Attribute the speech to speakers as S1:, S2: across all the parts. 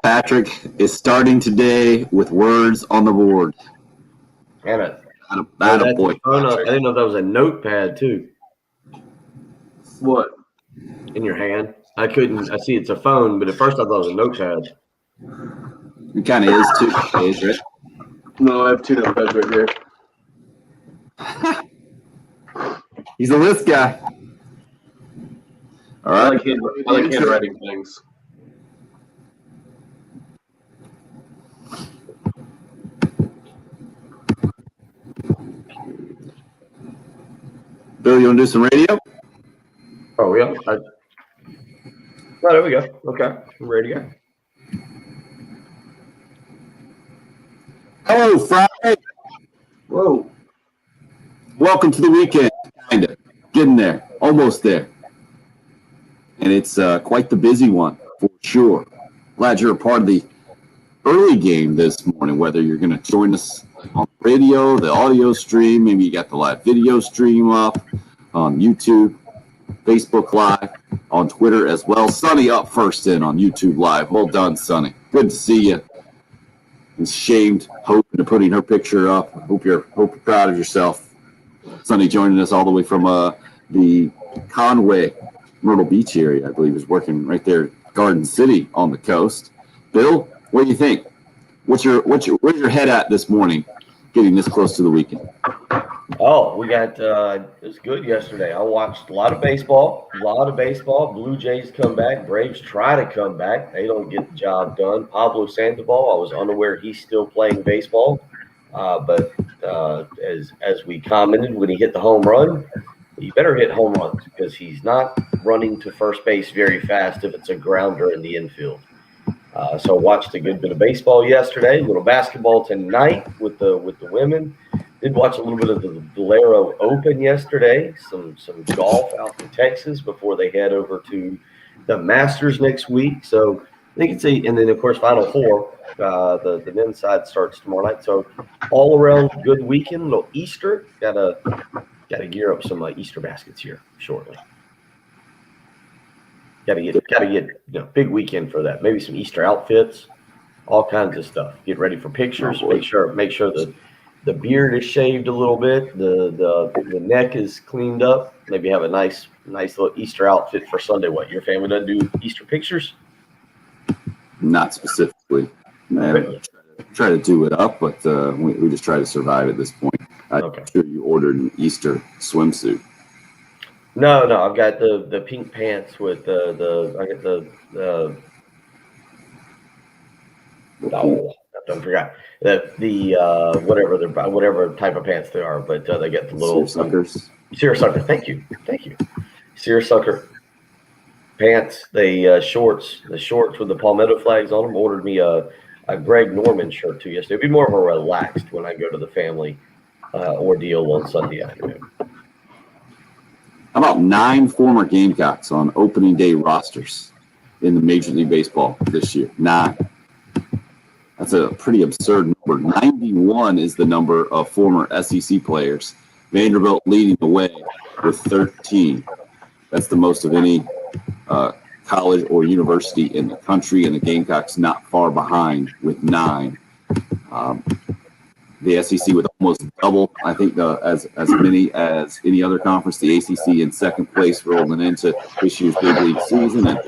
S1: Patrick is starting today with words on the board.
S2: And
S1: That boy.
S2: I didn't know that was a notepad too.
S3: What?
S2: In your hand? I see it's a phone, but at first I thought it was a notepad.
S1: It kind of is too, right?
S3: No, I have two notepads right
S1: here. He's a list guy. All right.
S3: I like handwriting things.
S1: Bill, you want to do some radio?
S2: Oh, yeah. There we go. Okay. I'm ready to go.
S1: Hello, Friday.
S3: Whoa.
S1: Welcome to the weekend. Kind of. Getting there. Almost there. And it's quite the busy one, for sure. Glad you're a part of the early game this morning, whether you're going to join us on the radio, the audio stream, maybe you got the live video stream up on YouTube, Facebook Live, on Twitter as well. Sonny up first in on YouTube Live. Well done, Sonny. Good to see you. It's shamed, hoping to putting her picture up. Hope you're proud of yourself. Sonny joining us all the way from the Conway, Myrtle Beach area, I believe, is working right there, Garden City on the coast. Bill, what do you think? Where's your head at this morning, getting this close to the weekend?
S2: Oh, we got it was good yesterday. I watched a lot of baseball. Blue Jays come back. Braves try to come back. They don't get the job done. Pablo Sandoval, I was unaware he's still playing baseball. But as we commented when he hit the home run, he better hit home runs because he's not running to first base very fast if it's a grounder in the infield. So I watched a good bit of baseball yesterday, a little basketball tonight with the women. Did watch a little bit of the Valero Open yesterday, some golf out in Texas before they head over to the Masters next week. So I think and then of course Final Four, the men's side starts tomorrow night. So all around good weekend, a little Easter. Gotta gear up some Easter baskets here shortly. Gotta get big weekend for that. Maybe some Easter outfits, all kinds of stuff. Get ready for pictures. Make sure the beard is shaved a little bit. The neck is cleaned up. Maybe have a nice little Easter outfit for Sunday. What, your family doesn't do Easter pictures?
S1: Not specifically. Man, try to do it up, but we just try to survive at this point. I'm sure you ordered an Easter swimsuit.
S2: No, I've got the pink pants with I got I forgot the whatever type of pants they are, but they get the little seersucker. Thank you. Seersucker pants. The shorts with the Palmetto flags on them. Ordered me a Greg Norman shirt too yesterday. It'd be more of a relaxed when I go to the family ordeal on Sunday afternoon.
S1: How about 9 former Gamecocks on opening day rosters in the Major League Baseball this year? 9. That's a pretty absurd number. 91 is the number of former SEC players. Vanderbilt leading the way with 13. That's the most of any college or university in the country, and the Gamecocks not far behind with 9. The SEC with almost double, I think, as many as any other conference. The ACC in second place, rolling into this year's big league season, and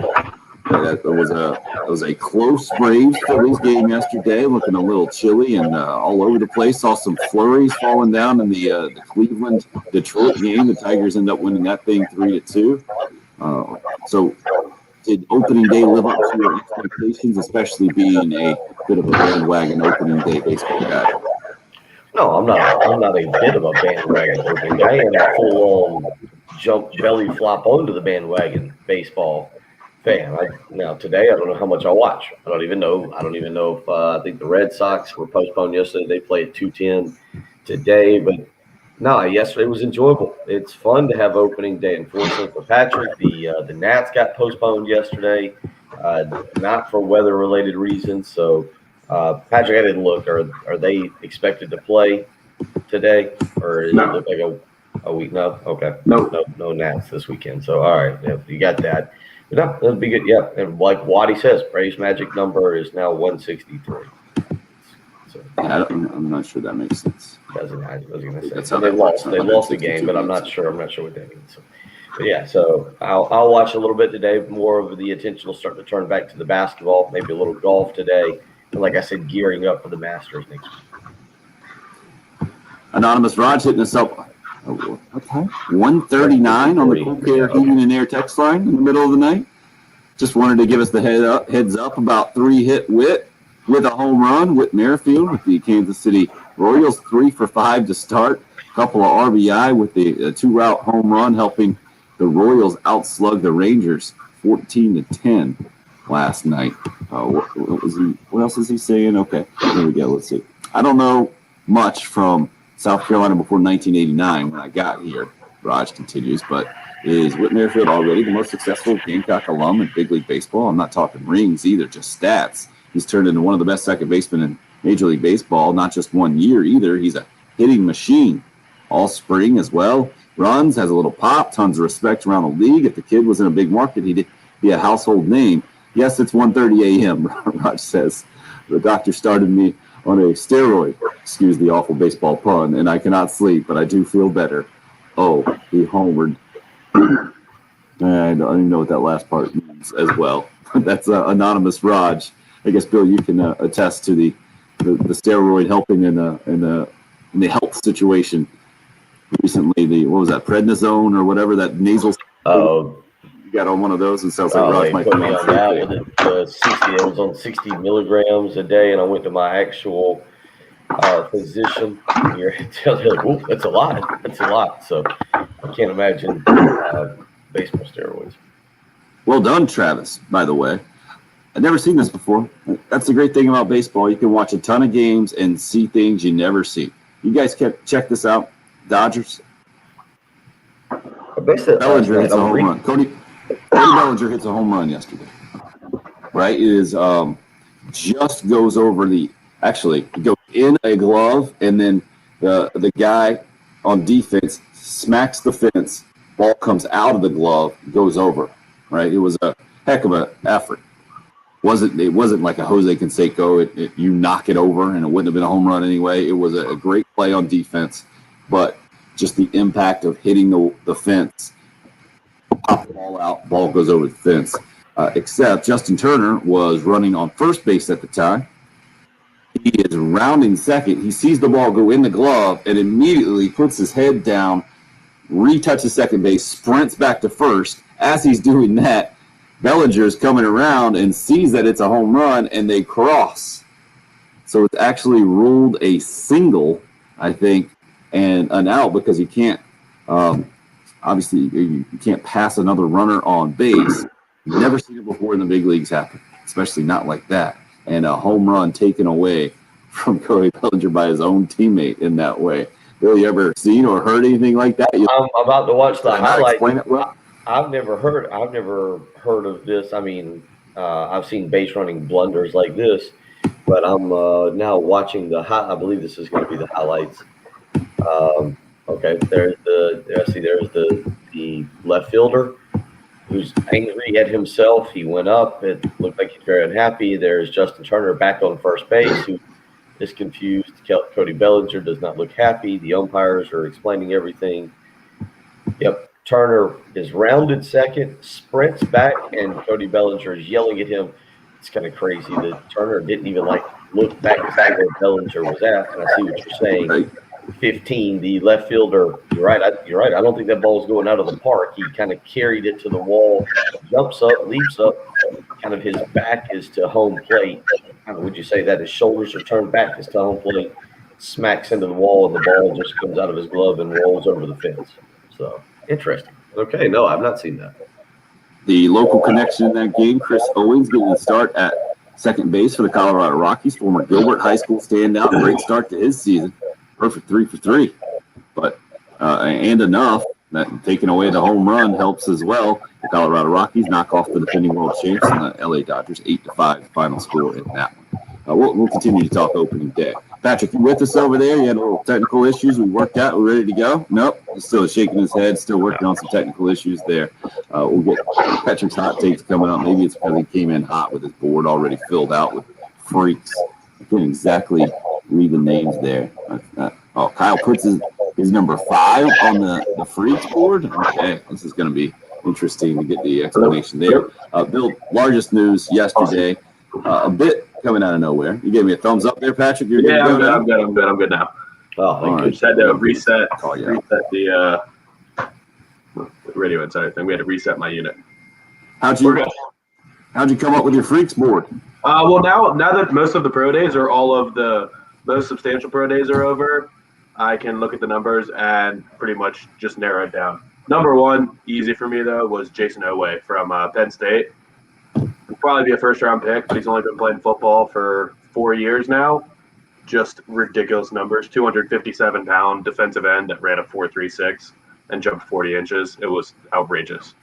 S1: it was a close Braves-Phillies game yesterday, looking a little chilly and all over the place. Saw some flurries falling down in the Cleveland-Detroit game. The Tigers end up winning that thing 3-2. So did opening day live up to your expectations, especially being a bit of a bandwagon opening day baseball guy?
S2: No, I'm not a bit of a bandwagon opening guy. I am a full-on jump belly flop onto the bandwagon baseball fan. Now today, I don't know how much I'll watch. I don't even know if I think the Red Sox were postponed yesterday. They play at 2:10 today, but no, yesterday was enjoyable. It's fun to have opening day. Unfortunately for Patrick, the Nats got postponed yesterday, not for weather-related reasons. So, Patrick, I didn't look. Are they expected to play today, or is it look like a week? No, okay, no Nats this weekend. So, all right, you got that. No, that'll be good. Yeah, and like Waddy says, Braves' magic number is now 163. So
S1: Yeah, I'm not sure that makes sense.
S2: doesn't I was going to say
S1: That's
S2: so
S1: how
S2: they
S1: that
S2: lost.
S1: works.
S2: They lost the game, but I'm not sure what that means. So, but yeah, so I'll watch a little bit today. More of the attention will start to turn back to the basketball, maybe a little golf today, and like I said, gearing up for the Masters next week.
S1: Anonymous Raj hitting us up. What time? 1:39 on the Cool Care Heating and Air text line in the middle of the night. Just wanted to give us the heads up about 3-hit Whit with a home run. Whit Merrifield with the Kansas City Royals, 3 for 5 to start. A couple of RBI with the 2-route home run, helping the Royals outslug the Rangers 14-10 last night. What else is he saying? Okay, here we go. Let's see. I don't know much from South Carolina before 1989 when I got here, Raj continues, but is Whit Merrifield already the most successful Gamecock alum in big league baseball? I'm not talking rings either, just stats. He's turned into one of the best second basemen in Major League Baseball, not just 1 year either. He's a hitting machine all spring as well. Runs, has a little pop, tons of respect around the league. If the kid was in a big market, he'd be a household name. Yes, it's 1:30 a.m., Raj says. The doctor started me on a steroid, excuse the awful baseball pun, and I cannot sleep, but I do feel better. Oh, he homered. I don't even know what that last part means as well. That's Anonymous Raj. I guess, Bill, you can attest to the steroid helping in the health situation recently. What was that, prednisone or whatever, that nasal? You got on one of those, and sounds like Raj might be on
S2: that. 60, I was on 60 milligrams a day, and I went to my actual physician here. Like, that's a lot. That's a lot. So I can't imagine baseball steroids.
S1: Well done, Travis, by the way. I've never seen this before. That's the great thing about baseball. You can watch a ton of games and see things you never see. You guys check this out. Dodgers. Bellinger hits a home run. Cody Bellinger hits a home run yesterday. Right? It is just goes over it goes in a glove, and then the guy on defense smacks the fence. Ball comes out of the glove, goes over. Right? It was a heck of an effort. It wasn't like a Jose Canseco. You knock it over, and it wouldn't have been a home run anyway. It was a great play on defense, but just the impact of hitting the fence, pop the ball out, ball goes over the fence. Except Justin Turner was running on first base at the time. He is rounding second. He sees the ball go in the glove and immediately puts his head down, retouches second base, sprints back to first. As he's doing that, Bellinger's coming around and sees that it's a home run, and they cross. So it's actually ruled a single, I think, and an out, because you can't, obviously, you can't pass another runner on base. You've never seen it before in the big leagues happen, especially not like that. And a home run taken away from Cody Bellinger by his own teammate in that way. Bill, you ever seen or heard anything like that?
S2: I'm about to watch the highlights.
S1: Explain it well.
S2: I've never heard of this. I mean, I've seen base running blunders like this, but I'm now watching I believe this is going to be the highlights. Okay, there's the left fielder who's angry at himself. He went up. It looked like he's very unhappy. There's Justin Turner back on first base, who is confused. Cody Bellinger does not look happy. The umpires are explaining everything. Yep. Turner is rounded second, sprints back, and Cody Bellinger is yelling at him. It's kind of crazy that Turner didn't even look back to see where Bellinger was at. And I see what you're saying. 15, the left fielder. You're right. I don't think that ball is going out of the park. He kind of carried it to the wall, jumps up, leaps up. Kind of his back is to home plate. Would you say that his shoulders are turned back is to home plate? Smacks into the wall, and the ball just comes out of his glove and rolls over the fence. So. Interesting. Okay, no, I've not seen that.
S1: The local connection in that game, Chris Owens getting the start at second base for the Colorado Rockies, former Gilbert High School standout. Great start to his season. Perfect 3 for 3. But and enough that taking away the home run helps as well. The Colorado Rockies knock off the defending world champs and the LA Dodgers 8-5 final score in that one. We'll continue to talk opening day. Patrick, you with us over there? You had a little technical issues. We worked out. We're ready to go? Nope. He's still shaking his head. Still working on some technical issues there. We'll get Patrick's hot takes coming up. Maybe it's because he came in hot with his board already filled out with freaks. I can't exactly read the names there. Kyle puts his number 5 on the freaks board. Okay, this is going to be interesting to get the explanation there. Bill, largest news yesterday. A bit coming out of nowhere. You gave me a thumbs up there, Patrick. You're good.
S3: I'm good now.
S2: Oh, thank you.
S3: Just had to reset the radio inside thing. We had to reset my unit.
S1: How'd you come up with your freaks board?
S3: Well, now that most of the pro days or all of the most substantial pro days are over, I can look at the numbers and pretty much just narrow it down. Number 1, easy for me though, was Jason Oway from Penn State. He'll probably be a first-round pick, but he's only been playing football for 4 years now. Just ridiculous numbers. 257-pound defensive end that ran a 4.36 and jumped 40 inches. It was outrageous.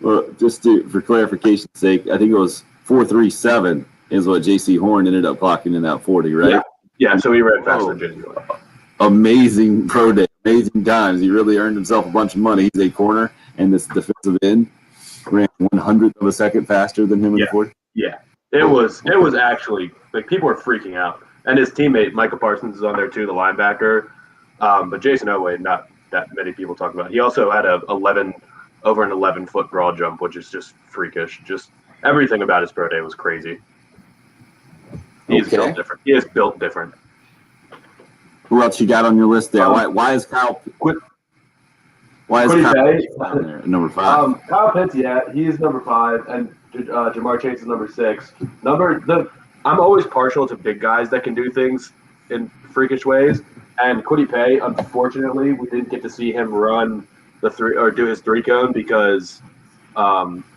S1: Well, for clarification's sake, I think it was 4.37 is what J.C. Horn ended up clocking in that 40, right?
S3: Yeah, so he ran faster than J.C. Horn.
S1: Amazing pro day, amazing times. He really earned himself a bunch of money. He's a corner, and this defensive end ran 1/100th of a second faster than him in the 40.
S3: Yeah, it was actually like people were freaking out, and his teammate Michael Parsons is on there too, the linebacker. But Jason Oway, not that many people talk about. He also had over an 11-foot broad jump, which is just freakish. Just everything about his pro day was crazy. He's built different. He is built different.
S1: Who else you got on your list there? Why is Kyle? Why is Kyle down there at number 5?
S3: Kyle Pitts, he is number 5, and Jamar Chase is number 6. I'm always partial to big guys that can do things in freakish ways. And Kwity Paye, unfortunately, we didn't get to see him run do his 3-cone because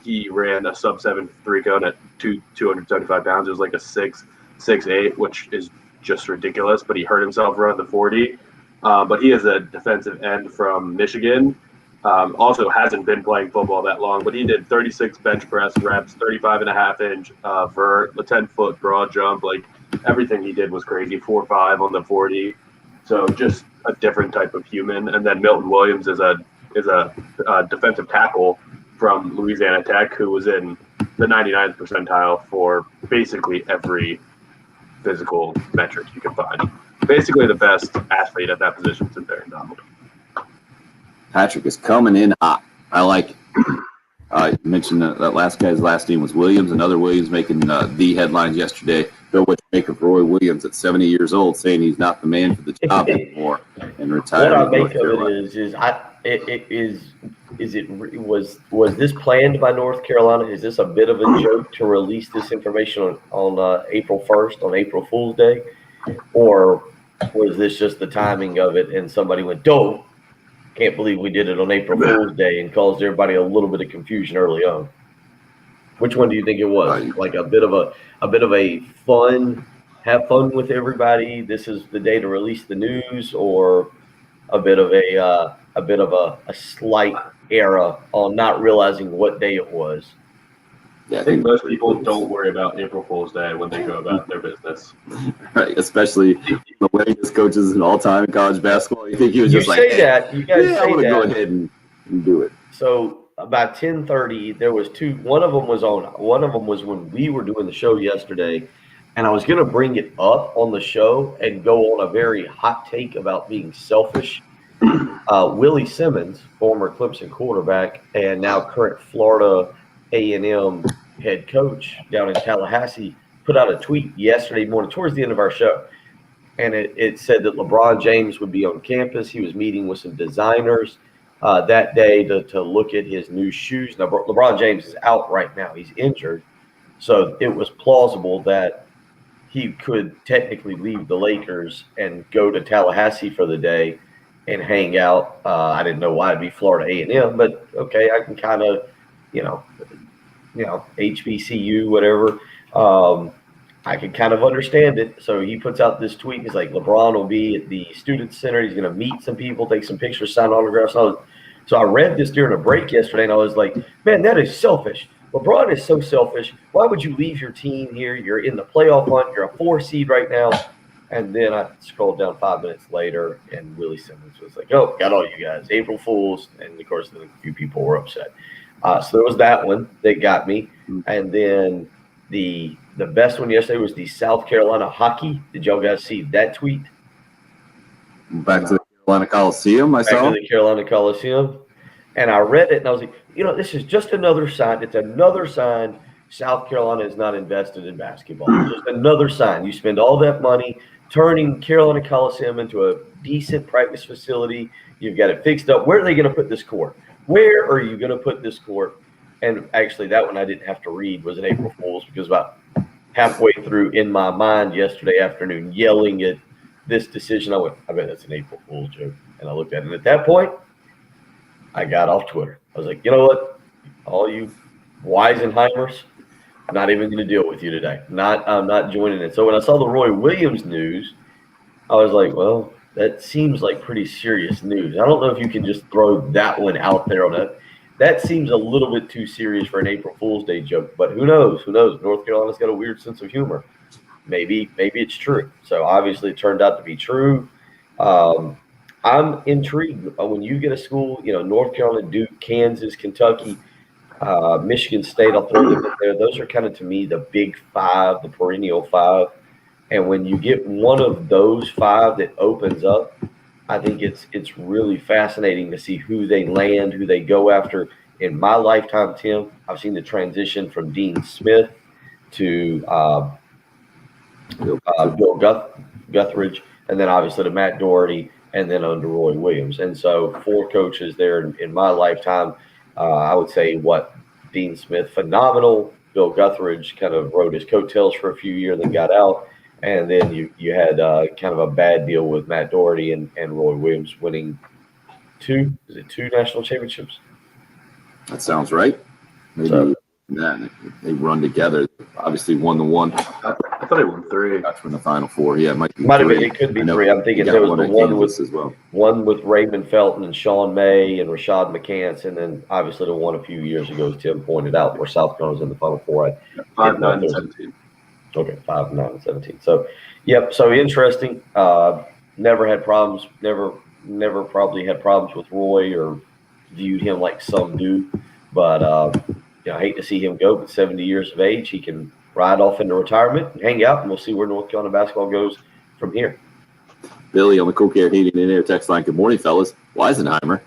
S3: he ran a sub-7 3-cone at 275 pounds. It was like a 6'8", which is just ridiculous. But he hurt himself running the 40. But he is a defensive end from Michigan. Also hasn't been playing football that long, but he did 36 bench press reps, 35.5-inch vert, a 10-foot broad jump. Like everything he did was crazy. 4.5 on the 40. So just a different type of human. And then Milton Williams is a defensive tackle from Louisiana Tech who was in the 99th percentile for basically every physical metric you can find. Basically the best athlete at that position since Aaron Donald.
S1: Patrick is coming in hot. I like it. You mentioned that last guy's last name was Williams. Another Williams making the headlines yesterday. Bill, what you make of Roy Williams at 70 years old saying he's not the man for the job anymore and retiring?
S2: What I make of it was this planned by North Carolina? Is this a bit of a joke to release this information on April 1st, on April Fool's Day? Or was this just the timing of it and somebody went, "Dope, can't believe we did it on April Fool's Day," and caused everybody a little bit of confusion early on? Which one do you think it was? Like a bit of a have fun with everybody. This is the day to release the news, or a bit of a slight error on not realizing what day it was.
S3: Yeah, I think most people don't worry about April Fool's Day when they go about their business.
S1: Right, especially the way his coach is all time in college basketball. You think he was just like,
S2: you guys say
S1: I'm going to
S2: that.
S1: go ahead and do it.
S2: So about 10:30, there was two. One of them was when we were doing the show yesterday, and I was going to bring it up on the show and go on a very hot take about being selfish. Willie Simmons, former Clemson quarterback and now current Florida A&M head coach down in Tallahassee, put out a tweet yesterday morning towards the end of our show. And it said that LeBron James would be on campus. He was meeting with some designers that day to look at his new shoes. Now, LeBron James is out right now. He's injured. So it was plausible that he could technically leave the Lakers and go to Tallahassee for the day and hang out. I didn't know why it'd be Florida A&M, but okay, I can kind of, HBCU, whatever. I can kind of understand it. So he puts out this tweet. He's like, LeBron will be at the Student Center. He's going to meet some people, take some pictures, sign autographs. So I read this during a break yesterday, and I was like, man, that is selfish. LeBron is so selfish. Why would you leave your team here? You're in the playoff hunt. You're a 4 seed right now. And then I scrolled down 5 minutes later, and Willie Simmons was like, "Oh, got all you guys, April Fools." And, of course, then a few people were upset. So there was that one that got me. And then the best one yesterday was the South Carolina hockey. Did y'all guys see that tweet?
S1: Back to the Carolina Coliseum, I saw.
S2: Back to the Carolina Coliseum. And I read it, and I was like, this is just another sign. It's another sign South Carolina is not invested in basketball. It's just another sign. You spend all that money turning Carolina Coliseum into a decent practice facility. You've got it fixed up. Where are they going to put this court? Where are you going to put this court? And actually, that one I didn't have to read was an April Fool's, because about halfway through in my mind yesterday afternoon, yelling at this decision, I went, I bet that's an April Fool's joke. And I looked at it. And at that point, I got off Twitter. I was like, you know what? All you Weisenheimers, I'm not even going to deal with you today. I'm not joining it. So when I saw the Roy Williams news, I was like, well, that seems like pretty serious news. I don't know if you can just throw that one out there on that. That seems a little bit too serious for an April Fool's Day joke, but who knows? Who knows? North Carolina's got a weird sense of humor. Maybe it's true. So obviously it turned out to be true. I'm intrigued when you get a school, North Carolina, Duke, Kansas, Kentucky, Michigan State, I'll throw them in there. Those are kind of, to me, the big five, the perennial five. And when you get one of those five that opens up, I think it's really fascinating to see who they land, who they go after. In my lifetime, Tim, I've seen the transition from Dean Smith to Bill Guthridge, and then obviously to Matt Doherty, and then under Roy Williams. And so 4 coaches there in my lifetime. I would say Dean Smith, phenomenal. Bill Guthridge kind of rode his coattails for a few years, then got out. And then you had kind of a bad deal with Matt Doherty and Roy Williams winning 2 national championships?
S1: That sounds right. Maybe they run together. Obviously, won the one.
S3: I thought they won 3.
S1: That's from the Final Four. Yeah, it might
S2: have been. It could be 3. I'm thinking there was the one with Raymond Felton and Sean May and Rashad McCants, and then obviously the one a few years ago, as Tim pointed out, where South Carolina was in the Final Four.
S3: 5, 9, and 17.
S2: Okay, 5, 9, and 17. So, yep. So interesting. Never had problems. Never probably had problems with Roy or viewed him like some do. But I hate to see him go. But 70 years of age, he can ride off into retirement and hang out, and we'll see where North Carolina basketball goes from here.
S1: Billy on the Cool Care Heating and Air text line. Good morning, fellas. Weisenheimer.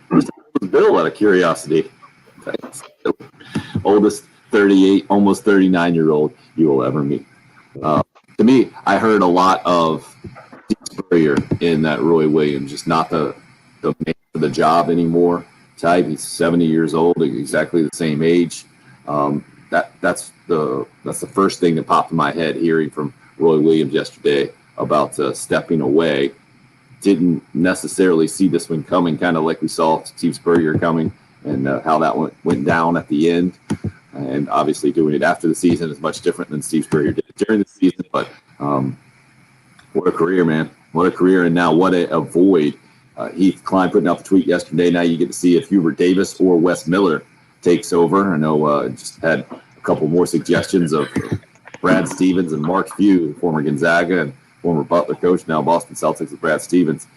S1: Bill, out of curiosity. Oldest 38, almost 39-year-old you will ever meet. To me, I heard a lot of Spurrier in that Roy Williams, just not the man for the job anymore type. He's 70 years old, exactly the same age. That's the first thing that popped in my head hearing from Roy Williams yesterday about stepping away. Didn't necessarily see this one coming, kind of like we saw Steve Spurrier coming, and how that went down at the end. And obviously doing it after the season is much different than Steve Spurrier did it during the season. But what a career, man. What a career. And now what a void. Heath Klein putting out the tweet yesterday. Now you get to see if Hubert Davis or Wes Miller takes over. I know just had a couple more suggestions of Brad Stevens and Mark Few, former Gonzaga and former Butler coach, now Boston Celtics with Brad Stevens.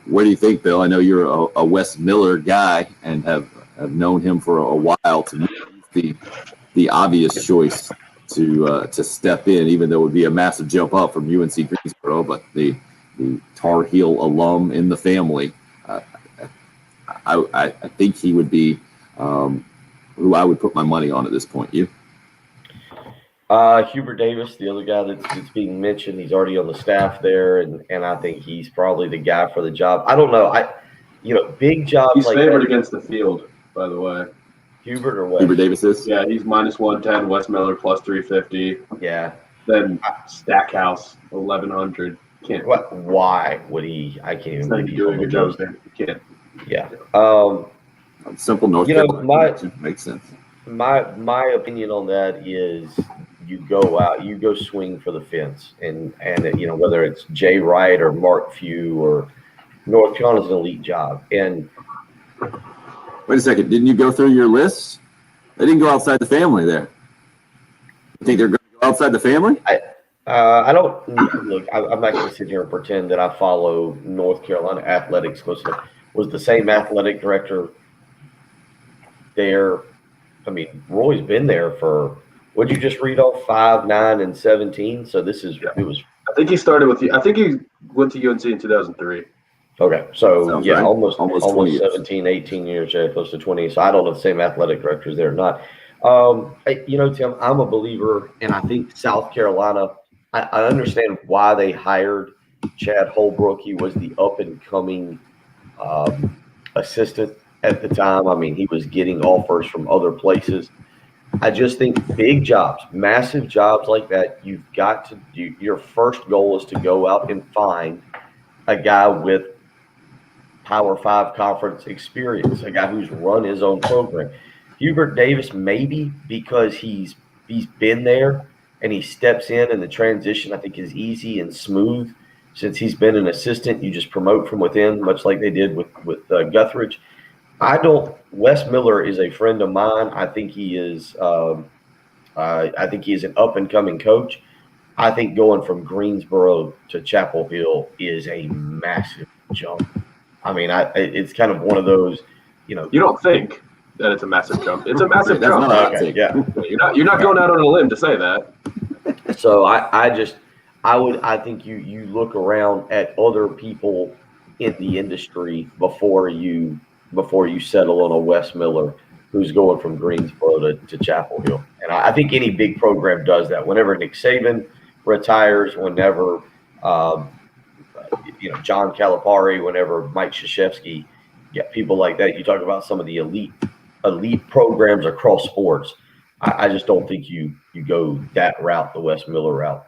S1: What do you think, Bill? I know you're a Wes Miller guy and have known him for a while. To me, the obvious choice to step in, even though it would be a massive jump up from UNC Greensboro, but the Tar Heel alum in the family, I think he would be who I would put my money on at this point. You?
S2: Hubert Davis, the other guy that's being mentioned, he's already on the staff there, and I think he's probably the guy for the job. I don't know. Big jobs.
S3: He's
S2: like
S3: favored
S2: that,
S3: against the field, by the way.
S2: Hubert or Wes?
S1: Hubert Davis is?
S3: Yeah, he's minus 110. Wes Miller plus 350.
S2: Yeah.
S3: Then Stackhouse 1100. Can't.
S2: What? Why would he? I can't even believe he's
S3: doing a
S2: on
S3: good
S2: the
S3: job
S2: list.
S3: there. You can't.
S2: Yeah.
S1: Simple North Carolina makes sense.
S2: My opinion on that is you go out, you go swing for the fence, and whether it's Jay Wright or Mark Few or North Carolina's an elite job. And
S1: wait a second, didn't you go through your list? They didn't go outside the family there. You think they're going to go outside the family?
S2: I don't look. I'm not going to sit here and pretend that I follow North Carolina athletics closely. Was the same athletic director there? I mean, Roy's been there for. What'd you just read off? 5, 9, and 17. So this is it was.
S3: I think he started with you. I think he went to UNC in 2003.
S2: Okay, so
S1: Sounds
S2: yeah,
S1: right.
S2: almost
S1: 20 years.
S2: 17, 18 years, yeah, close to 20. So I don't know if the same athletic director is there or not. Tim, I'm a believer, and I think South Carolina. I understand why they hired Chad Holbrook. He was the up and coming assistant at the time. I mean, he was getting offers from other places. I just think big jobs, massive jobs like that, you've got to do. Your first goal is to go out and find a guy with Power 5 conference experience, a guy who's run his own program. Hubert Davis, maybe because he's been there and he steps in, and the transition I think is easy and smooth. Since he's been an assistant, you just promote from within, much like they did with Guthridge. Wes Miller is a friend of mine. I think he is. I think he is an up and coming coach. I think going from Greensboro to Chapel Hill is a massive jump. I mean, it's kind of one of those,
S3: You don't think that it's a massive jump. It's a massive
S1: That's
S3: jump.
S1: not
S2: okay, yeah.
S3: You're not going out on a limb to say that.
S2: So I think you look around at other people in the industry before you settle on a Wes Miller who's going from Greensboro to Chapel Hill. And I think any big program does that. Whenever Nick Saban retires, whenever John Calipari, whenever Mike Krzyzewski, people like that. You talk about some of the elite programs across sports. I just don't think you go that route, the Wes Miller route.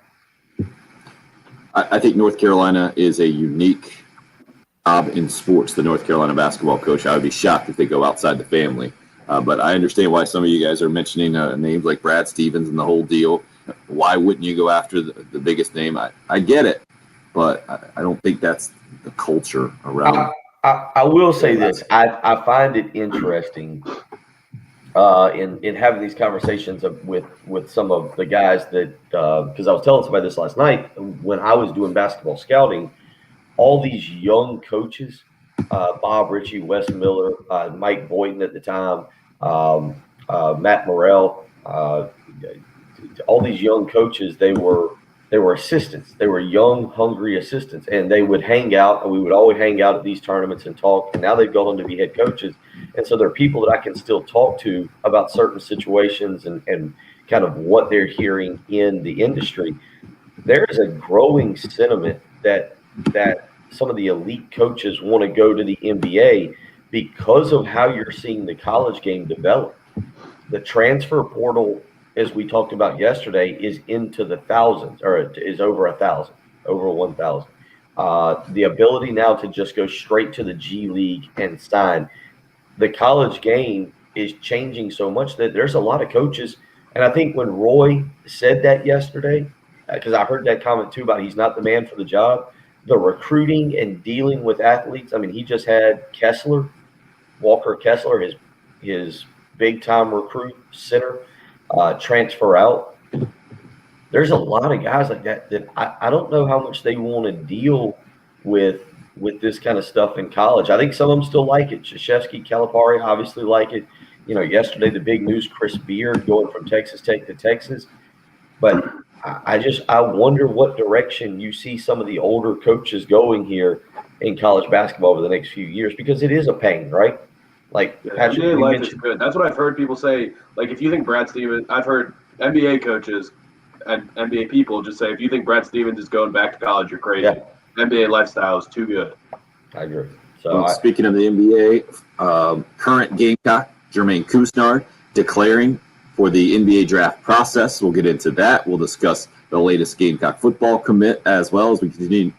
S1: I think North Carolina is a unique job in sports, the North Carolina basketball coach. I would be shocked if they go outside the family. But I understand why some of you guys are mentioning names like Brad Stevens and the whole deal. Why wouldn't you go after the biggest name? I get it, but I don't think that's the culture around.
S2: I will say this. I find it interesting in having these conversations with some of the guys that because I was telling somebody this last night when I was doing basketball scouting, all these young coaches, Bob Ritchie, Wes Miller, Mike Boynton at the time, Matt Morrell, all these young coaches, they were assistants. They were young, hungry assistants, and they would hang out, and we would always hang out at these tournaments and talk. And now they've gone on to be head coaches, and so there are people that I can still talk to about certain situations and kind of what they're hearing in the industry. There is a growing sentiment that some of the elite coaches want to go to the NBA because of how you're seeing the college game develop. The transfer portal, as we talked about yesterday, is into the thousands, or is over 1,000, over 1,000. The ability now to just go straight to the G League and sign. The college game is changing so much that there's a lot of coaches. And I think when Roy said that yesterday, because I heard that comment too about he's not the man for the job, the recruiting and dealing with athletes. I mean, he just had Walker Kessler, his big-time recruit center, transfer out. There's a lot of guys like that I don't know how much they want to deal with this kind of stuff in college. I think some of them still like it. Krzyzewski, Calipari obviously like it. Yesterday the big news, Chris Beard going from Texas Tech to Texas. But I wonder what direction you see some of the older coaches going here in college basketball over the next few years, because it is a pain, right? Like Patrick,
S3: NBA life is good. That's what I've heard people say. Like, if you think Brad Stevens, I've heard NBA coaches and NBA people just say, if you think Brad Stevens is going back to college, you're crazy.
S2: Yeah.
S3: NBA lifestyle is too good.
S2: I agree. So
S1: speaking of the NBA, current Gamecock Jermaine Couisnard declaring for the NBA draft process. We'll get into that. We'll discuss the latest Gamecock football commit as well as we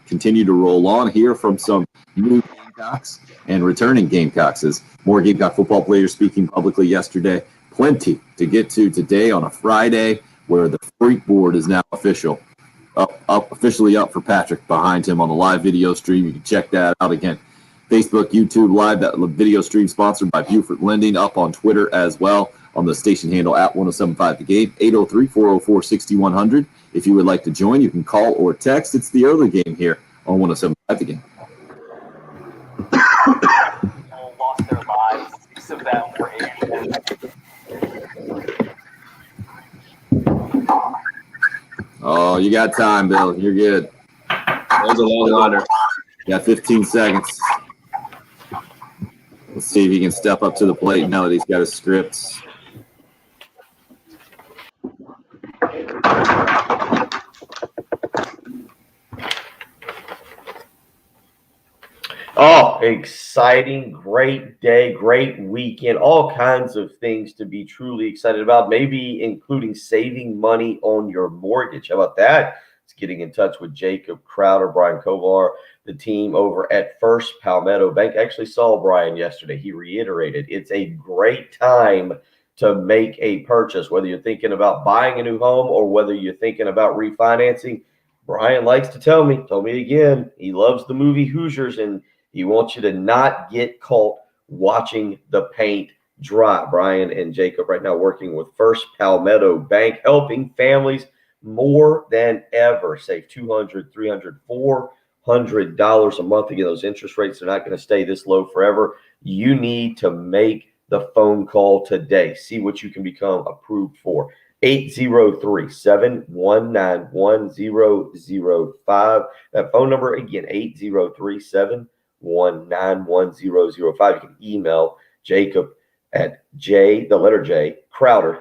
S1: continue to roll on, hear from some new Gamecocks and returning Gamecocks as more Gamecock football players speaking publicly yesterday. Plenty to get to today on a Friday where the freak board is now officially up for Patrick behind him on the live video stream. You can check that out again. Facebook, YouTube Live, that video stream sponsored by Buford Lending, up on Twitter as well. on the station handle at 1075 The Game, 803-404-6100. If you would like to join, you can call or text. It's the early game here on 1075 The Game.
S4: Lost their lives. 6 of them were Asian.
S1: Oh, you got time, Bill. You're good.
S3: That was a long liner.
S1: You got 15 seconds. Let's see if he can step up to the plate now that he's got his scripts.
S2: Oh, exciting, great day, great weekend, all kinds of things to be truly excited about, maybe including saving money on your mortgage. How about that? It's getting in touch with Jacob Crowder, Brian Kovar, the team over at First Palmetto Bank. I actually saw Brian yesterday. He reiterated it's a great time to make a purchase, whether you're thinking about buying a new home or whether you're thinking about refinancing. Brian likes to told me again, he loves the movie Hoosiers, and he wants you to not get caught watching the paint dry. Brian and Jacob right now working with First Palmetto Bank, helping families more than ever save $200, $300, $400 a month. Again, those interest rates are not going to stay this low forever. You need to make the phone call today. See what you can become approved for. 803-719-1005. That phone number again, 803-719-1005. You can email Jacob at Crowder, CROWDER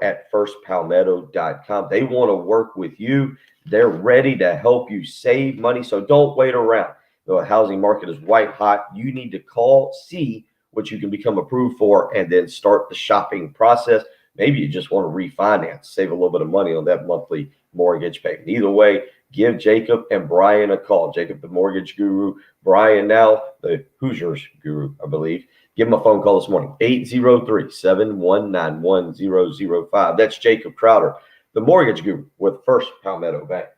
S2: at firstpalmetto.com. They want to work with you. They're ready to help you save money. So don't wait around. The housing market is white hot. You need to call, see what you can become approved for, and then start the shopping process. Maybe you just want to refinance, save a little bit of money on that monthly mortgage payment. Either way, give Jacob and Brian a call. Jacob, the mortgage guru. Brian, now the Hoosiers guru, I believe. Give him a phone call this morning, 803-719-1005. That's Jacob Crowder, the mortgage guru with First Palmetto Bank.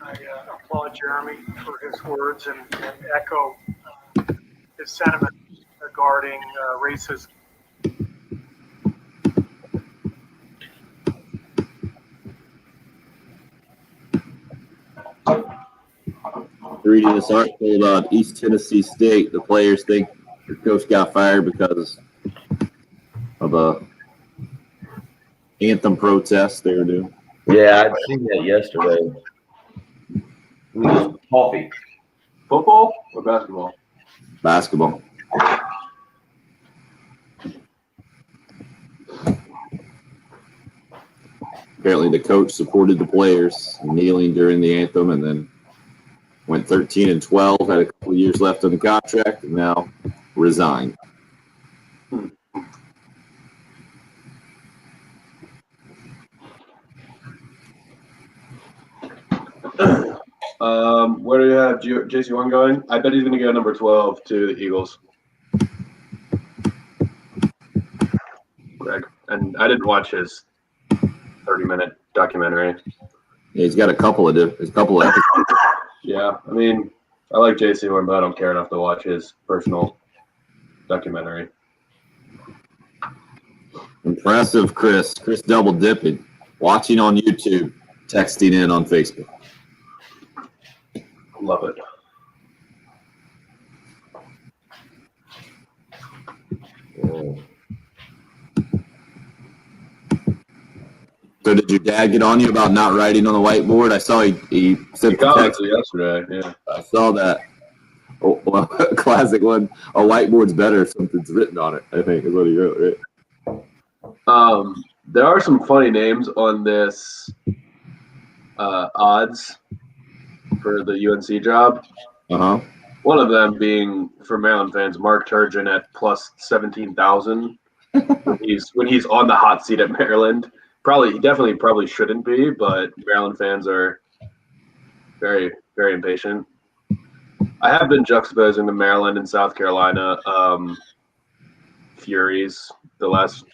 S5: I applaud Jeremy for his words and echo his sentiment regarding racism.
S1: Reading this article about East Tennessee State, the players think their coach got fired because of a anthem protest they were doing.
S2: Yeah, I'd seen that yesterday. Coffee.
S3: Football or basketball?
S1: Basketball. Apparently the coach supported the players kneeling during the anthem and then went 13-12, had a couple of years left on the contract, and now resigned.
S3: Where do you have JC1 going? I bet he's going to go number 12 to the Eagles. Greg. And I didn't watch his 30-minute documentary.
S1: Yeah, he's got a couple of episodes.
S3: Yeah, I mean, I like JC1, but I don't care enough to watch his personal documentary.
S1: Impressive, Chris. Chris double dipping. Watching on YouTube, texting in on Facebook.
S3: Love it.
S1: So did your dad get on you about not writing on the whiteboard? I saw he sent the text
S3: yesterday. Yeah,
S1: I saw that. Oh, well, classic one. A whiteboard's better if something's written on it, I think is what he wrote, right?
S3: There are some funny names on this odds for the UNC job.
S1: Uh-huh.
S3: One of them being, for Maryland fans, Mark Turgeon at plus 17,000 when he's on the hot seat at Maryland. He definitely shouldn't be, but Maryland fans are very, very impatient. I have been juxtaposing the Maryland and South Carolina Furies the last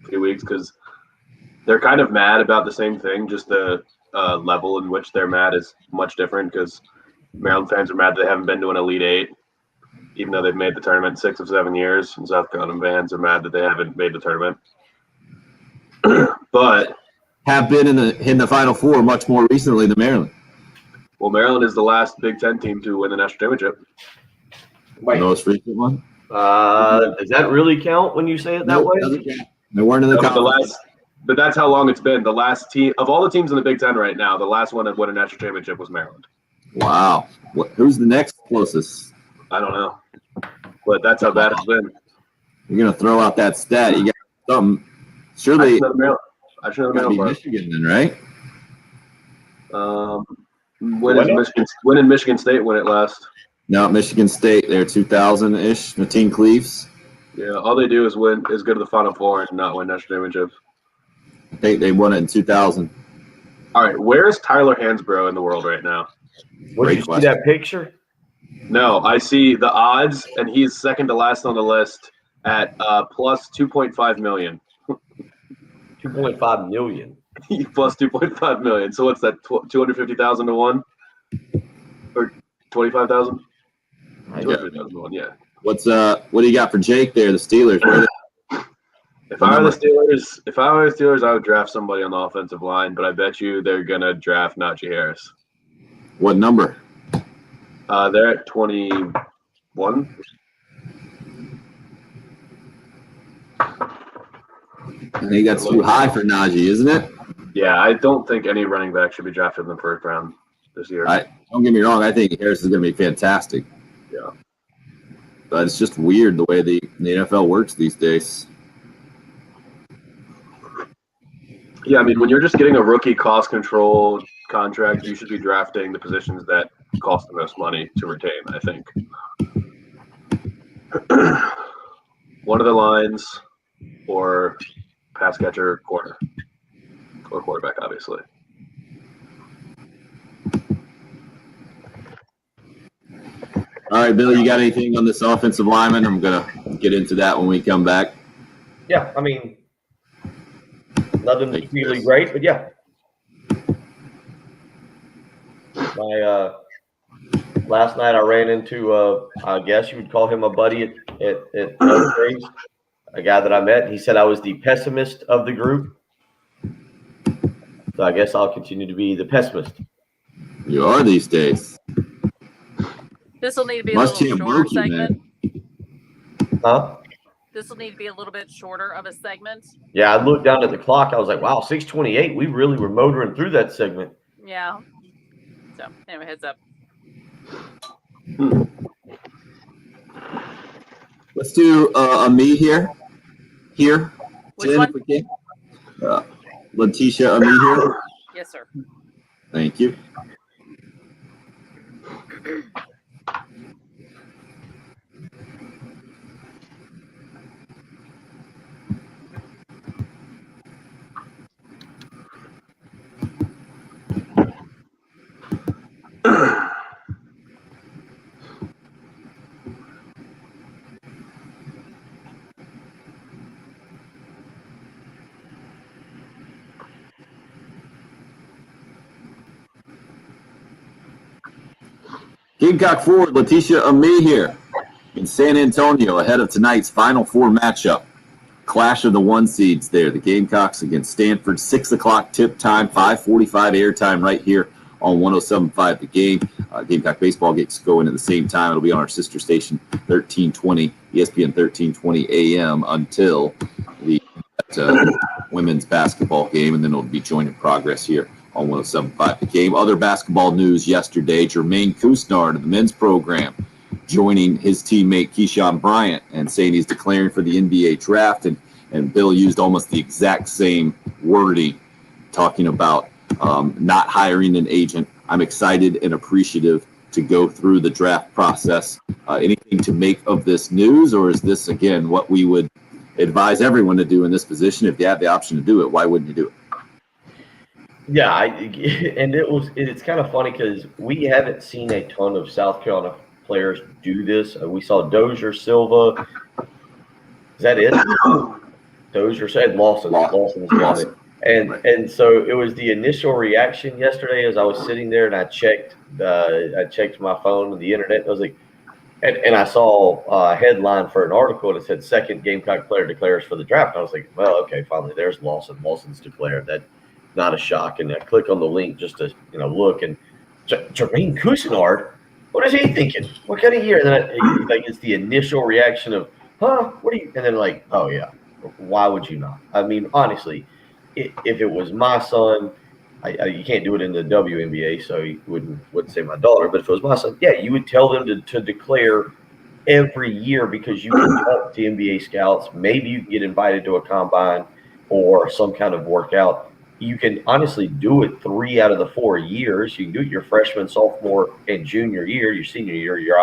S3: few weeks because they're kind of mad about the same thing, just the level in which they're mad is much different because Maryland fans are mad they haven't been to an Elite Eight, even though they've made the tournament 6 of 7 years. And South Carolina fans are mad that they haven't made the tournament. But
S1: have been in the Final Four much more recently than Maryland.
S3: well, Maryland is the last Big Ten team to win the national championship.
S1: The most recent one.
S2: Does that really count when you say it that way?
S1: They weren't in the
S3: No, but
S1: conference.
S3: but that's how long it's been. The last team of all the teams in the Big Ten right now, the last one that won a national championship was Maryland.
S1: Wow. Who's the next closest?
S3: I don't know, but that's how bad it's been.
S1: You're gonna throw out that stat. You got something. Surely
S3: I should have
S1: gotta be
S3: Maryland.
S1: Michigan then, right?
S3: When did Michigan State win it last?
S1: No, Michigan State. They're 2000-ish. Mateen Cleaves.
S3: Yeah, all they do is go to the Final Four and not win national championship.
S1: I think they won it in 2000.
S3: All right, where's Tyler Hansbrough in the world right now?
S2: Did you see that picture?
S3: No, I see the odds, and he's second to last on the list at plus 2.5 million.
S2: 2.5 million.
S3: Plus 2.5 million. So what's that? 250,000 to 1, or 25,000? 250,000 to 1. Yeah.
S1: What do you got for Jake there? The Steelers. Where
S3: If I were the Steelers, I would draft somebody on the offensive line, but I bet you they're gonna draft Najee Harris.
S1: what number?
S3: They're at 21.
S1: I think that's too high for Najee, isn't it?
S3: Yeah, I don't think any running back should be drafted in the first round this year.
S1: Don't get me wrong. I think Harris is going to be fantastic.
S3: Yeah.
S1: But it's just weird the way the NFL works these days.
S3: Yeah, I mean, when you're just getting a rookie cost control contract, you should be drafting the positions that cost the most money to retain, I think. One of the lines, or pass catcher, corner, or quarterback, obviously.
S1: All right, Bill, you got anything on this offensive lineman? I'm going to get into that when we come back.
S2: Yeah, I mean, nothing really great, but yeah. My last night I ran into I guess you would call him a buddy at Graves, a guy that I met. He said I was the pessimist of the group. So I guess I'll continue to be the pessimist.
S1: You are these days.
S6: This will need to be a little shorter segment.
S2: Huh?
S6: This will need to be a little bit shorter of a segment.
S2: Yeah, I looked down at the clock. I was like, wow, 6:28. We really were motoring through that segment.
S6: Yeah. So, anyway, heads up.
S1: Let's do a me here. Here.
S6: Which
S1: Jen,
S6: one?
S1: if we can. Letitia, a me here.
S6: Yes, sir.
S1: Thank you. Gamecock forward Letitia Ami here in San Antonio ahead of tonight's Final Four matchup. Clash of the one seeds there. The Gamecocks against Stanford. 6 o'clock tip time, 5:45 airtime right here on 107.5 The Game. Gamecock baseball gets going at the same time. It'll be on our sister station, 1320, ESPN 1320 AM until the women's basketball game, and then it'll be joined in progress here on 107.5 The Game. Other basketball news yesterday, Jermaine Couisnard of the men's program joining his teammate Keyshawn Bryant and saying he's declaring for the NBA draft. And Bill used almost the exact same wording, talking about not hiring an agent. I'm excited and appreciative to go through the draft process. Anything to make of this news, or is this, again, what we would advise everyone to do in this position? If you have the option to do it, why wouldn't you do it?
S2: Yeah, it's kind of funny because we haven't seen a ton of South Carolina players do this. We saw Dozier, Silva. Is that it? Dozier said Lawson. Lawson's got it. And so it was the initial reaction yesterday as I was sitting there and I checked my phone and the internet. And I was like, and I saw a headline for an article and it said second Gamecock player declares for the draft. And I was like, well, okay, finally there's Lawson. Lawson's declared. That's not a shock. And I click on the link just to look, and Jermaine Cousinard, what is he thinking? What kind of year? And then it's the initial reaction of, huh? What are you? And then like, oh yeah, why would you not? I mean, honestly, if it was my son, you can't do it in the WNBA, so you wouldn't say my daughter. But if it was my son, yeah, you would tell them to declare every year, because you can talk to NBA scouts. Maybe you can get invited to a combine or some kind of workout. You can honestly do it 3 out of the 4 years. You can do it your freshman, sophomore, and junior year. Your senior year, you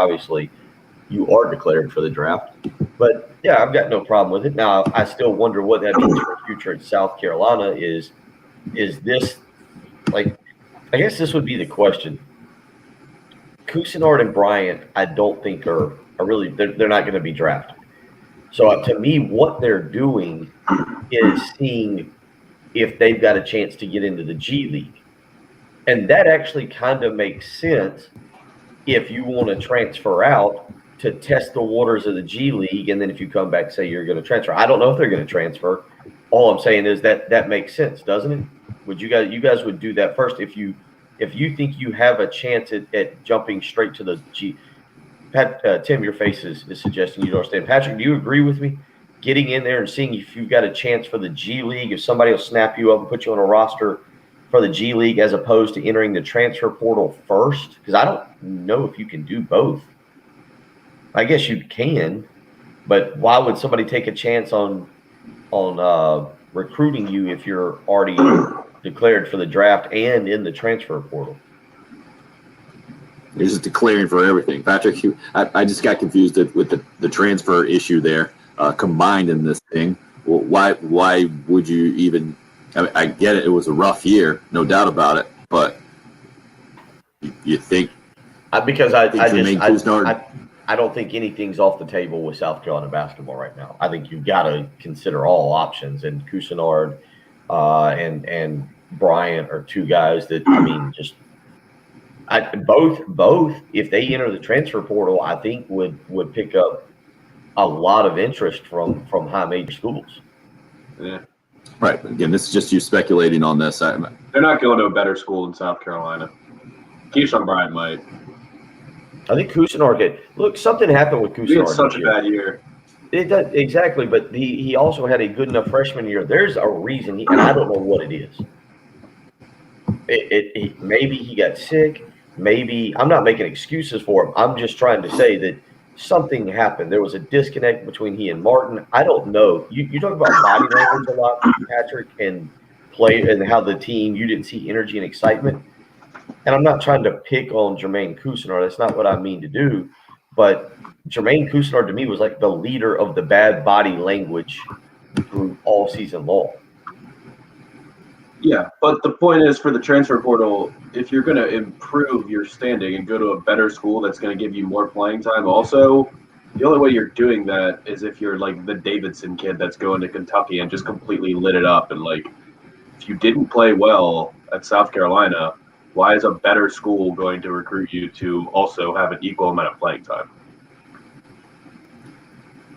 S2: are declared for the draft. But yeah, I've got no problem with it. Now, I still wonder what that means for the future at South Carolina. Is this, like, I guess this would be the question. Cousinard and Bryant, I don't think are really, they're not going to be drafted. So to me, what they're doing is seeing if they've got a chance to get into the G League. And that actually kind of makes sense if you want to transfer out to test the waters of the G League. And then if you come back, say you're going to transfer. I don't know if they're going to transfer. All I'm saying is that makes sense, doesn't it? Would you guys would do that first if you think you have a chance at jumping straight to the G. Tim, your face is suggesting you don't understand. Patrick, do you agree with me? Getting in there and seeing if you've got a chance for the G League, if somebody will snap you up and put you on a roster for the G League as opposed to entering the transfer portal first? Because I don't know if you can do both. I guess you can, but why would somebody take a chance on recruiting you if you're already declared for the draft and in the transfer portal?
S1: You're just declaring for everything. Patrick, I just got confused with the transfer issue there combined in this thing. Well, why would you even – I mean, I get it. It was a rough year, no doubt about it. But you think –
S2: because I don't think anything's off the table with South Carolina basketball right now. I think you've got to consider all options, and Cousinard and Bryant are two guys that, I mean, just both if they enter the transfer portal, I think would pick up a lot of interest from high major schools.
S3: Yeah.
S1: Right. Again, this is just you speculating on this.
S3: They're not going to a better school in South Carolina. Keyshawn Bryant might.
S2: I think Cousinard did. Look, something happened with Cousinard.
S3: He had such a bad year.
S2: It does, exactly, but he also had a good enough freshman year. There's a reason, and I don't know what it is. Maybe he got sick. Maybe I'm not making excuses for him. I'm just trying to say that something happened. There was a disconnect between he and Martin. I don't know. You talk about body language a lot, Patrick, and play and how the team, you didn't see energy and excitement. And I'm not trying to pick on Jermaine Cousinard. That's not what I mean to do. But Jermaine Cousinard to me was like the leader of the bad body language through all season long.
S3: Yeah, but the point is, for the transfer portal, if you're going to improve your standing and go to a better school that's going to give you more playing time also, the only way you're doing that is if you're like the Davidson kid that's going to Kentucky and just completely lit it up. And like, if you didn't play well at South Carolina, why is a better school going to recruit you to also have an equal amount of playing time?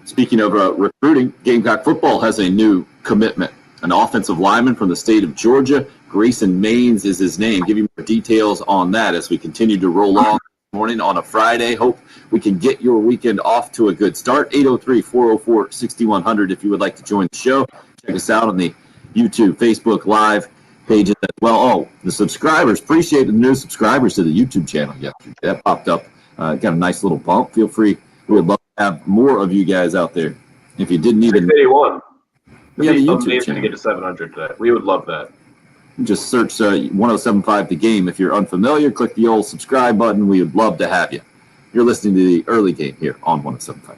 S1: Speaking of recruiting, Gamecock football has a new commitment. An offensive lineman from the state of Georgia, Grayson Maines is his name. Give you more details on that as we continue to roll on this morning on a Friday. Hope we can get your weekend off to a good start. 803-404-6100 if you would like to join the show. Check us out on the YouTube, Facebook Live pages as well. Oh, the subscribers. Appreciate the new subscribers to the YouTube channel. Yeah, that popped up. Got a nice little bump. Feel free. We would love to have more of you guys out there. If you didn't even...
S3: 81.
S1: We have a YouTube
S3: channel.
S1: channel.
S3: To get to 700 today. We would love that.
S1: Just search 1075 The Game. If you're unfamiliar, click the old subscribe button. We would love to have you. You're listening to the early game here on 1075.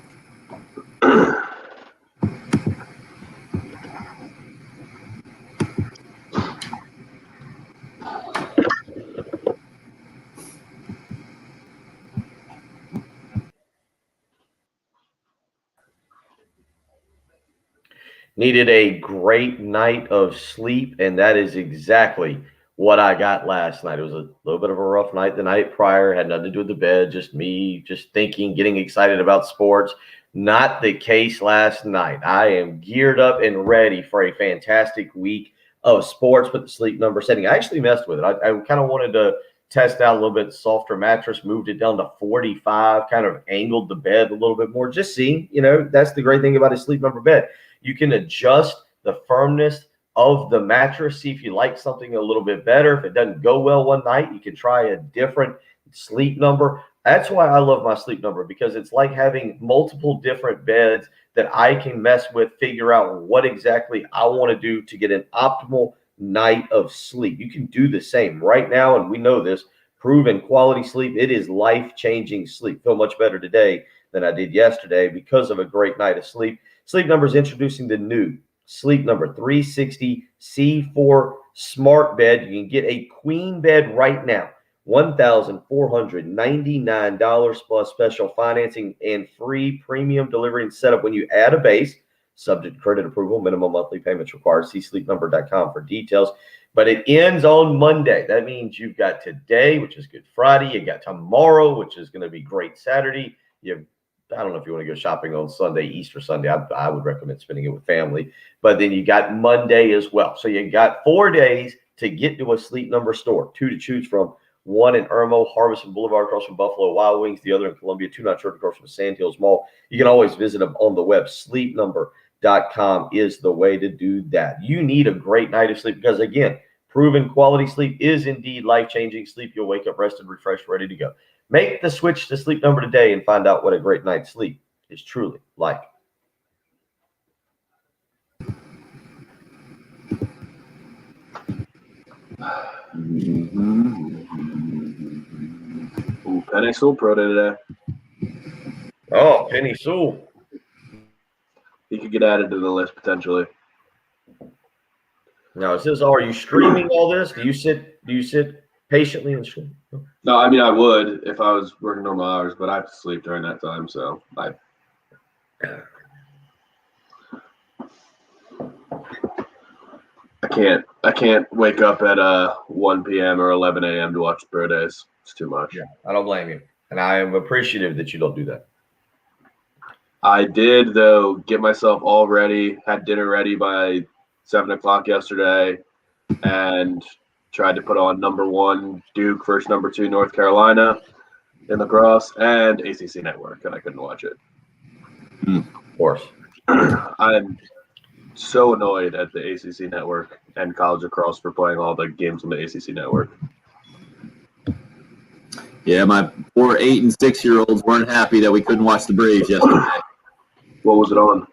S2: Needed a great night of sleep, and that is exactly what I got last night. It was a little bit of a rough night the night prior. Had nothing to do with the bed, just me just thinking, getting excited about sports. Not the case last night. I am geared up and ready for a fantastic week of sports with the sleep number setting. I actually messed with it. I kind of wanted to test out a little bit softer mattress, moved it down to 45, kind of angled the bed a little bit more. Just seeing, that's the great thing about a sleep number bed. You can adjust the firmness of the mattress, see if you like something a little bit better. If it doesn't go well one night, you can try a different sleep number. That's why I love my sleep number, because it's like having multiple different beds that I can mess with, figure out what exactly I want to do to get an optimal night of sleep. You can do the same right now, and we know this, proven quality sleep. It is life-changing sleep. Feel much better today than I did yesterday because of a great night of sleep. Sleep Number is introducing the new Sleep Number 360 C4 Smart Bed. You can get a queen bed right now, $1,499 plus special financing and free premium delivery and setup when you add a base, subject to credit approval. Minimum monthly payments required. See sleepnumber.com for details. But it ends on Monday. That means you've got today, which is Good Friday. You got tomorrow, which is going to be great Saturday. I don't know if you want to go shopping on Sunday, Easter Sunday. I would recommend spending it with family. But then you got Monday as well. So you got 4 days to get to a Sleep Number store, 2 to choose from. One in Irmo, Harvest Boulevard across from Buffalo Wild Wings. The other in Columbia, 2 Church across from Sand Hills Mall. You can always visit them on the web. Sleepnumber.com is the way to do that. You need a great night of sleep because, again, proven quality sleep is indeed life-changing sleep. You'll wake up rested, refreshed, ready to go. Make the switch to Sleep Number today and find out what a great night's sleep is truly like.
S3: Ooh, Penny Sewell Pro Day today.
S2: Oh, Penny Sewell.
S3: He could get added to the list potentially.
S2: Now, it says, are you streaming all this? Do you sit patiently and stream?
S3: No, I mean I would if I was working normal hours, but I have to sleep during that time, so I can't wake up at 1 p.m. or 11 a.m. to watch pro days. It's too much.
S2: Yeah, I don't blame you. And I am appreciative that you don't do that.
S3: I did, though, get myself all ready, had dinner ready by 7 o'clock yesterday, and tried to put on number 1 Duke versus number 2 North Carolina in lacrosse and ACC Network, and I couldn't watch it.
S2: Of course.
S3: I'm so annoyed at the ACC Network and college lacrosse for playing all the games on the ACC Network.
S1: Yeah, my 4, 8, and 6-year-olds weren't happy that we couldn't watch the Braves yesterday.
S3: What was it on?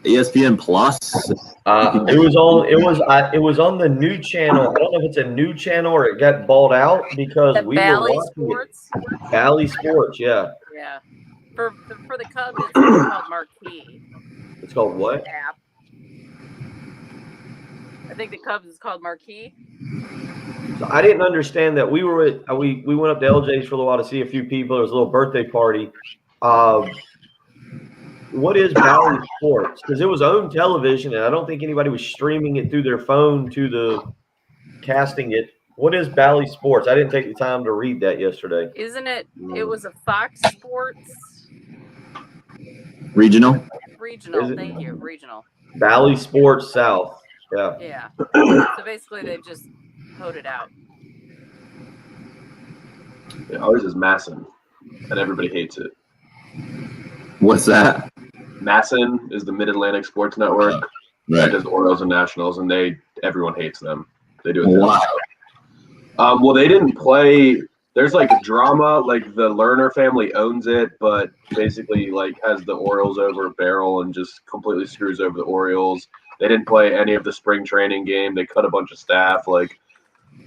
S1: ESPN Plus.
S2: It was on the new channel. I don't know if it's a new channel or it got bought out because
S6: The
S2: we
S6: Bally
S2: were watching
S6: Sports.
S2: it. Bally Sports, yeah.
S6: Yeah. For the Cubs, it's called Marquee.
S2: It's called what?
S6: App. I think the Cubs is called Marquee.
S2: So I didn't understand that. We went up to LJ's for a little while to see a few people. There was a little birthday party. What is Bally Sports? Because it was owned television, and I don't think anybody was streaming it through their phone to the casting it. What is Bally Sports? I didn't take the time to read that yesterday.
S6: Isn't it? It was a Fox Sports
S1: Regional.
S6: regional. Thank you, regional.
S2: Bally Sports South. Yeah.
S6: Yeah. So basically, they've just voted out.
S3: Yeah, ours is Masson, and everybody hates it.
S1: What's that?
S3: Masson is the Mid-Atlantic Sports Network.
S1: Right.
S3: That does Orioles and Nationals, and everyone hates them. They do it.
S1: Wow.
S3: Well, they didn't play. There's like drama, like the Lerner family owns it, but basically like has the Orioles over a barrel and just completely screws over the Orioles. They didn't play any of the spring training game. They cut a bunch of staff. Like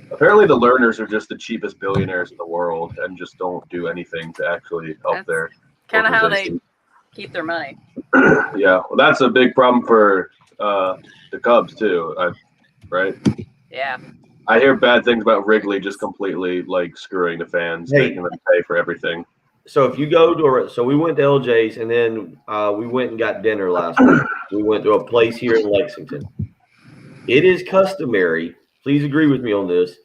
S3: apparently the Lerners are just the cheapest billionaires in the world and just don't do anything to actually help their
S6: Kind of how they
S3: organization.
S6: keep their money.
S3: Yeah, well, that's a big problem for the Cubs too, right?
S6: Yeah.
S3: I hear bad things about Wrigley just completely like screwing the fans,
S2: Hey.
S3: making them pay for everything.
S2: So if you go to so we went to LJ's and then we went and got dinner last week. We went to a place here in Lexington. It is customary. Please agree with me on this.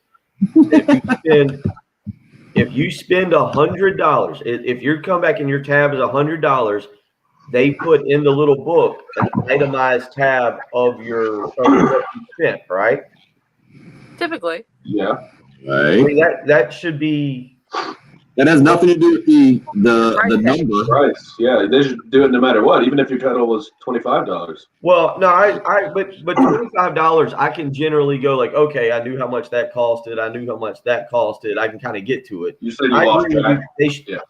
S2: If you spend $100, if your comeback and your tab is $100, they put in the little book an itemized tab of what you spent, right?
S6: Typically.
S3: Yeah.
S1: Right.
S2: I mean, that should be.
S1: That has nothing to do with the number.
S3: Price. Yeah, they should do it no matter what, even if your total was $25.
S2: Well, no, but $25, I can generally go like, okay, I knew how much that costed. I knew how much that costed. I can kind of get to it.
S3: You said you lost track.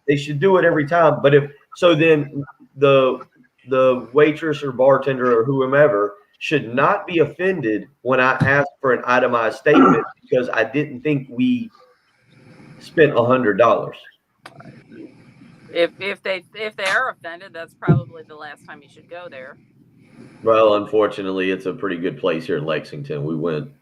S2: They should do it every time. But then the waitress or bartender or whomever should not be offended when I ask for an itemized statement because I didn't think we spent $100.
S6: If they are offended, that's probably the last time you should go there.
S2: Well, unfortunately, it's a pretty good place here in Lexington. We went.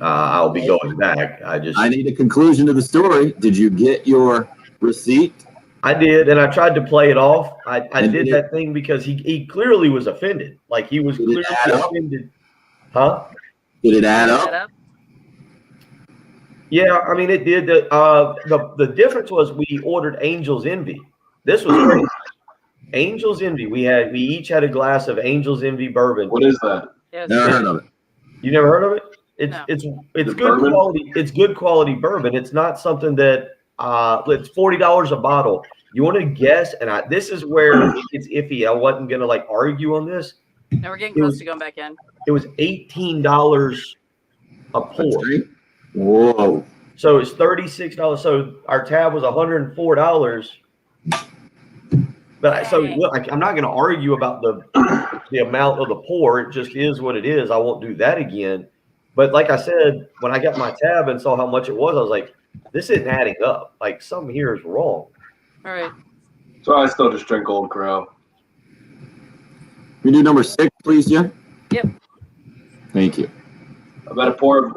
S2: I'll be going back. I
S1: need a conclusion to the story. Did you get your receipt?
S2: I did, and I tried to play it off. I did that thing because he clearly was offended. Like he was clearly offended. Huh?
S1: Did it add up?
S2: Yeah, I mean it did. The difference was we ordered Angel's Envy. This was great. Angel's Envy. We each had a glass of Angel's Envy bourbon.
S3: What is that?
S1: Never heard of it.
S2: You never heard of it? It's good
S3: bourbon?
S2: quality. It's good quality bourbon. It's not something that it's $40 a bottle. You want to guess? And this is where it's iffy. I wasn't gonna argue on this.
S6: Now we're getting close to going back in.
S2: It was $18 a pour.
S1: Whoa.
S2: So it's $36. So our tab was $104. But I'm not going to argue about the amount of the pour. It just is what it is. I won't do that again. But like I said, when I got my tab and saw how much it was, I was like, this isn't adding up. Like something here is wrong.
S6: All right.
S3: So I still just drink Old Crow.
S1: We do number 6, please, Jim?
S6: Yep.
S1: Thank you.
S3: About a pour of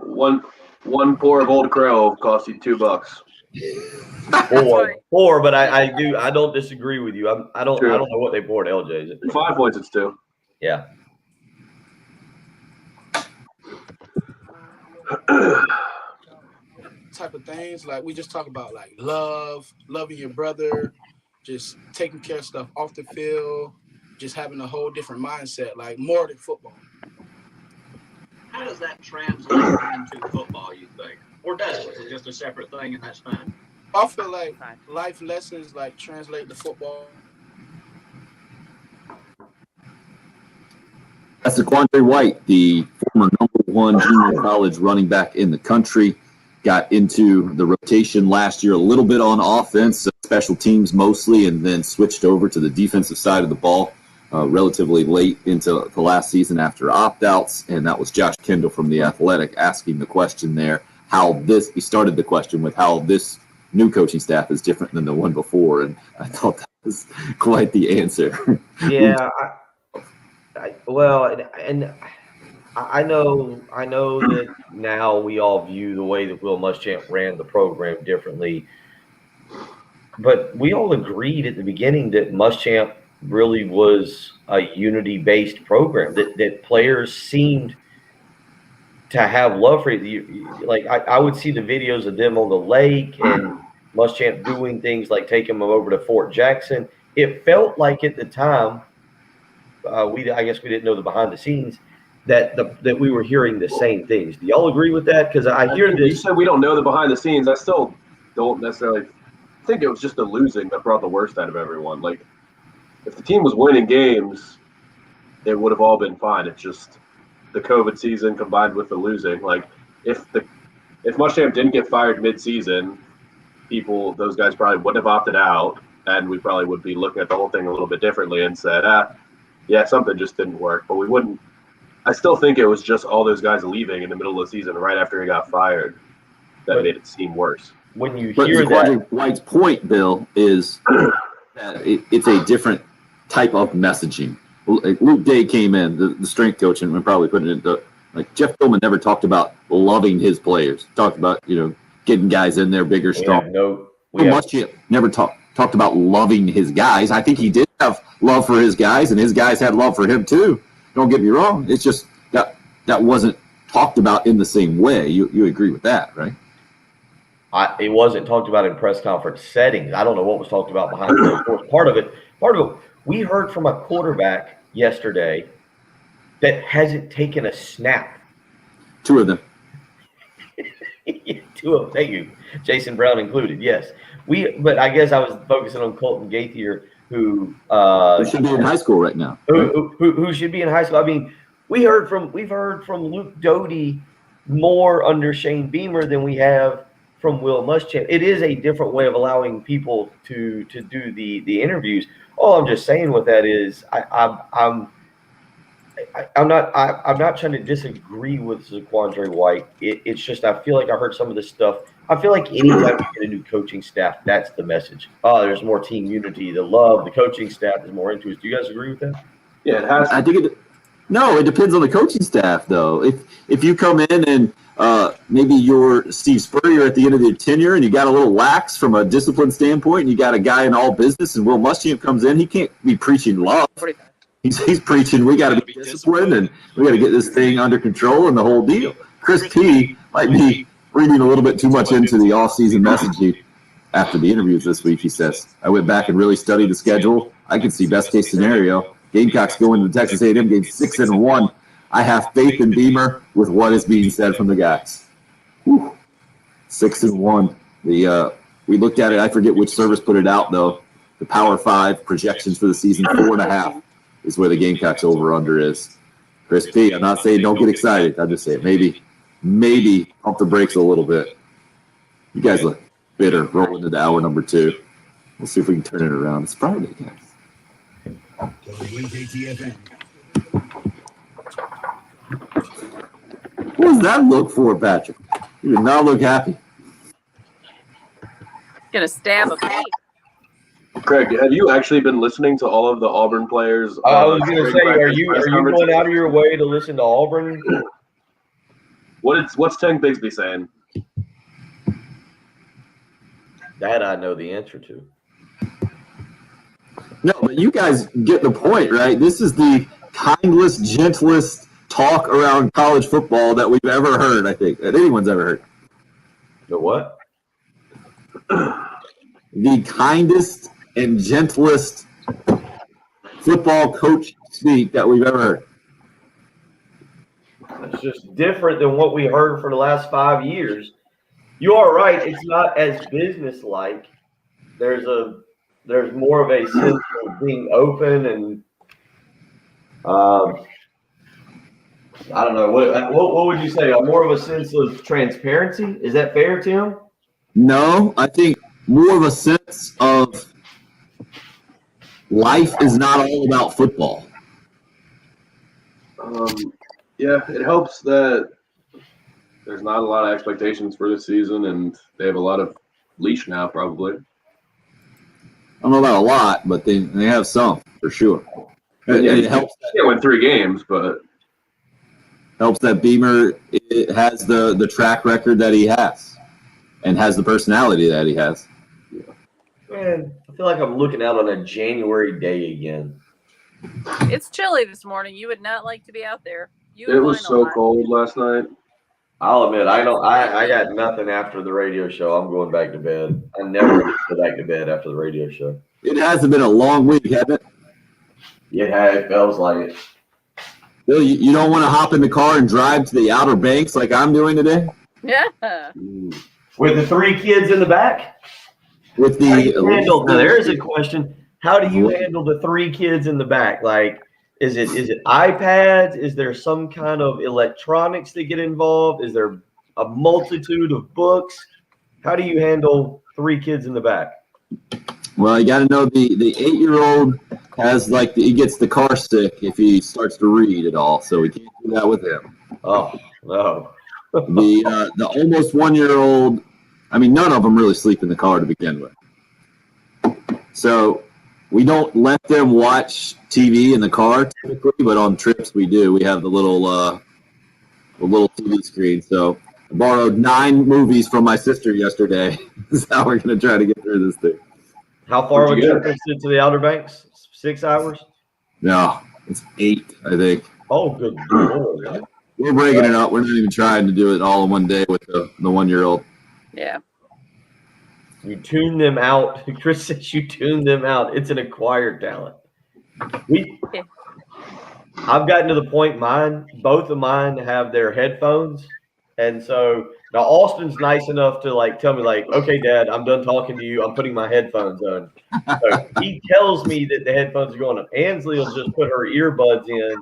S3: one pour of Old Crow will cost you $2.
S2: Four, but I don't disagree with you. I don't know what they poured LJ's.
S3: 5 points, it's 2.
S2: Yeah.
S7: Type of things like we just talk about, like loving your brother, just taking care of stuff off the field, just having a whole different mindset, like more than football.
S8: How does that translate into football, you think? Or does it? Is it just a separate thing and that's fine?
S7: I feel like life lessons translate to football.
S1: That's DeQuandre White, the former #1 junior college running back in the country. Got into the rotation last year a little bit on offense, special teams mostly, and then switched over to the defensive side of the ball relatively late into the last season after opt-outs. And that was Josh Kendall from The Athletic asking the question there, he started the question with how this new coaching staff is different than the one before. And I thought that was quite the answer.
S2: Yeah. I know that now we all view the way that Will Muschamp ran the program differently, but we all agreed at the beginning that Muschamp really was a unity-based program, that players seemed to have love for it. Like I would see the videos of them on the lake and Muschamp doing things like taking them over to Fort Jackson. It felt like at the time, I guess we didn't know the behind the scenes, that we were hearing the same things. Do y'all agree with that? Because I hear this.
S3: You said we don't know the behind the scenes. I still don't necessarily think it was just the losing that brought the worst out of everyone. Like, if the team was winning games, it would have all been fine. It's just the COVID season combined with the losing. Like, if Muschamp didn't get fired mid-season, those guys probably wouldn't have opted out, and we probably would be looking at the whole thing a little bit differently and said, yeah, something just didn't work. But we wouldn't. I still think it was just all those guys leaving in the middle of the season right after he got fired that made it seem worse.
S2: When you hear that,
S1: White's point, Bill, is that it's a different type of messaging. Like Luke Day came in, the strength coach, and probably put it into Jeff Tillman never talked about loving his players. Talked about getting guys in there bigger, strong. Muschamp never talked. talked about loving his guys. I think he did have love for his guys, and his guys had love for him too. Don't get me wrong. It's just that wasn't talked about in the same way. You agree with that, right?
S2: It wasn't talked about in press conference settings. I don't know what was talked about behind the doors. Part of it, we heard from a quarterback yesterday that hasn't taken a snap.
S1: 2 of them.
S2: 2 of them. Thank you. Jason Brown included. Yes. But I guess I was focusing on Colton Gaither, who
S1: should be in high school right now.
S2: Who should be in high school. I mean, we've heard from Luke Doty more under Shane Beamer than we have from Will Muschamp. It is a different way of allowing people to do the interviews. All I'm just saying with that is I'm not trying to disagree with Zaquandre White. It's just I feel like I heard some of this stuff. I feel like anytime you get a new coaching staff, that's the message. Oh, there's more team unity. The coaching staff is more into it. Do you guys agree with that?
S3: Yeah, it has.
S1: I think it depends on the coaching staff, though. If you come in and maybe you're Steve Spurrier at the end of your tenure and you got a little lax from a discipline standpoint, and you got a guy in all business, and Will Muschamp comes in, he can't be preaching love. He's preaching we got to be disciplined and we got to get this thing under control and the whole deal. Chris P might be reading a little bit too much into the off-season messaging after the interviews this week. He says, I went back and really studied the schedule. I could see best-case scenario. Gamecocks go into the Texas A&M game 6-1. I have faith in Beamer with what is being said from the guys. 6-1. We looked at it. I forget which service put it out, though. The Power 5 projections for the season, 4.5 is where the Gamecocks over-under is. Chris P., I'm not saying don't get excited. I'm just saying maybe pump the brakes a little bit. You guys look bitter rolling into hour number 2. We'll see if we can turn it around. It's Friday, guys. What does that look for, Patrick? You did not look happy.
S6: Gonna stab a pig.
S3: Craig, have you actually been listening to all of the Auburn players?
S2: I was going to say, are you going out of your way to listen to Auburn?
S3: What's Tank Bigsby saying?
S2: That I know the answer to.
S1: No, but you guys get the point, right? This is the kindest, gentlest talk around college football that we've ever heard, I think, that anyone's ever heard.
S2: The what?
S1: The kindest and gentlest football coach speak that we've ever heard.
S2: It's just different than what we heard for the last 5 years. You are right. It's not as business-like. There's more of a sense of being open and I don't know. What would you say? More of a sense of transparency? Is that fair, Tim?
S1: No, I think more of a sense of life is not all about football.
S3: Yeah, it helps that there's not a lot of expectations for this season, and they have a lot of leash now, probably.
S1: I don't know about a lot, but they have some for sure. It helps.
S3: They won 3 games, but
S1: helps that Beamer has the track record that he has, and has the personality that he has.
S2: Man, I feel like I'm looking out on a January day again.
S6: It's chilly this morning. You would not like to be out there.
S3: It was so cold last night.
S2: I'll admit, I got nothing after the radio show. I'm going back to bed. I never go back to bed after the radio show.
S1: It hasn't been a long week, has it?
S2: Yeah, it feels like it.
S1: Bill, you don't want to hop in the car and drive to the Outer Banks like I'm doing today?
S6: Yeah.
S2: With the 3 kids in the back?
S1: With
S2: Now, there's a question. How do you handle the 3 kids in the back? Like, is it iPads? Is there some kind of electronics that get involved? Is there a multitude of books? How do you handle 3 kids in the back?
S1: Well, you got to know the 8-year-old has he gets the car sick if he starts to read at all, so we can't do that with him.
S2: Oh no.
S1: The almost 1-year-old, I mean, none of them really sleep in the car to begin with. So we don't let them watch TV in the car typically, but on trips we do. We have the little TV screen. So I borrowed 9 movies from my sister yesterday. This is how we're going to try to get through this thing.
S2: How far
S3: Where'd
S2: would
S3: you
S2: you
S3: get
S2: trip to the Outer Banks? 6 hours?
S1: No, it's 8, I think.
S2: Oh, good Lord.
S1: We're breaking it up. We're not even trying to do it all in one day with the 1-year-old.
S6: Yeah.
S2: You tune them out. Chris says you tune them out. It's an acquired talent. I've gotten to the point both of mine have their headphones. And so now Austin's nice enough to like tell me like, okay, Dad, I'm done talking to you. I'm putting my headphones on. So he tells me that the headphones are going up. Ansley will just put her earbuds in,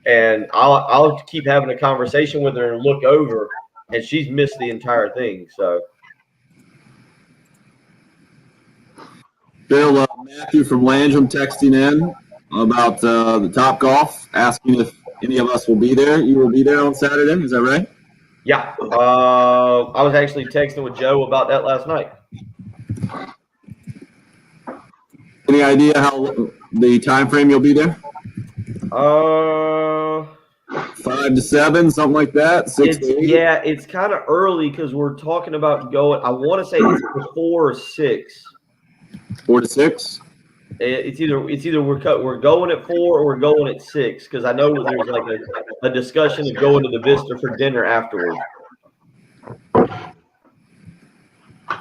S2: and I'll keep having a conversation with her and look over, and she's missed the entire thing. So
S1: Bill, Matthew from Landrum texting in about the Top Golf, asking if any of us will be there. You will be there on Saturday, is that right?
S2: yeah, I was actually texting with Joe about that last night.
S1: Any idea how the time frame you'll be there? 5 to 7, something like that. 6 to 8.
S2: Yeah, it's kind of early because we're talking about going. I want to say it's 4 or 6.
S1: 4 to 6.
S2: It's either we're going at 4 or we're going at 6 because I know there's like a discussion of going to the Vista for dinner afterwards.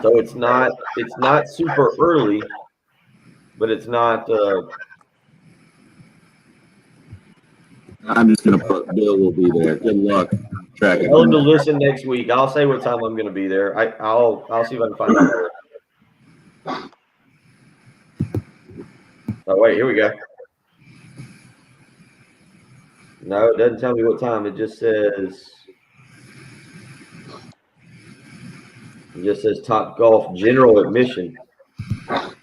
S2: So it's not super early, but it's not.
S1: I'm just gonna put Bill will be there. Good luck tracking.
S2: Tell him to listen next week. I'll say what time I'm going to be there. I'll see if I can find out. Oh wait, here we go. No, it doesn't tell me what time. It just says Top Golf general admission.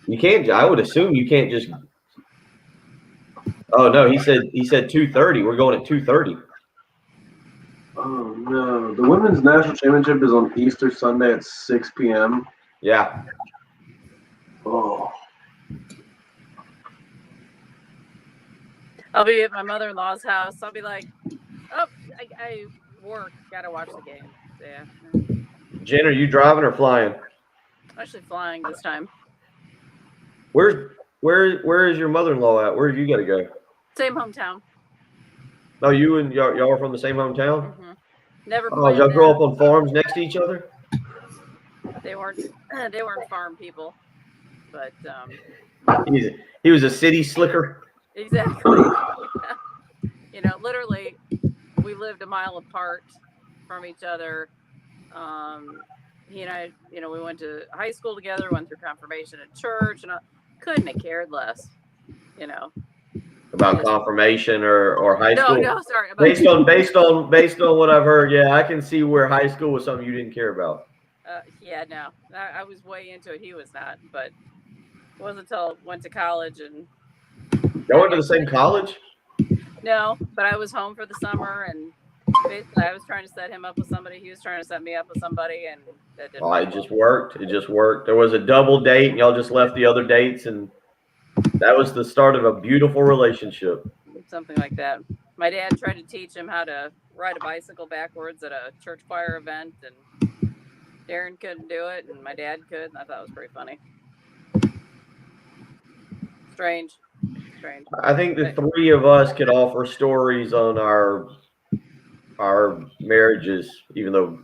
S2: You can't. I would assume you can't just. Oh no, he said 2:30. We're going at 2:30.
S3: Oh no, the women's national championship is on Easter Sunday at 6 p.m.
S2: Yeah.
S3: Oh.
S6: I'll be at my mother-in-law's house. I'll be like, oh, I work. Gotta watch the game. Yeah.
S2: Jen, are you driving or flying?
S6: I'm actually flying this time.
S2: Where is your mother-in-law at? Where do you got to go?
S6: Same hometown.
S2: Oh, you and y'all are from the same hometown?
S6: Mm-hmm. Never.
S2: Oh, y'all grow up on farms next to each other?
S6: They weren't farm people, but
S2: he was a city slicker.
S6: exactly. Literally, we lived a mile apart from each other. He and I, we went to high school together, went through confirmation at church, and I couldn't have cared less,
S2: About confirmation or high school?
S6: No, sorry.
S2: Based on what I've heard, yeah, I can see where high school was something you didn't care about.
S6: Yeah, no. I was way into it. He was not, but it wasn't until I went to college and.
S2: Y'all went to the same college?
S6: No, but I was home for the summer, and basically I was trying to set him up with somebody. He was trying to set me up with somebody, and that didn't work.
S2: It just worked. It just worked. There was a double date, and y'all just left the other dates, and that was the start of a beautiful relationship.
S6: Something like that. My dad tried to teach him how to ride a bicycle backwards at a church choir event, and Darren couldn't do it, and my dad could, and I thought it was pretty funny. Strange.
S2: I think the three of us could offer stories on our marriages, even though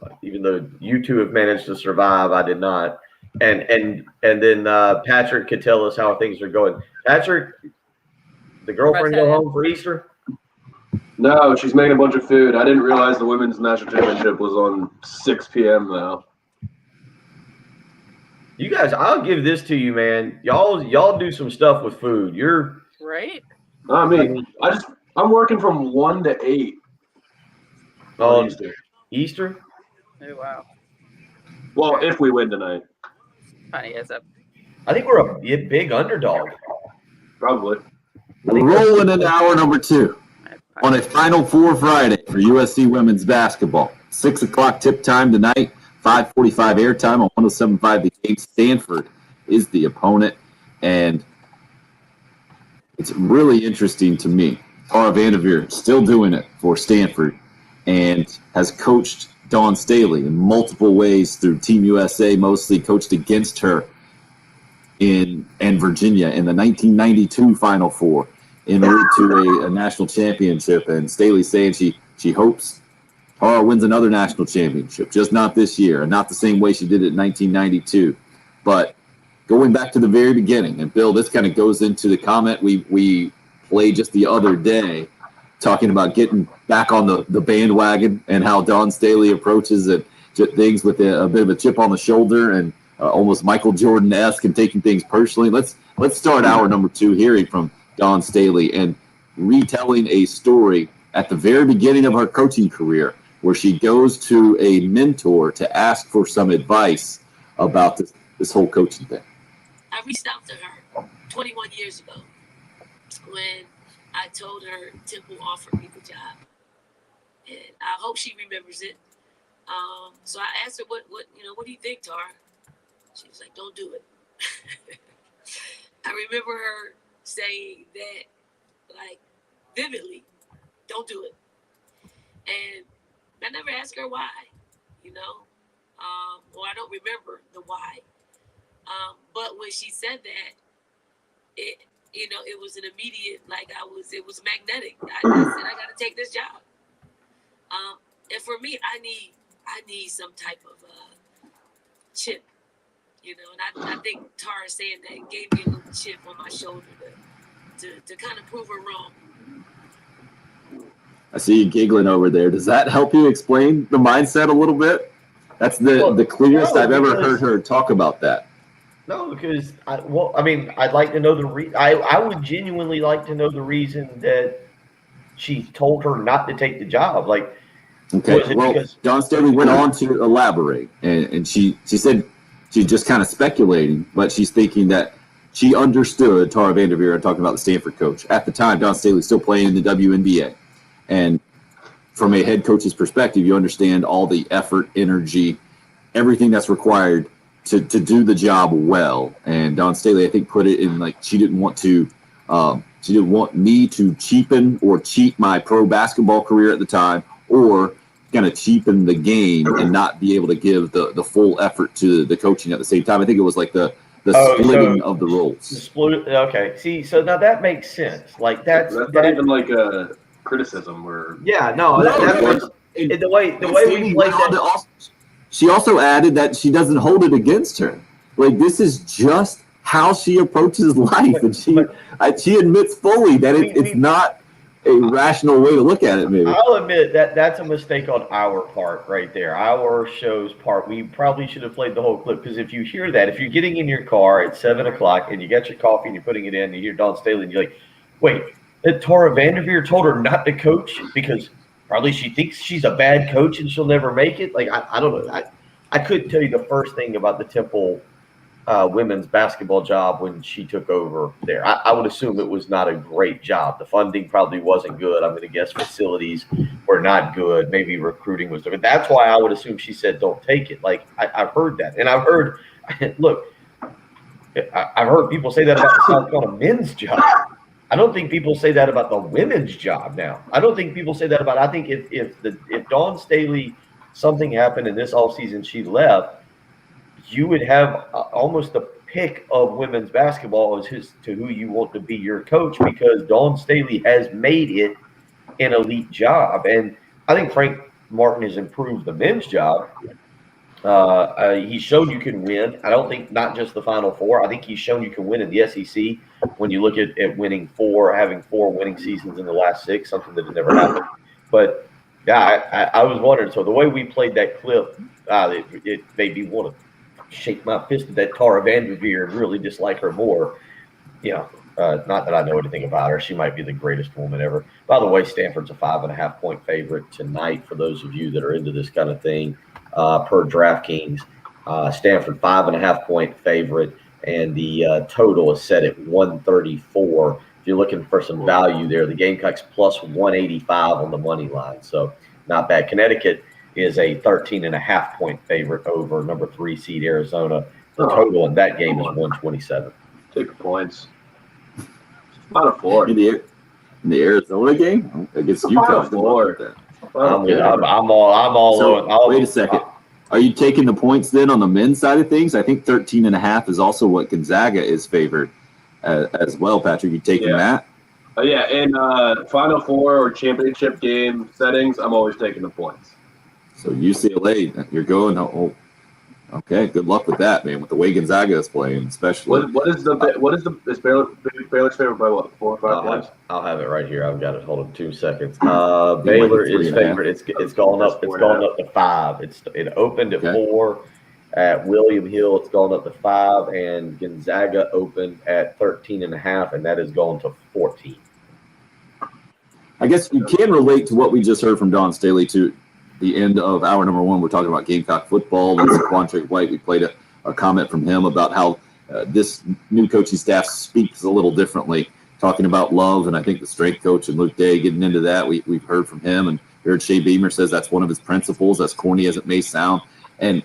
S2: you two have managed to survive, I did not. And then Patrick could tell us how things are going. Patrick, the girlfriend go home for Easter?
S3: No, she's making a bunch of food. I didn't realize the women's national championship was on 6 p.m. though.
S2: You guys, I'll give this to you, man. Y'all do some stuff with food. You're
S6: right.
S3: I mean, I'm working from 1 to 8 on
S2: Easter.
S6: Oh wow.
S3: Well, if we win tonight.
S6: Funny as up.
S2: I think we're a big underdog.
S3: Probably.
S1: We're rolling into hour number 2 on a Final Four Friday for USC women's basketball. 6 o'clock tip time tonight. 5:45 airtime on 107.5 The Game. Stanford is the opponent, and it's really interesting to me. Tara Vanderveer still doing it for Stanford and has coached Dawn Staley in multiple ways through Team USA, mostly coached against her and Virginia in the 1992 Final Four en route to a national championship. And Staley saying she hopes Tara wins another national championship, just not this year, and not the same way she did it in 1992. But going back to the very beginning, and Bill, this kind of goes into the comment we played just the other day, talking about getting back on the bandwagon and how Dawn Staley approaches it, things with a bit of a chip on the shoulder and almost Michael Jordan-esque and taking things personally. Let's start hour number 2 hearing from Dawn Staley and retelling a story at the very beginning of her coaching career where she goes to a mentor to ask for some advice about this whole coaching thing.
S9: I reached out to her 21 years ago when I told her Temple offered me the job. And I hope she remembers it. So I asked her, what do you think, Tara? She was like, don't do it. I remember her saying that, like, vividly, don't do it. And I never asked her why, or I don't remember the why. But when she said that, it was an immediate, it was magnetic. I said, I got to take this job. And for me, I need some type of chip, and I think Tara saying that gave me a little chip on my shoulder to kind of prove her wrong.
S1: I see you giggling over there. Does that help you explain the mindset a little bit? That's the clearest I've ever heard her talk about that.
S2: No, because I'd like to know I would genuinely like to know the reason that she told her not to take the job. Like,
S1: okay, well, Dawn Staley went on to elaborate, and she said she's just kind of speculating, but she's thinking that she understood Tara Vanderveer, talking about the Stanford coach. At the time, Dawn Staley still playing in the WNBA. And from a head coach's perspective, you understand all the effort, energy, everything that's required to do the job well. And Dawn Staley, I think, put it in like she didn't want me to cheapen or cheat my pro basketball career at the time, or kind of cheapen the game and not be able to give the full effort to the coaching at the same time. I think it was like the splitting of the roles.
S2: Okay. See, so now that makes sense. Like that's
S3: not even like a criticism or
S2: the way we played that.
S1: She also added that she doesn't hold it against her. Like, this is just how she approaches life, and she admits fully that it's not a rational way to look at it. Maybe
S2: I'll admit that's a mistake on our part, right there. Our show's part. We probably should have played the whole clip, because if you hear that, if you're getting in your car at 7:00 and you got your coffee and you're putting it in, and you hear Dawn Staley, and you're like, wait. That Tara Vanderveer told her not to coach because probably she thinks she's a bad coach and she'll never make it. Like, I don't know. I couldn't tell you the first thing about the Temple women's basketball job when she took over there. I would assume it was not a great job. The funding probably wasn't good. I'm going to guess facilities were not good. Maybe recruiting was good. That's why I would assume she said don't take it. Like, I've heard that. And I've heard – look, I've heard people say that about the South Carolina men's job. I don't think people say that about the women's job now. I don't think people say that about – I think if Dawn Staley, something happened in this offseason, she left, you would have almost a pick of women's basketball as to who you want to be your coach, because Dawn Staley has made it an elite job. And I think Frank Martin has improved the men's job. He's shown you can win. I don't think not just the Final Four. I think he's shown you can win in the SEC when you look at having 4 winning seasons in the last 6, something that had never happened. But, yeah, I was wondering. So the way we played that clip, it made me want to shake my fist at that Tara Vanderveer and really dislike her more. Not that I know anything about her. She might be the greatest woman ever. By the way, Stanford's a 5.5-point favorite tonight for those of you that are into this kind of thing. Per DraftKings, Stanford 5.5-point favorite, and the total is set at 134. If you're looking for some value there, the Gamecocks plus 185 on the money line, so not bad. Connecticut is a 13.5-point favorite over number 3 seed Arizona. The total in that game is 127.
S3: Take the points. Final Four.
S1: In the Arizona game against UConn.
S2: I'm all
S1: so,
S2: over.
S1: Wait a second. Are you taking the points then on the men's side of things? I think 13.5 is also what Gonzaga is favored as well. Patrick, you taking that?
S3: Yeah, in Final Four or championship game settings, I'm always taking the points.
S1: So UCLA, you're going. Oh, okay. Good luck with that, man. With the way Gonzaga is playing, especially.
S3: Is Baylor's favored by what? 4 or 5 points?
S2: I'll have it right here. I've got it. Hold on 2 seconds. Baylor is favored. It's gone up. It's gone up to 5. It opened at 4 at William Hill. It's gone up to 5, and Gonzaga opened at 13.5, and that has gone to 14.
S1: I guess you can relate to what we just heard from Don Staley to the end of hour number 1. We're talking about Gamecock football. And Quantrick White, we played a comment from him about how this new coaching staff speaks a little differently, talking about love, and I think the strength coach and Luke Day getting into that. We've heard from him, and heard Shea Beamer says that's one of his principles, as corny as it may sound. And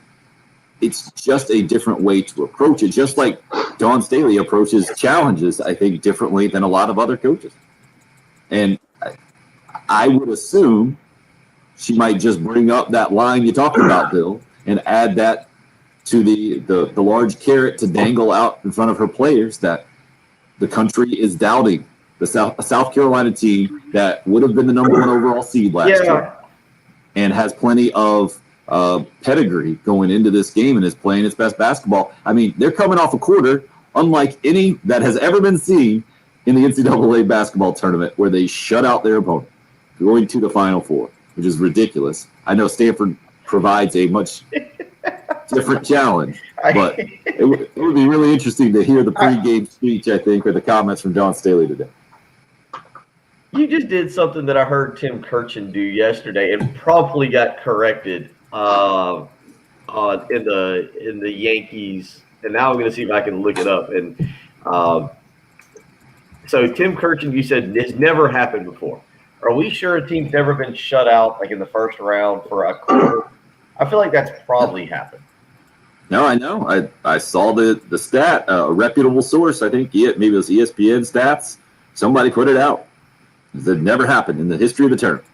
S1: it's just a different way to approach it, just like Don Staley approaches challenges, I think, differently than a lot of other coaches. And I would assume she might just bring up that line you talked about, Bill, and add that to the large carrot to dangle out in front of her players that the country is doubting the South Carolina team that would have been the number 1 overall seed last year and has plenty of pedigree going into this game and is playing its best basketball. I mean, they're coming off a quarter unlike any that has ever been seen in the NCAA basketball tournament, where they shut out their opponent going to the Final Four, which is ridiculous. I know Stanford provides a much different challenge, but it would be really interesting to hear the pregame speech, I think, or the comments from John Staley today.
S2: You just did something that I heard Tim Kirchin do yesterday and promptly got corrected in the Yankees. And now I'm going to see if I can look it up. And so Tim Kirchin, you said this never happened before. Are we sure a team's never been shut out like in the first round for a quarter? I feel like that's probably happened.
S1: No, I know. I saw the stat, a reputable source. I think maybe it was ESPN stats. Somebody put it out. That never happened in the history of the tournament.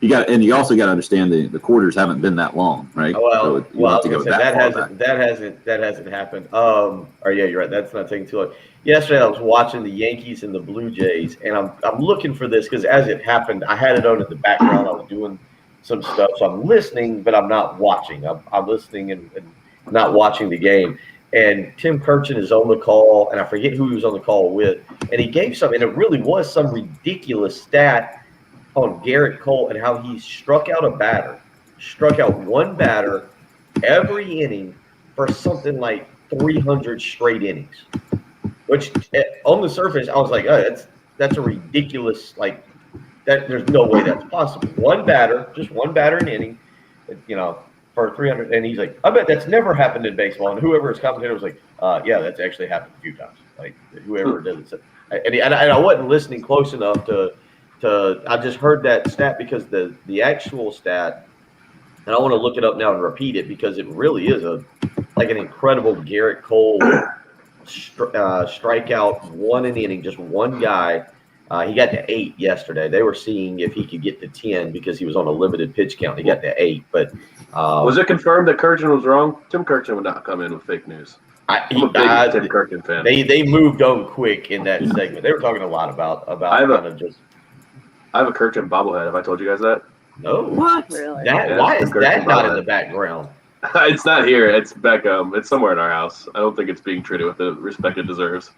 S1: You also got to understand the quarters haven't been that long, right?
S2: Well,
S1: that
S2: hasn't happened. Or yeah, you're right. That's not taking too long. Yesterday, I was watching the Yankees and the Blue Jays, and I'm looking for this because as it happened, I had it on in the background. I was doing some stuff, so I'm listening, but I'm not watching. I'm listening and not watching the game. And Tim Kirchin is on the call, and I forget who he was on the call with, and he gave some, and it really was some ridiculous stat on Garrett Cole and how he struck out one batter every inning for something like 300 straight innings, which on the surface, I was like, oh, that's a ridiculous, like, that. There's no way that's possible. Just one batter an inning, for 300. And he's like, I bet that's never happened in baseball. And whoever his commentator was like, yeah, that's actually happened a few times. Like, whoever does it. And I wasn't listening close enough to I just heard that stat because the actual stat, and I want to look it up now and repeat it because it really is an incredible Garrett Cole strikeout, one an inning, just one guy. He got to 8 yesterday. They were seeing if he could get to 10 because he was on a limited pitch count. He got to 8, but
S3: was it confirmed that Kirchin was wrong? Tim Kirchin would not come in with fake news. I'm a big Tim Kirchin fan.
S2: They moved on quick in that segment. They were talking a lot about I
S3: have a Kirchin bobblehead. Have I told you guys that?
S2: No.
S6: What? Really?
S2: Why is that not in the background?
S3: It's not here. It's back. It's somewhere in our house. I don't think it's being treated with the respect it deserves.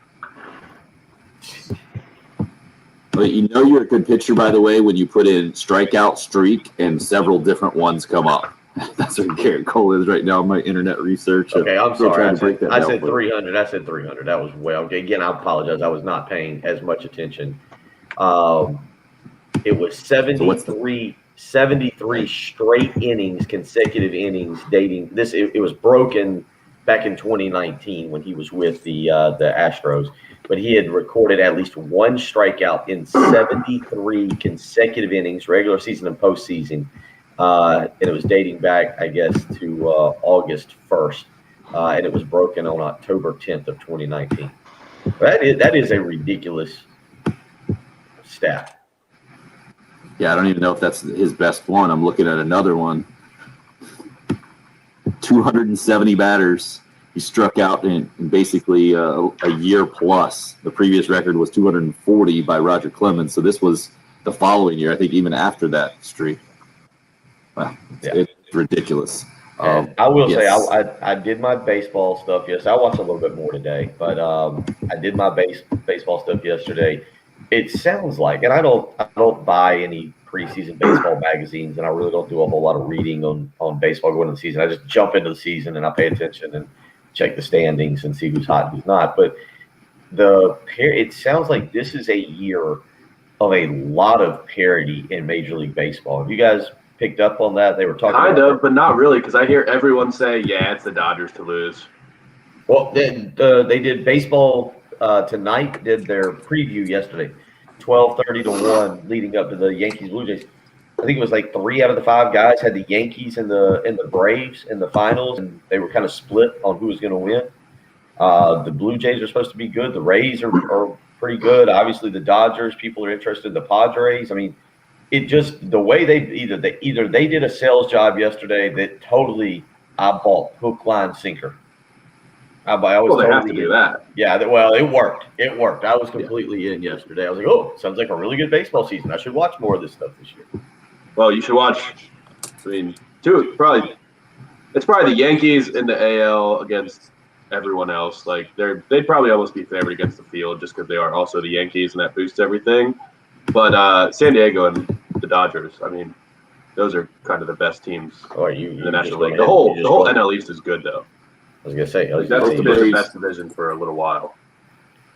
S1: But you're a good pitcher, by the way, when you put in strikeout, streak, and several different ones come up. That's what Garrett Cole is right now in my internet research.
S2: Okay, I'm sorry. I said 300. I said 300. That was okay. Again, I apologize. I was not paying as much attention. It was 73 straight innings, consecutive innings dating this. It was broken back in 2019 when he was with the Astros, but he had recorded at least one strikeout in 73 consecutive innings, regular season and postseason. And it was dating back, I guess, to August 1st, and it was broken on October 10th of 2019. That is a ridiculous stat.
S1: Yeah, I don't even know if that's his best one. I'm looking at another one. 270 batters he struck out in basically a year plus. The previous record was 240 by Roger Clemens. So this was the following year, I think, even after that streak. Wow, it's ridiculous.
S2: I will say,
S1: yes.
S2: I did my baseball stuff yesterday. I watched a little bit more today, but I did my baseball stuff yesterday. It sounds like, and I don't buy any preseason baseball magazines, and I really don't do a whole lot of reading on baseball going into the season. I just jump into the season and I pay attention and check the standings and see who's hot and who's not. But it sounds like this is a year of a lot of parity in Major League Baseball. Have you guys picked up on that? They were talking
S3: kind of, but not really, because I hear everyone say, "Yeah, it's the Dodgers to lose."
S2: Well, they did baseball tonight. Did their preview yesterday, 12:30 to 1, leading up to the Yankees Blue Jays. I think it was like 3 out of the 5 guys had the Yankees and the Braves in the finals, and they were kind of split on who was going to win. The Blue Jays are supposed to be good. The Rays are pretty good. Obviously, the Dodgers, people are interested in the Padres. I mean, it just the way they either they did a sales job yesterday that totally I bought hook, line, sinker. I was
S3: Well, they
S2: totally
S3: have to do that.
S2: Yeah, well, it worked. It worked. I was completely in yesterday. I was like, oh, sounds like a really good baseball season. I should watch more of this stuff this year.
S3: Well, you should watch. I mean, it's probably the Yankees in the AL against everyone else. Like they'd probably almost be favored against the field just because they are also the Yankees and that boosts everything. But San Diego and the Dodgers, I mean, those are kind of the best teams in the National League. The whole NL East is good though.
S2: I was gonna say
S3: that's been the best division for a little while.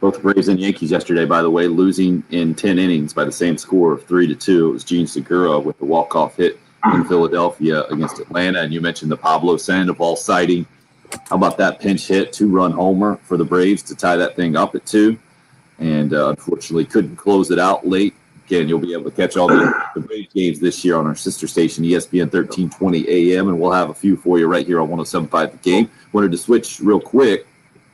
S1: Both Braves and Yankees yesterday, by the way, losing in 10 innings by the same score of 3-2. It was Gene Segura with the walk-off hit in Philadelphia against Atlanta. And you mentioned the Pablo Sandoval sighting. How about that pinch hit, 2-run homer for the Braves to tie that thing up at 2? And unfortunately couldn't close it out late. Again, you'll be able to catch all the Braves games this year on our sister station, ESPN 1320 AM, and we'll have a few for you right here on 107.5 The Game. Wanted to switch real quick.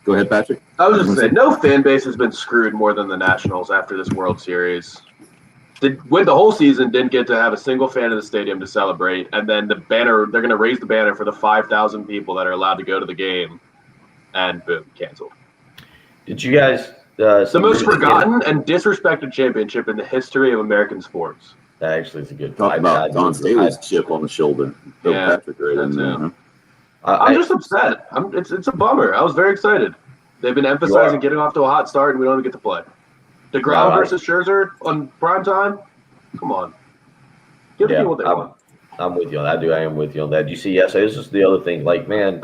S1: Go ahead, Patrick.
S3: I was just saying, no fan base has been screwed more than the Nationals after this World Series. Went the whole season, didn't get to have a single fan in the stadium to celebrate, and then the banner, they're going to raise the banner for the 5,000 people that are allowed to go to the game, and boom, canceled.
S2: Did you guys
S3: the most forgotten and disrespected championship in the history of American sports?
S2: That actually is a good
S1: talk about Don Staley's chip on the shoulder.
S3: Yeah,
S1: Patrick right in there. Huh?
S3: I'm just upset. It's a bummer. I was very excited. They've been emphasizing getting off to a hot start, and we don't even get to play. DeGrom versus Scherzer on prime time? Come on. Give the people what they want.
S2: I'm with you on that, dude. I am with you on that. You see, this is the other thing. Like, man,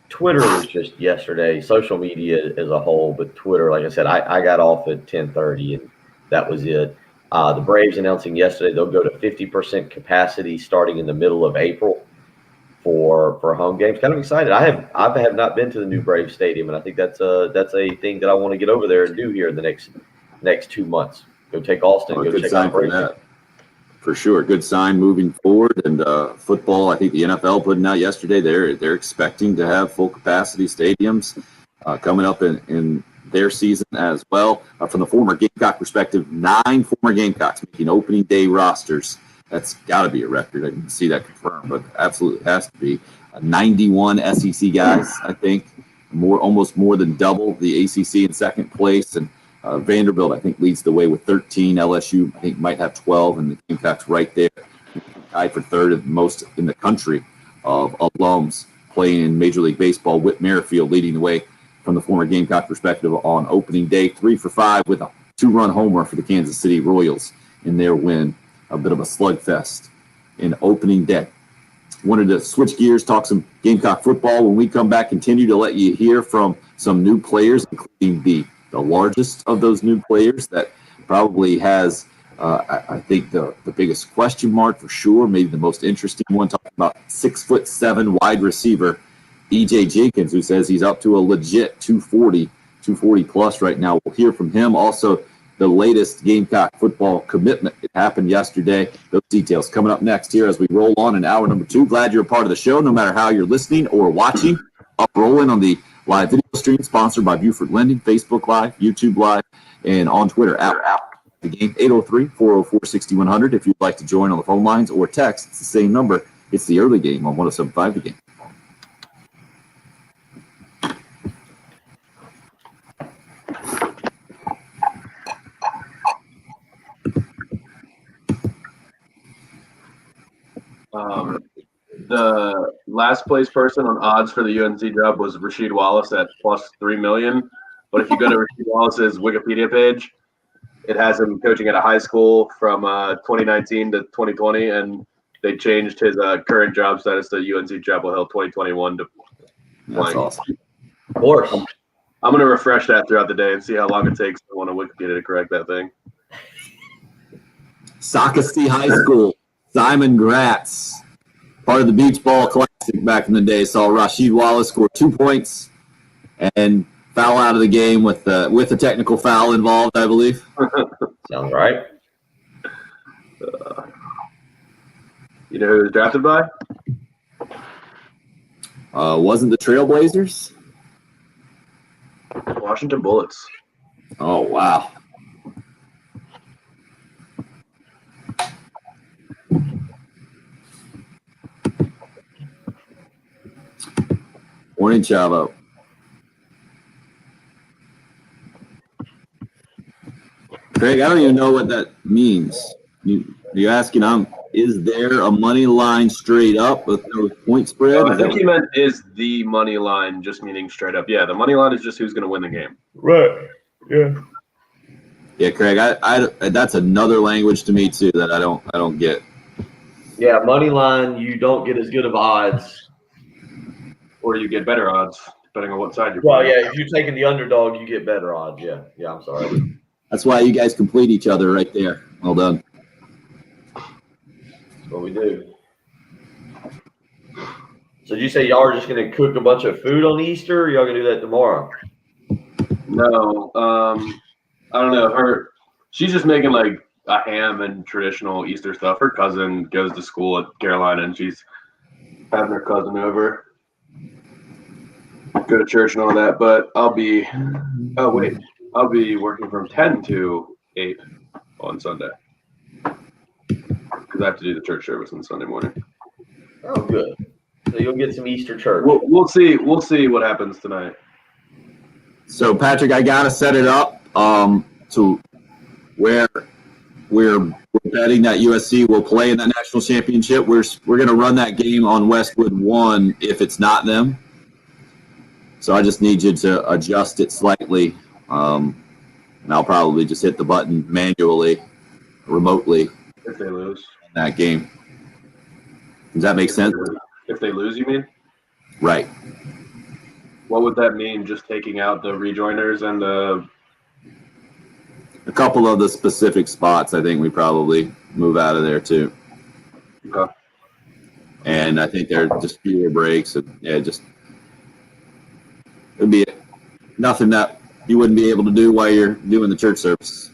S2: Twitter was just yesterday, social media as a whole, but Twitter, like I said, I got off at 10:30, and that was it. The Braves announcing yesterday they'll go to 50% capacity starting in the middle of April for home games. Kind of excited. I have not been to the new Braves Stadium, and I think that's a thing that I want to get over there and do here in the next 2 months. Go take Austin. Go check out Braves.
S1: For sure, good sign moving forward. And football, I think the NFL putting out yesterday, they're expecting to have full capacity stadiums coming up in their season as well. From the former Gamecock perspective, 9 former Gamecocks making opening day rosters. That's got to be a record. I didn't see that confirmed, but absolutely has to be. 91 SEC guys, I think, almost more than double the ACC in second place. And Vanderbilt, I think, leads the way with 13. LSU, I think, might have 12, and the Gamecocks right there, tied for third of most in the country of alums playing in Major League Baseball. Whit Merrifield leading the way from the former Gamecock perspective on opening day, 3 for 5 with a 2-run homer for the Kansas City Royals in their win. A bit of a slugfest in opening day. Wanted to switch gears, talk some Gamecock football. When we come back, continue to let you hear from some new players, including the largest of those new players that probably has, I think, the biggest question mark for sure, maybe the most interesting one, talking about 6'7" wide receiver E.J. Jenkins, who says he's up to a legit 240 plus right now. We'll hear from him. Also, the latest Gamecock football commitment. It happened yesterday. Those details coming up next here as we roll on in hour number 2. Glad you're a part of the show, no matter how you're listening or watching. Up rolling on the live video stream sponsored by Buford Lending, Facebook Live, YouTube Live, and on Twitter at The Game, 803-404-6100. If you'd like to join on the phone lines or text, it's the same number. It's the early game on 107.5 The Game.
S3: The last place person on odds for the UNC job was Rasheed Wallace at plus 3 million. But if you go to Rasheed Wallace's Wikipedia page, it has him coaching at a high school from 2019 to 2020, and they changed his current job status to UNC Chapel Hill 2021 to
S1: That's awesome.
S2: Of course.
S3: I'm going to refresh that throughout the day and see how long it takes someone on Wikipedia to correct that thing.
S1: Socastee High School, Simon Gratz, part of the Beach Ball Classic back in the day, saw Rasheed Wallace score 2 points and foul out of the game with a technical foul involved, I believe.
S2: Sounds right.
S3: You know who he was drafted by?
S1: Wasn't the Trailblazers?
S3: Washington Bullets.
S1: Oh, wow. Morning, Chavo. Craig, I don't even know what that means. You're asking, is there a money line straight up with no point spread?
S3: I think he meant is the money line, just meaning straight up. Yeah, the money line is just who's going to win the game.
S2: Right. Yeah.
S1: Yeah, Craig, I that's another language to me too that I don't get.
S2: Yeah, money line, you don't get as good of odds.
S3: Or you get better odds, depending on what side you're
S2: Well,
S3: playing.
S2: yeah, if you're taking the underdog, you get better odds. Yeah, I'm sorry.
S1: That's why you guys complete each other right there. Well done.
S2: That's what we do. So did you say y'all are just going to cook a bunch of food on Easter, or y'all going to do that tomorrow?
S3: No, I don't know. She's just making like a ham and traditional Easter stuff. Her cousin goes to school at Carolina, and she's having her cousin over, go to church and all that. But I'll be working from 10 to 8 on Sunday because I have to do the church service on Sunday morning.
S2: Oh, good. So you'll get some Easter church.
S3: We'll see. We'll see what happens tonight.
S1: So Patrick, I gotta set it up to where we're betting that USC will play in that national championship. We're gonna run that game on Westwood 1 if it's not them. So I just need you to adjust it slightly. And I'll probably just hit the button manually, remotely
S3: If they lose.
S1: in that game. Does that make sense?
S3: If they lose, you mean?
S1: Right.
S3: What would that mean? Just taking out the rejoiners and the.
S1: A couple of the specific spots, I think we probably move out of there too.
S3: Okay.
S1: And I think there are just fewer breaks. And, yeah, just it'd be nothing that you wouldn't be able to do while you're doing the church service.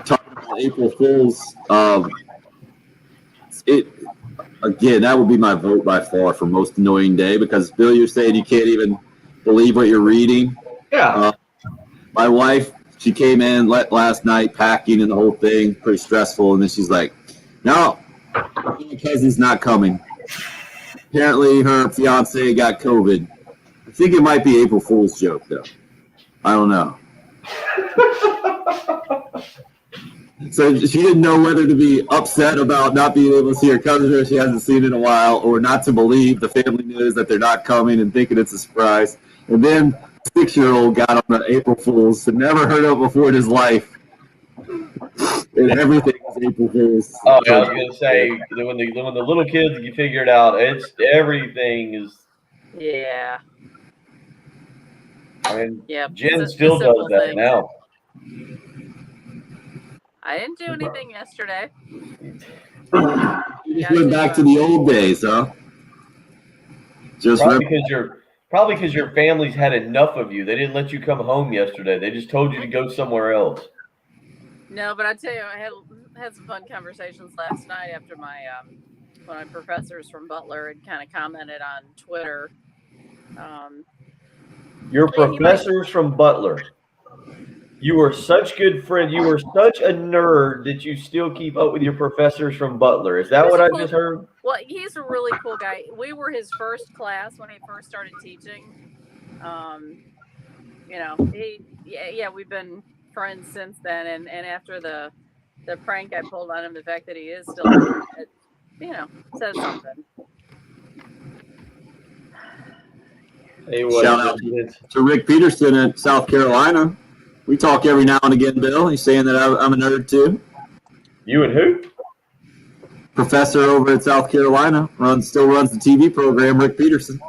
S1: Talking about April Fools, that would be my vote by far for most annoying day because Bill, you're saying you can't even believe what you're reading.
S2: Yeah.
S1: My wife, she came in last night packing and the whole thing, pretty stressful, and then she's like, "No, my cousin's not coming." Apparently, her fiance got COVID. I think it might be April Fool's joke, though. I don't know. So she didn't know whether to be upset about not being able to see her cousin who she hasn't seen in a while, or not to believe the family news that they're not coming and thinking it's a surprise. And then a 6-year-old got on the April Fool's and never heard of it before in his life. And everything was April Fool's.
S2: Oh, yeah, I was gonna say when the little kids, you figure it out. It's everything is.
S6: Yeah.
S2: I mean,
S6: Yeah.
S2: Jen
S6: it's a
S2: still does
S6: simple
S2: that
S6: thing.
S2: now.
S6: I didn't do anything yesterday.
S1: You just went back to the old days, huh? Just
S2: Probably because your family's had enough of you. They didn't let you come home yesterday. They just told you to go somewhere else.
S6: No, but I tell you, I had some fun conversations last night after one of my professors from Butler had kind of commented on Twitter.
S2: Your professors from Butler. You are such good friend. You are such a nerd that you still keep up with your professors from Butler. Is that
S6: He's
S2: what
S6: a
S2: I
S6: cool-
S2: just heard?
S6: Well, he's a really cool guy. We were his first class when he first started teaching. We've been friends since then. And after the prank I pulled on him, the fact that he is still, says something.
S2: Hey, what?
S1: Shout out to Rick Peterson at South Carolina. We talk every now and again, Bill. He's saying that I'm a nerd too.
S2: You and who?
S1: Professor over at South Carolina still runs the TV program, Rick Peterson.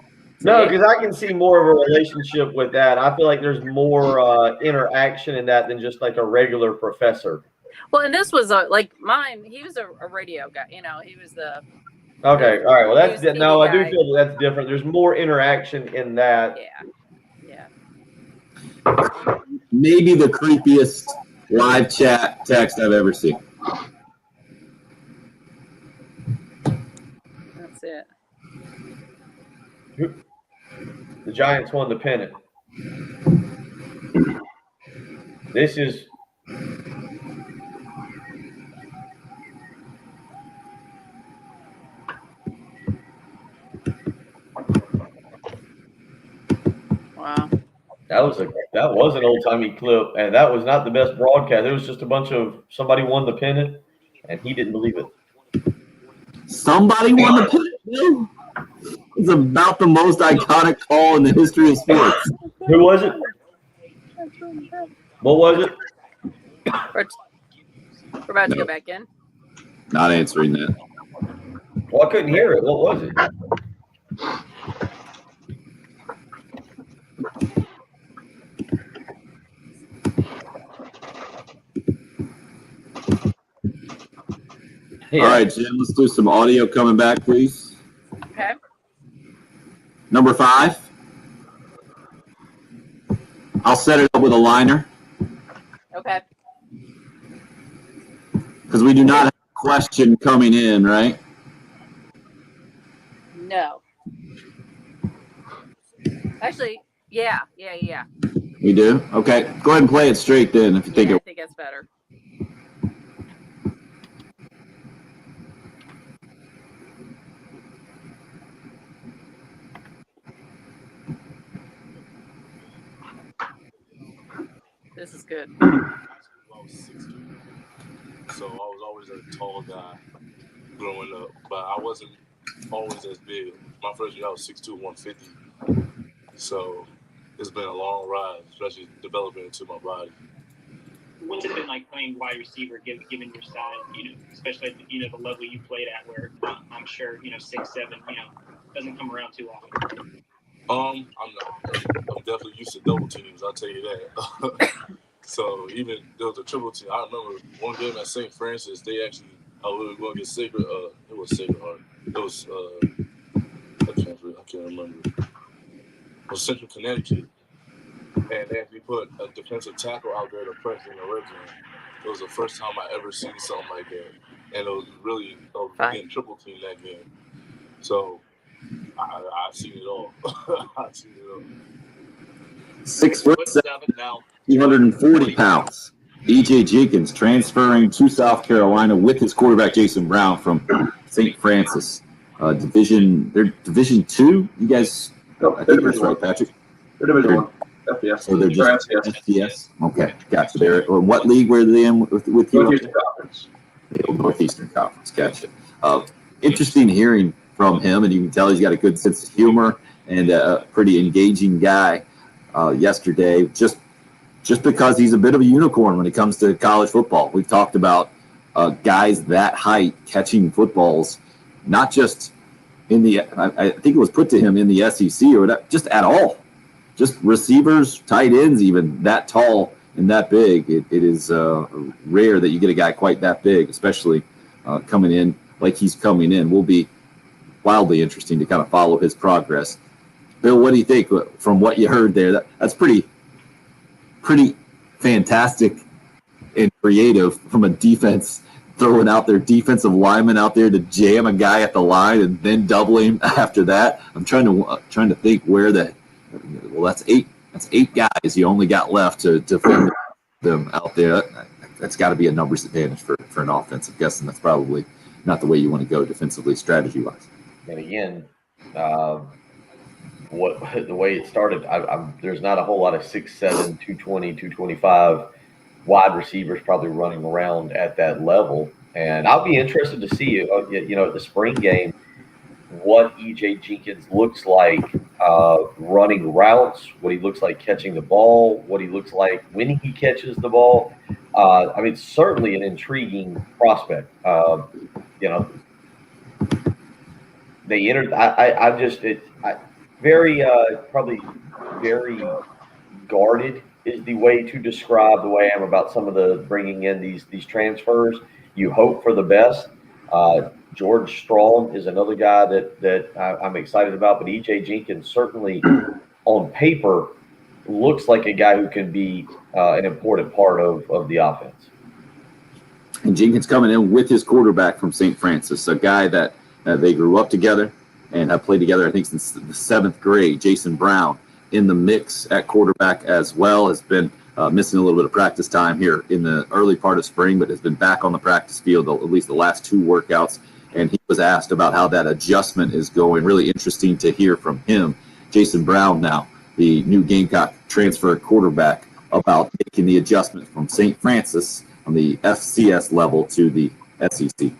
S2: No, because I can see more of a relationship with that. I feel like there's more interaction in that than just like a regular professor.
S6: Well, and this was like mine. He was a radio guy. He was the.
S2: Okay, all right. Well, that's
S6: News
S2: no. I
S6: TV
S2: do
S6: guy.
S2: feel that's different. There's more interaction in that.
S6: Yeah.
S1: Maybe the creepiest live chat text I've ever seen.
S6: That's it.
S2: The Giants won the pennant. This is.
S6: Wow.
S2: That was an old timey clip, and that was not the best broadcast. It was just a bunch of somebody won the pennant, and he didn't believe it.
S1: Somebody won the pennant, Bill? It's about the most iconic call in the history of sports.
S2: Who was it? What was it?
S6: We're about to go back in.
S1: Not answering that.
S2: Well, I couldn't hear it. What was it?
S1: All right, Jim, let's do some audio coming back, please.
S6: Okay.
S1: Number 5. I'll set it up with a liner
S6: Okay.
S1: because we do not have a question coming in, right?
S6: No. Actually, yeah.
S1: We do? Okay. Go ahead and play it straight then if you think
S6: I
S1: it.
S6: think that's better. This is good.
S10: I was 16, so I was always a tall guy growing up, but I wasn't always as big. My first year I was 6'2", 150, so it's been a long ride, especially developing into my body.
S4: What's it been like playing wide receiver, given your size, especially at the level you played at, where I'm sure 6'7", doesn't come around too often.
S10: I'm definitely used to double teams, I'll tell you that. So even there was a triple team. I remember one game at St. Francis, they actually, we were going to get Sacred, it was Sacred Heart. It was, I can't remember. It was Central Connecticut. And they actually put a defensive tackle out there to press in the red zone. It was the first time I ever seen something like that. And it was really, getting triple team that game. So, I've seen it all. I've seen it all.
S1: 6'7", 240 pounds. E.J. Jenkins transferring to South Carolina with his quarterback Jason Brown from St. Francis. They're Division 2. You guys, I think that's right, Patrick.
S3: They're Division 1. FBS.
S1: So they're just FBS. Okay, gotcha. What league were they in with you?
S3: Northeastern Conference.
S1: Northeastern Conference. Gotcha. Interesting hearing from him, and you can tell he's got a good sense of humor and a pretty engaging guy. Yesterday, just because he's a bit of a unicorn when it comes to college football. We've talked about guys that height catching footballs, not just in the. I think it was put to him in the SEC or whatever, just at all. Just receivers, tight ends, even that tall and that big. It is rare that you get a guy quite that big, especially coming in like he's coming in. Will be wildly interesting to kind of follow his progress. Bill, what do you think from what you heard there? That's pretty fantastic and creative from a defense, throwing out their defensive lineman out there to jam a guy at the line and then doubling after that. I'm trying to think where that. Well, that's eight guys you only got left to film them out there. That's got to be a numbers advantage for an offense. I'm guessing that's probably not the way you want to go defensively, strategy-wise.
S2: And again, the way it started, there's not a whole lot of 6'7", 220, 225 wide receivers probably running around at that level. And I'll be interested to see, at the spring game, what E.J. Jenkins looks like running routes, what he looks like catching the ball, what he looks like when he catches the ball. Certainly an intriguing prospect. They entered. Probably very guarded is the way to describe the way I am about some of the bringing in these transfers. You hope for the best. George Strong is another guy that I'm excited about, but E.J. Jenkins certainly on paper looks like a guy who can be an important part of the offense.
S1: And Jenkins coming in with his quarterback from St. Francis, a guy that they grew up together and have played together, I think, since the 7th grade. Jason Brown in the mix at quarterback as well, has been missing a little bit of practice time here in the early part of spring, but has been back on the practice field at least the last 2 workouts. And he was asked about how that adjustment is going. Really interesting to hear from him. Jason Brown now, the new Gamecock transfer quarterback, about making the adjustment from St. Francis on the FCS level to the SEC.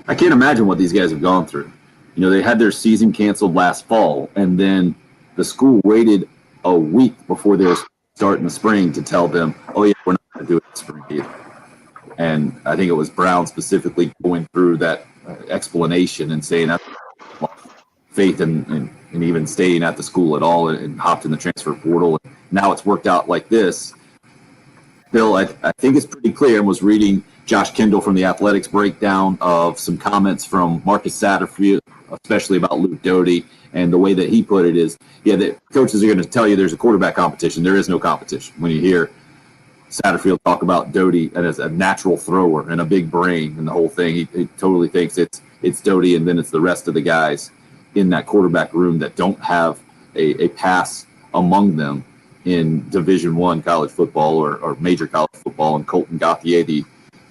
S1: I can't imagine what these guys have gone through. They had their season canceled last fall, and then the school waited a week before they were starting the spring to tell them, oh, yeah, we're not going to do it this spring either. And I think it was Brown specifically going through that explanation and saying that faith and even staying at the school at all, and hopped in the transfer portal. And now it's worked out like this. Bill, I think it's pretty clear, and was reading Josh Kendall from the Athletics breakdown of some comments from Marcus Satterfield, especially about Luke Doty, and the way that he put it is, the coaches are going to tell you there's a quarterback competition. There is no competition. When you hear Satterfield talk about Doty and as a natural thrower and a big brain and the whole thing, he totally thinks it's Doty, and then it's the rest of the guys in that quarterback room that don't have a pass among them in Division I college football or major college football. And Colton Gauthier,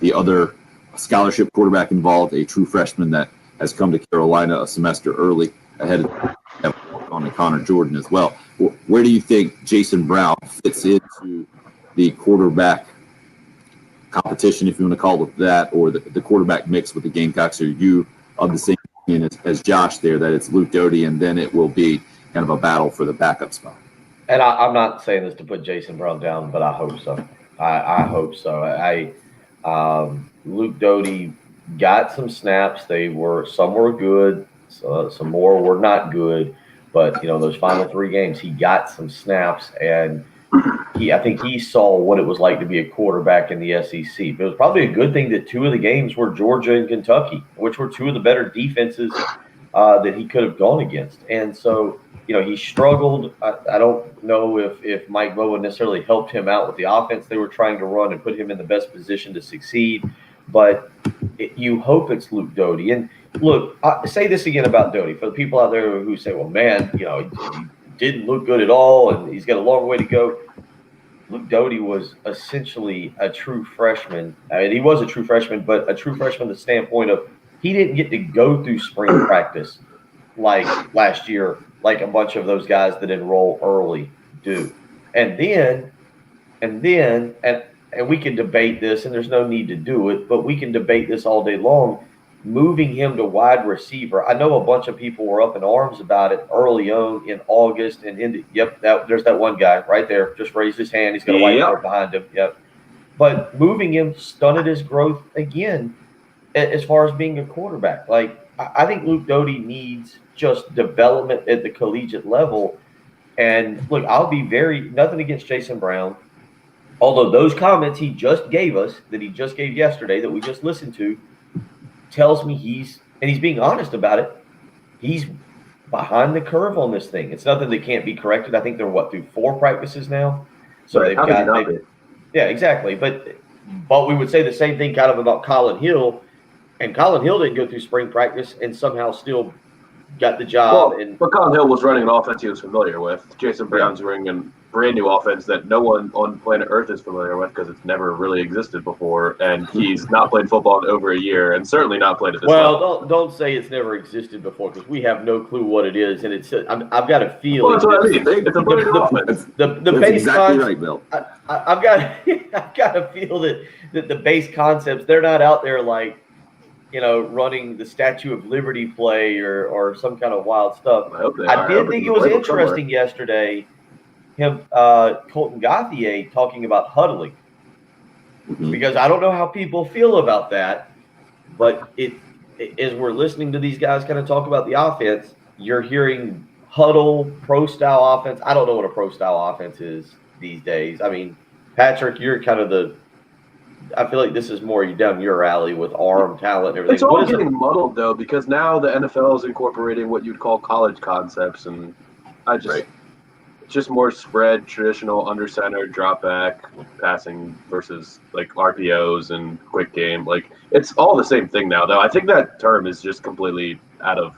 S1: the other scholarship quarterback involved, a true freshman that has come to Carolina a semester early ahead of Connor Jordan as well. Where do you think Jason Brown fits into the quarterback competition, if you want to call it that, or the quarterback mix with the Gamecocks? Are you of the same opinion as Josh there, that it's Luke Doty and then it will be kind of a battle for the backup spot?
S2: And I'm not saying this to put Jason Brown down, but I hope so. I hope so. Luke Doty got some snaps. Some were good, some more were not good. But those final 3 games, he got some snaps, and I think he saw what it was like to be a quarterback in the SEC. But it was probably a good thing that 2 of the games were Georgia and Kentucky, which were 2 of the better defenses that he could have gone against. And so, he struggled. I don't know if Mike Bowen necessarily helped him out with the offense they were trying to run and put him in the best position to succeed. But you hope it's Luke Doty. And look, I say this again about Doty for the people out there who say, well, man, he didn't look good at all and he's got a long way to go. Luke Doty was essentially a true freshman. He was a true freshman, but a true freshman from the standpoint of he didn't get to go through spring practice like last year, like a bunch of those guys that enroll early do. And we can debate this, and there's no need to do it, but we can debate this all day long. Moving him to wide receiver, I know a bunch of people were up in arms about it early on in August, and there's that one guy right there, just raised his hand. He's got a whiteboard behind him. Yep. But moving him stunted his growth again as far as being a quarterback. Like, I think Luke Doty needs just development at the collegiate level. And look, I'll be nothing against Jason Brown. Although those comments he just gave us, that he just gave yesterday, that we just listened to, tells me he's being honest about it. He's behind the curve on this thing. It's nothing that can't be corrected. I think they're through 4 practices now. So
S3: Right.
S2: yeah, exactly. But we would say the same thing kind of about Colin Hill, and Colin Hill didn't go through spring practice and somehow still got the job.
S3: But Colin Hill was running an offense he was familiar with. Jason Brown's running a brand new offense that no one on planet Earth is familiar with because it's never really existed before, and he's not played football in over a year, and certainly not played at this level.
S2: Well, don't say it's never existed before because we have no clue what it is, and I've got a feeling.
S3: Well, that's what I mean. It's a brand new offense.
S2: The base
S1: exactly right, Bill.
S2: I've got to feel that the base concepts, they're not out there like, running the Statue of Liberty play or some kind of wild stuff. I did think it was interesting yesterday, Colton Gauthier talking about huddling, because I don't know how people feel about that, but as we're listening to these guys kind of talk about the offense, you're hearing huddle, pro-style offense. I don't know what a pro-style offense is these days. I mean, Patrick, you're kind of I feel like this is more down your alley with arm talent and everything.
S3: It's all getting muddled, though, because now the NFL is incorporating what you'd call college concepts, and it's just more spread, traditional, under center, drop back, passing versus like RPOs and quick game. Like, it's all the same thing now, though. I think that term is just completely out of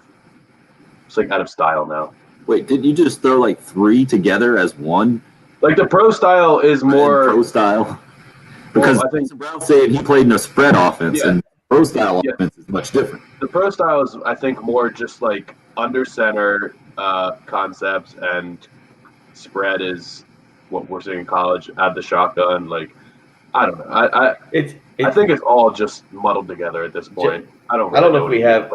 S3: style now.
S1: Wait, did you just throw like 3 together as one?
S3: Like, the pro style is more
S1: pro style. Because I think Brown said he played in a spread offense, and pro style offense is much different.
S3: The pro style is, I think, more just like under center concepts, and spread is what we're seeing in college. Add the shotgun, like, I don't know. I think it's all just muddled together at this point. I don't know if we have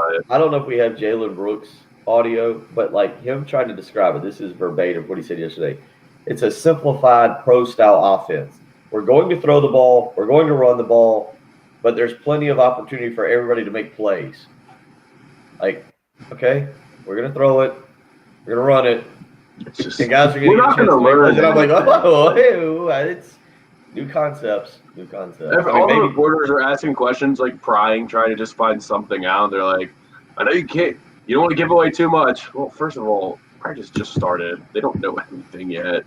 S2: Jalen Brooks audio, but like him trying to describe it, this is verbatim what he said yesterday. It's a simplified pro style offense. We're going to throw the ball. We're going to run the ball, but there's plenty of opportunity for everybody to make plays. Like, okay, we're going to throw it. We're going to run it. And guys are going to get a chance to make plays. And I'm like, it's new concepts.
S3: All the reporters are asking questions, like trying to just find something out. They're like, I know you don't want to give away too much. Well, first of all, practice just started. They don't know anything yet.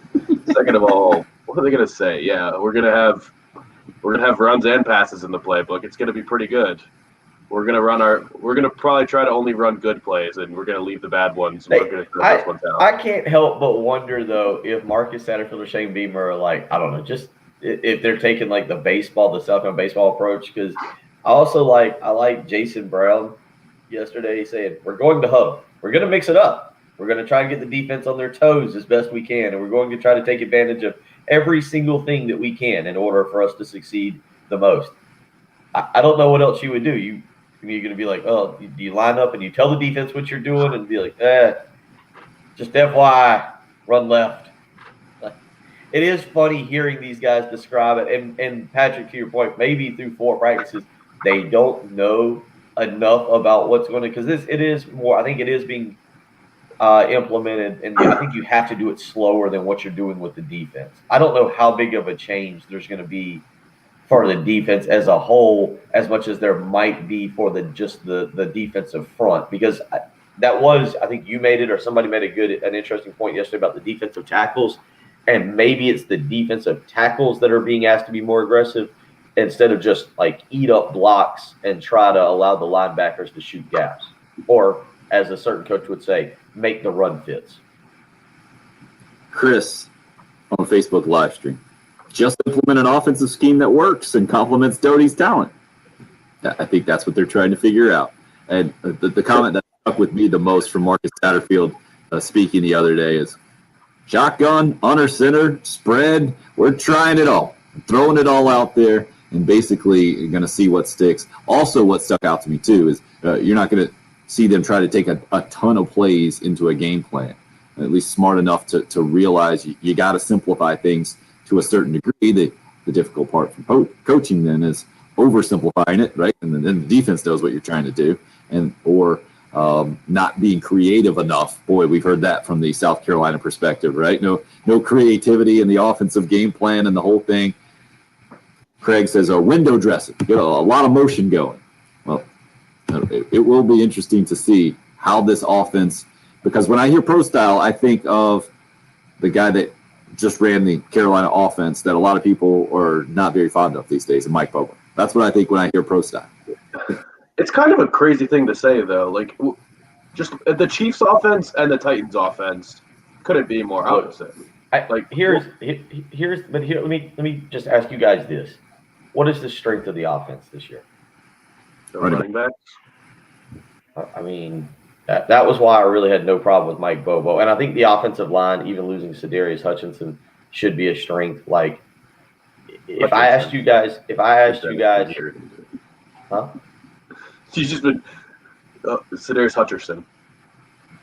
S3: Second of all, what are they going to say? Yeah, we're gonna have runs and passes in the playbook. It's gonna be pretty good. We're gonna probably try to only run good plays, and we're gonna leave the bad ones. We're gonna throw those ones out.
S2: I can't help but wonder though if Marcus Satterfield or Shane Beamer are like, I don't know, just if they're taking like the South Carolina baseball approach. Because I like Jason Brown yesterday saying we're going to huddle. We're gonna mix it up. We're going to try to get the defense on their toes as best we can, and we're going to try to take advantage of every single thing that we can in order for us to succeed the most. I don't know what else you would do. You're going to be like, oh, do you line up and you tell the defense what you're doing and be like, just FYI, run left. It is funny hearing these guys describe it. And Patrick, to your point, maybe through 4 practices, they don't know enough about what's going to, because it is more, I think it is being implemented, and I think you have to do it slower than what you're doing with the defense. I don't know how big of a change there's going to be for the defense as a whole, as much as there might be for the defensive front, because I think you made it, or somebody made an interesting point yesterday about the defensive tackles, and maybe it's the defensive tackles that are being asked to be more aggressive instead of just like eat up blocks and try to allow the linebackers to shoot gaps, or as a certain coach would say, make the run fits.
S1: Chris on the Facebook live stream, just implement an offensive scheme that works and complements Doty's talent. I think that's what they're trying to figure out. And the comment that stuck with me the most from Marcus Satterfield speaking the other day is, shotgun, under center, spread, we're trying it all, throwing it all out there, and basically you're going to see what sticks. Also, what stuck out to me too is you're not going to see them try to take a ton of plays into a game plan, at least smart enough to realize you got to simplify things to a certain degree. The difficult part from coaching then is oversimplifying it, right? And then the defense knows what you're trying to do, or not being creative enough. Boy, we've heard that from the South Carolina perspective, right? No creativity in the offensive game plan and the whole thing. Craig says, window dressing. A lot of motion going. Well, it will be interesting to see how this offense, because when I hear pro style, I think of the guy that just ran the Carolina offense that a lot of people are not very fond of these days, and Mike Bobo. That's what I think when I hear pro style.
S3: It's kind of a crazy thing to say, though. Like, just the Chiefs offense and the Titans offense couldn't be more opposite.
S2: Let me just ask you guys this: what is the strength of the offense this year?
S3: The running backs.
S2: I mean, that was why I really had no problem with Mike Bobo, and I think the offensive line, even losing Sedarius Hutchinson, should be a strength. Like, if I asked you guys, huh?
S3: She's just been Sedarius Hutchinson.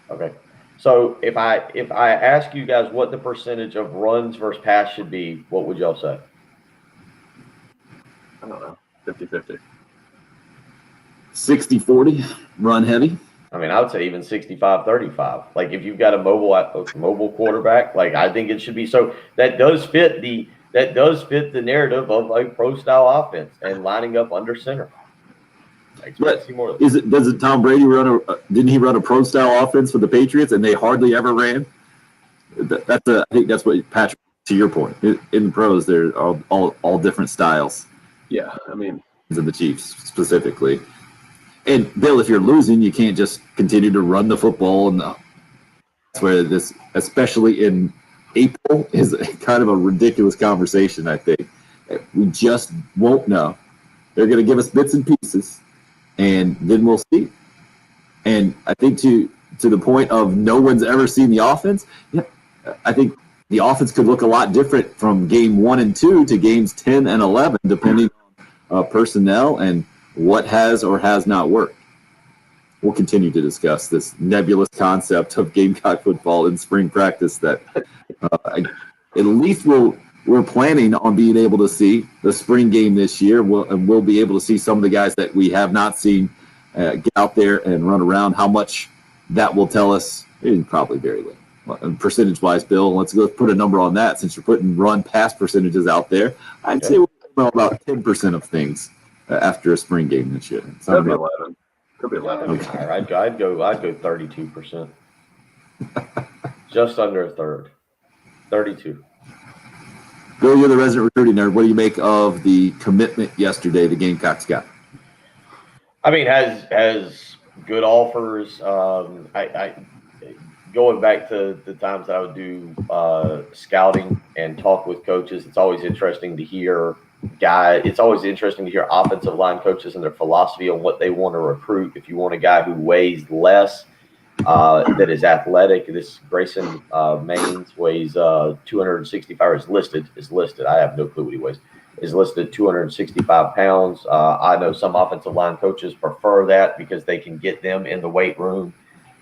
S2: Okay. So if I ask you guys what the percentage of runs versus pass should be, what would y'all say?
S3: I don't know. 50-50.
S1: 60-40, run heavy.
S2: I mean, I would say even 65-35. Like, if you've got a mobile quarterback, like, I think it should be. So that does fit the narrative of a pro style offense and lining up under center.
S1: But doesn't Tom Brady didn't he run a pro style offense for the Patriots and they hardly ever ran? I think that's what Patrick, to your point. In the pros, there are all different styles.
S3: Yeah, I mean,
S1: of the Chiefs specifically. And Bill, if you're losing, you can't just continue to run the football, and that's where this, especially in April, is kind of a ridiculous conversation. I think we just won't know. They're going to give us bits and pieces, and then we'll see. And I think to the point of no one's ever seen the offense. Yeah, I think the offense could look a lot different from game 1 and 2 to games 10 and 11, depending on personnel and what has or has not worked. We'll continue to discuss this nebulous concept of Gamecock football in spring practice that at least we're planning on being able to see the spring game this year. We'll be able to see some of the guys that we have not seen get out there and run around. How much that will tell us, probably very little. Percentage-wise, Bill, let's go put a number on that since you're putting run-pass percentages out there. I'd say we'll know about 10% of things after a spring game this year.
S3: Could be 11. Could be 11.
S2: Okay. I'd go 32%. Just under a third. 32.
S1: Bill, you're the resident recruiting nerd. What do you make of the commitment yesterday the Gamecocks got?
S2: I mean, has good offers. I going back to the times that I would do scouting and talk with coaches, it's always interesting to hear offensive line coaches and their philosophy on what they want to recruit. If you want a guy who weighs less, that is athletic, this Grayson Maines weighs 265, is listed. I have no clue what he weighs. Is listed at 265 pounds. I know some offensive line coaches prefer that because they can get them in the weight room.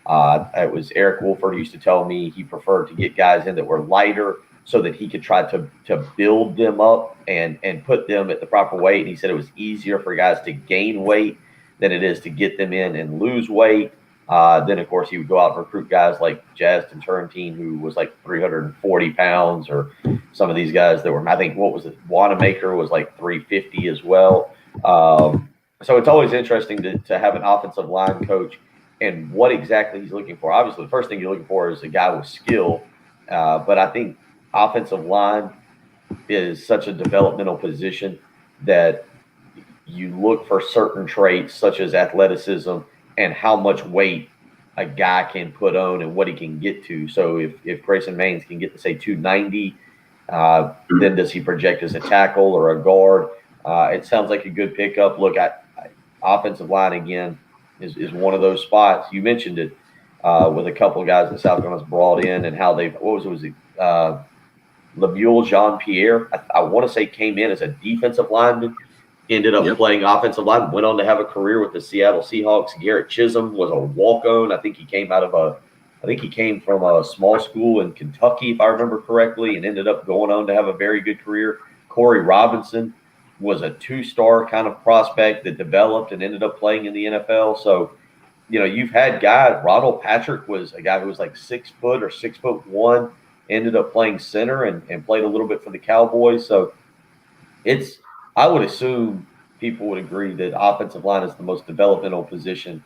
S2: It was Eric Wolford who used to tell me he preferred to get guys in that were lighter so that he could try to build them up and put them at the proper weight. And he said it was easier for guys to gain weight than it is to get them in and lose weight. Then, of course, he would go out and recruit guys like Justin Turrentine, who was like 340 pounds, or some of these guys that were, I think, Wanamaker was like 350 as well. So it's always interesting to have an offensive line coach and what exactly he's looking for. Obviously, the first thing you're looking for is a guy with skill. But I think offensive line is such a developmental position that you look for certain traits such as athleticism and how much weight a guy can put on and what he can get to. So if Grayson Maines can get to, say, 290, then does he project as a tackle or a guard? It sounds like a good pickup. Look, offensive line, again, is one of those spots. You mentioned it with a couple of guys that South Carolina's brought in and how they've – Lemuel Jean-Pierre, I want to say, came in as a defensive lineman, ended up playing offensive line, went on to have a career with the Seattle Seahawks. Garrett Chisholm was a walk-on. I think he came from a small school in Kentucky, if I remember correctly, and ended up going on to have a very good career. Corey Robinson was a 2-star kind of prospect that developed and ended up playing in the NFL. So, you've had guys. Ronald Patrick was a guy who was like 6 foot or 6'1", ended up playing center and played a little bit for the Cowboys. So it's I would assume people would agree that offensive line is the most developmental position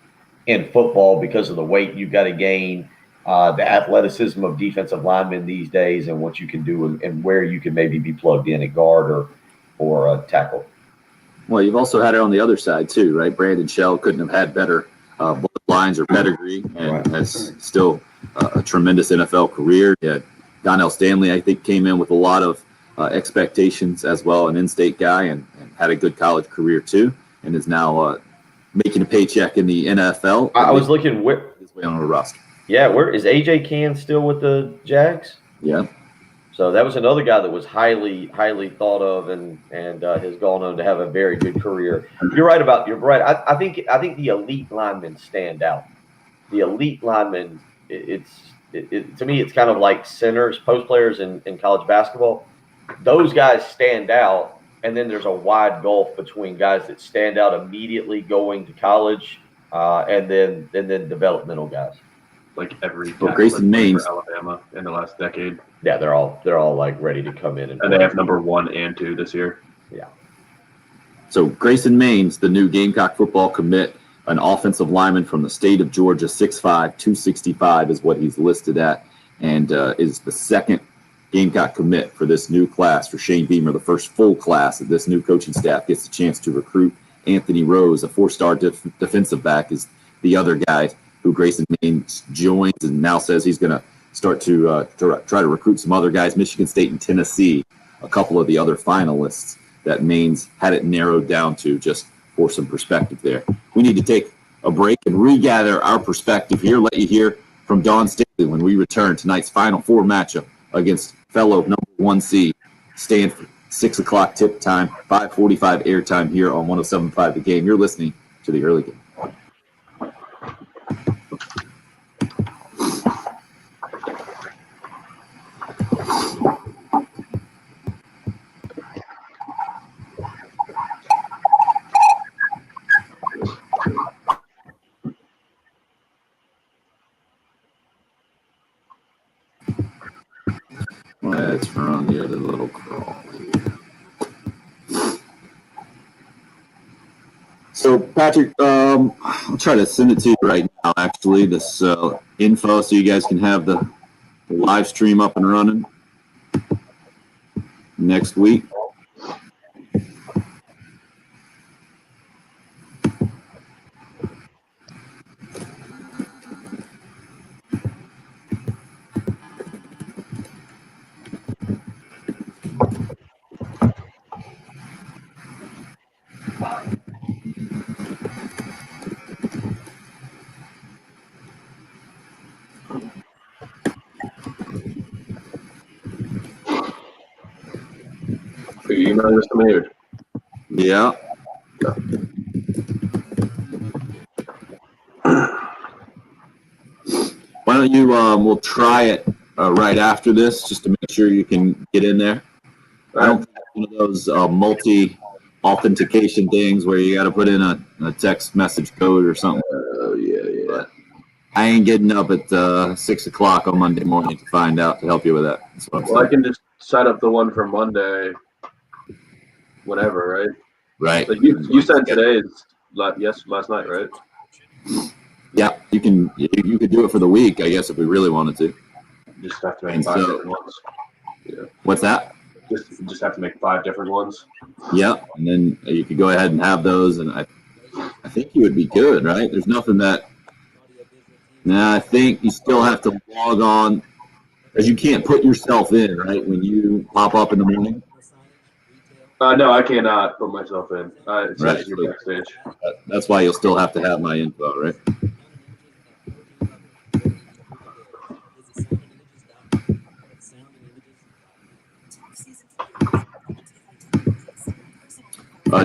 S2: in football because of the weight you've got to gain, the athleticism of defensive linemen these days, and what you can do and where you can maybe be plugged in at guard or tackle.
S1: Well, you've also had it on the other side too, right? Brandon Shell couldn't have had better bloodlines or pedigree, and has still a tremendous NFL career. Yeah, Donnell Stanley, I think, came in with a lot of expectations as well, an in-state guy, and had a good college career too, and is now making a paycheck in the NFL.
S2: I was looking
S1: his way on a roster.
S2: Yeah, where is AJ Cann still with the Jags?
S1: Yeah.
S2: So that was another guy that was highly thought of and has gone on to have a very good career. You're right. I think the elite linemen stand out. The elite linemen, to me, it's kind of like centers, post players in college basketball. Those guys stand out, and then there's a wide gulf between guys that stand out immediately going to college, and then developmental guys.
S3: Like every
S1: Grayson Maines
S3: for Alabama in the last decade.
S2: Yeah, they're all like ready to come in and
S3: they have number 1 and 2 this year.
S2: Yeah.
S1: So Grayson Maines, the new Gamecock football commit, an offensive lineman from the state of Georgia, 6'5", 265 is what he's listed at, and is the second Gamecock commit for this new class for Shane Beamer, the first full class that this new coaching staff gets a chance to recruit. Anthony Rose, a 4-star defensive back, is the other guy who Grayson Maines joins and now says he's going to start to try to recruit some other guys, Michigan State and Tennessee, a couple of the other finalists that Maines had it narrowed down to, just for some perspective there. We need to take a break and regather our perspective here, let you hear from Dawn Staley when we return tonight's Final Four matchup against fellow number 1 seed Stanford. 6 o'clock tip time, 5:45 airtime here on 107.5 The Game. You're listening to The Early Game. Let's run the other little crawl here. So, Patrick, I'll try to send it to you right now, actually, this info, so you guys can have the live stream up and running next week.
S3: You email this to me?
S1: Yeah. Why don't you, we'll try it right after this, just to make sure you can get in there. I don't think it's one of those multi-authentication things where you got to put in a text message code or something.
S3: Yeah.
S1: But I ain't getting up at 6 o'clock on Monday morning to find out, to help you with that. That's what I'm saying.
S3: I can just set up the one for Monday, whatever, right?
S1: Right.
S3: Like you said today's last night, right?
S1: Yeah, you could do it for the week, I guess, if we really wanted to.
S3: You just have to make 5 different ones. Yeah.
S1: What's that?
S3: Just have to make 5 different ones.
S1: Yeah, and then you could go ahead and have those, and I think you would be good, right? There's nothing that. Nah, I think you still have to log on, because you can't put yourself in, right, when you pop up in the morning.
S3: No, I cannot put myself in. It's
S1: Right.
S3: just your backstage.
S1: That's why you'll still have to have my info, right?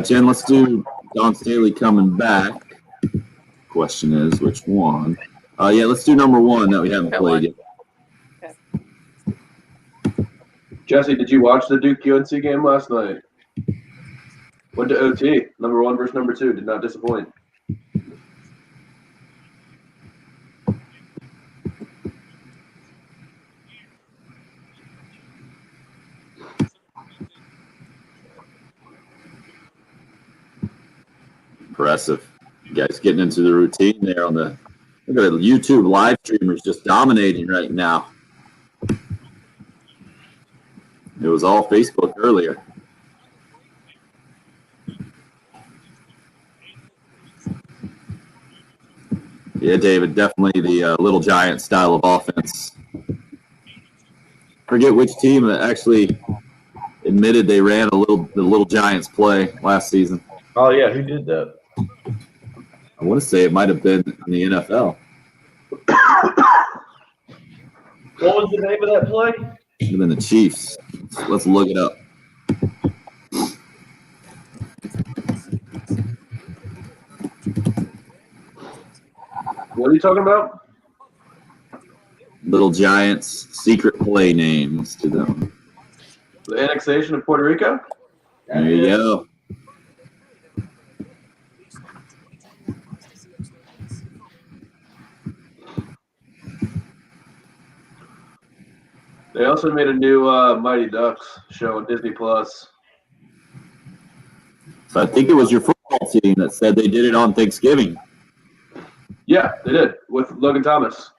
S1: Jen, let's do Dawn Staley coming back. Question is, which one? Yeah, let's do number 1 that we haven't played yet.
S3: Jesse, did you watch the Duke UNC game last night? Went to OT. Number 1 versus number 2. Did not disappoint.
S1: Impressive. You guys getting into the routine there on the look at the YouTube live streamers just dominating right now. It was all Facebook earlier. Yeah, David, definitely the Little Giant style of offense. Forget which team actually admitted they ran the Little Giants play last season.
S2: Oh yeah, who did that?
S1: I want to say it might have been in the NFL.
S2: What was the name of that play?
S1: It would have been the Chiefs. Let's look it up.
S3: What are you talking about?
S1: Little Giants secret play names to them.
S3: The annexation of Puerto Rico?
S1: There you go.
S3: They also made a new Mighty Ducks show on Disney Plus.
S1: So I think it was your football team that said they did it on Thanksgiving.
S3: Yeah, they did with Logan Thomas.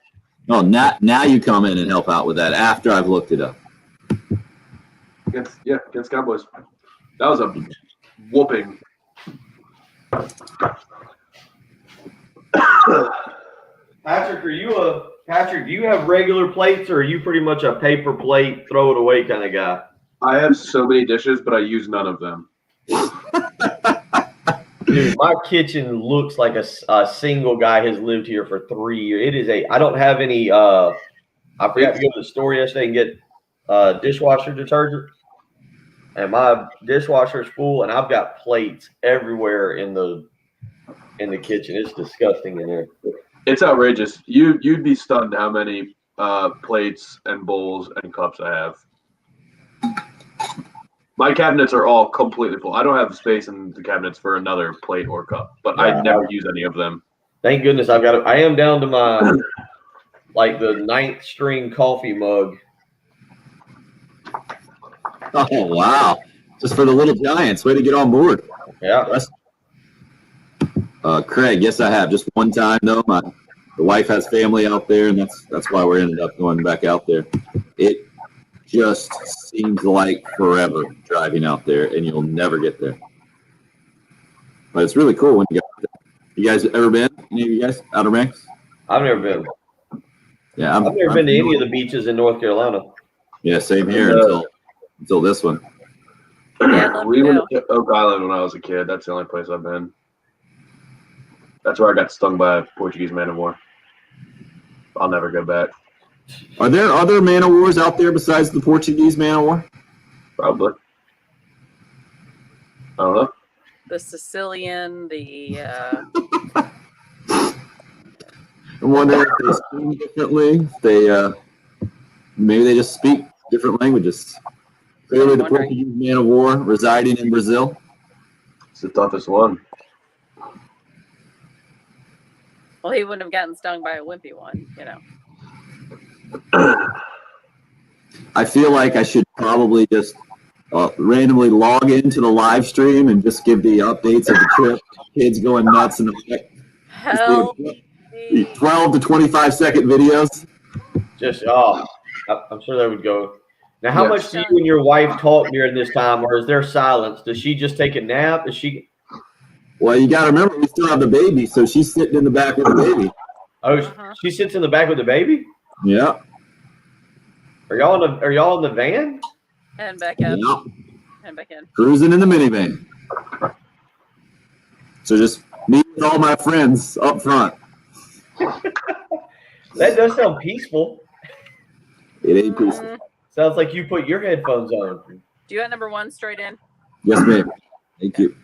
S1: Oh, now you come in and help out with that after I've looked it up.
S3: Against Cowboys. That was a whooping.
S2: Patrick, do you have regular plates, or are you pretty much a paper plate, throw it away kind of guy?
S3: I have so many dishes, but I use none of them.
S2: Dude, my kitchen looks like a single guy has lived here for 3 years. I don't have any. I forgot to go to the store yesterday and get dishwasher detergent, and my dishwasher is full, and I've got plates everywhere in the kitchen. It's disgusting in there.
S3: It's outrageous. You'd be stunned how many plates and bowls and cups I have. My cabinets are all completely full. I don't have space in the cabinets for another plate or cup, but I never use any of them.
S2: Thank goodness I am down to my the 9th string coffee mug.
S1: Oh, wow. Just for the Little Giants. Way to get on board.
S2: Yeah.
S1: Craig, yes, I have. Just one time, though. The wife has family out there, and that's why we ended up going back out there. It just seems like forever driving out there, and you'll never get there. But it's really cool when you go out there. You guys ever been? Any of you guys? Outer Banks?
S2: I've never been.
S1: Yeah,
S2: I've never been to any of the beaches in North Carolina.
S1: Yeah, same here until this one.
S3: We went to Oak Island when I was a kid. That's the only place I've been. That's where I got stung by a Portuguese man of war. I'll never go back.
S1: Are there other man of wars out there besides the Portuguese man of war?
S3: Probably. I don't know.
S6: The Sicilian,
S1: I wonder if they speak differently. Maybe they just speak different languages. Clearly, the Portuguese man of war residing in Brazil.
S3: It's the toughest one.
S6: well, he wouldn't have gotten stung by a wimpy one,
S1: I feel like I should probably just randomly log into the live stream and just give the updates of the trip. Kids going nuts in the back.
S6: Hell,
S1: 12 to 25-second videos.
S2: I'm sure that would go. Now, how much do you and your wife talk during this time, or is there silence? Does she just take a nap?
S1: Well, you got to remember, we still have the baby, so she's sitting in the back with the baby.
S2: Oh, she sits in the back with the baby?
S1: Yeah.
S2: Are y'all in the van?
S6: and back up.
S1: Yeah.
S6: And back in.
S1: Cruising in the minivan. So just me with all my friends up front.
S2: That does sound peaceful.
S1: It ain't peaceful.
S2: Sounds like you put your headphones on.
S6: Do you want number one straight in?
S1: Yes, ma'am. Thank you.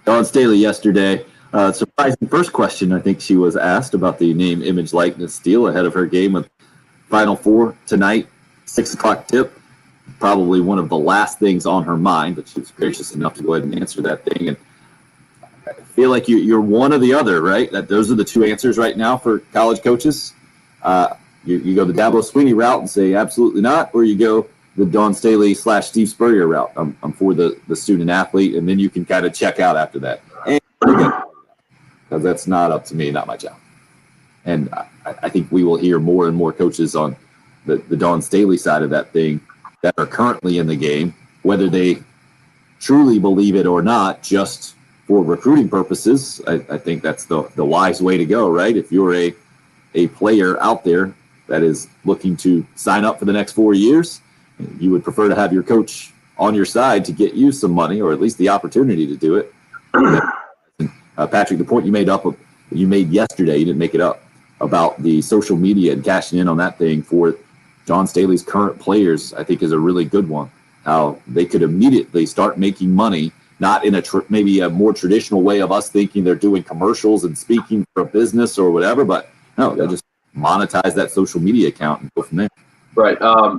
S1: Dawn Staley yesterday. Surprising first question I think she was asked about the name, image, likeness deal ahead of her game with Final Four tonight, 6 o'clock tip. probably one of the last things on her mind, but she was gracious enough to go ahead and answer that thing. And I feel like you're one or the other, right? That those are the two answers right now for college coaches. You go the Dabo Swinney route and say absolutely not, or you go the Dawn Staley / Steve Spurrier route. I'm for the student athlete, and then you can kind of check out after that. Because that's not up to me, not my job. And I think we will hear more and more coaches on the Dawn Staley side of that thing that are currently in the game, whether they truly believe it or not, just for recruiting purposes. I think that's the wise way to go, right? If you're a player out there that is looking to sign up for the next 4 years, you would prefer to have your coach on your side to get you some money, or at least the opportunity to do it. Patrick, the point you made yesterday, you didn't make it up, about the social media and cashing in on that thing for Dawn Staley's current players, I think is a really good one. How they could immediately start making money, not in maybe a more traditional way of us thinking they're doing commercials and speaking for a business or whatever, but no, they'll just monetize that social media account and go from there.
S3: Right.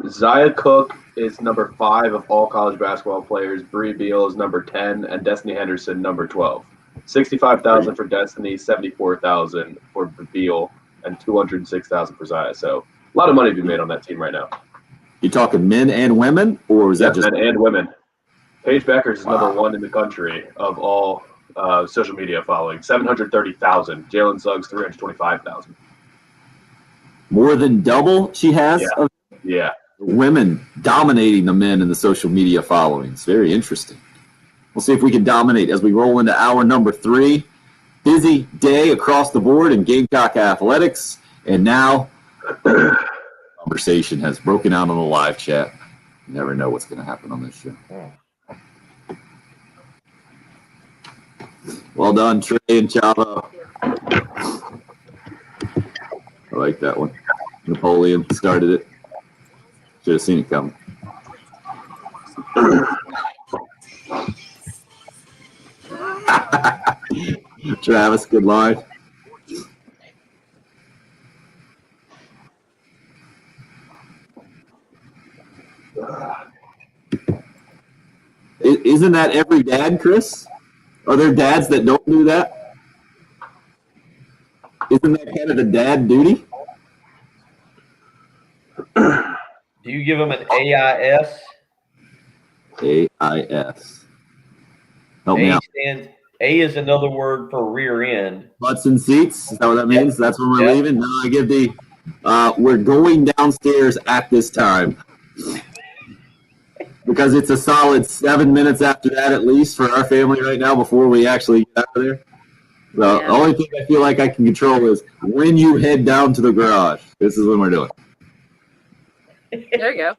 S3: Zia Cook is number 5 of all college basketball players. Bree Beal is number 10, and Destiny Henderson number 12. $65,000 for Destiny, $74,000 for Beal, and $206,000 for Zia. So a lot of money to be made on that team right now.
S1: You talking men and women, or is that just
S3: men and women? Paige Beckers is number 1 in the country of all social media following. $730,000. Jalen Suggs $325,000.
S1: More than double she has?
S3: Yeah.
S1: Women dominating the men in the social media followings. Very interesting. We'll see if we can dominate as we roll into hour number 3. Busy day across the board in Gamecock athletics, and now conversation has broken out on the live chat. You never know what's going to happen on this show. Well done, Trey and Chavo. I like that one. Napoleon started it. Should have seen it coming. Travis, good line. Isn't that every dad, Chris? Are there dads that don't do that? Isn't that kind of the dad duty?
S2: Do you give them an AIS?
S1: AIS. Help me out.
S2: A is another word for rear end.
S1: Butts and seats. Is that what that means? That's when we're leaving? No, I give the we're going downstairs at this time. Because it's a solid 7 minutes after that, at least, for our family right now before we actually get out of there. The only thing I feel like I can control is when you head down to the garage. This is when we're doing.
S6: There you go.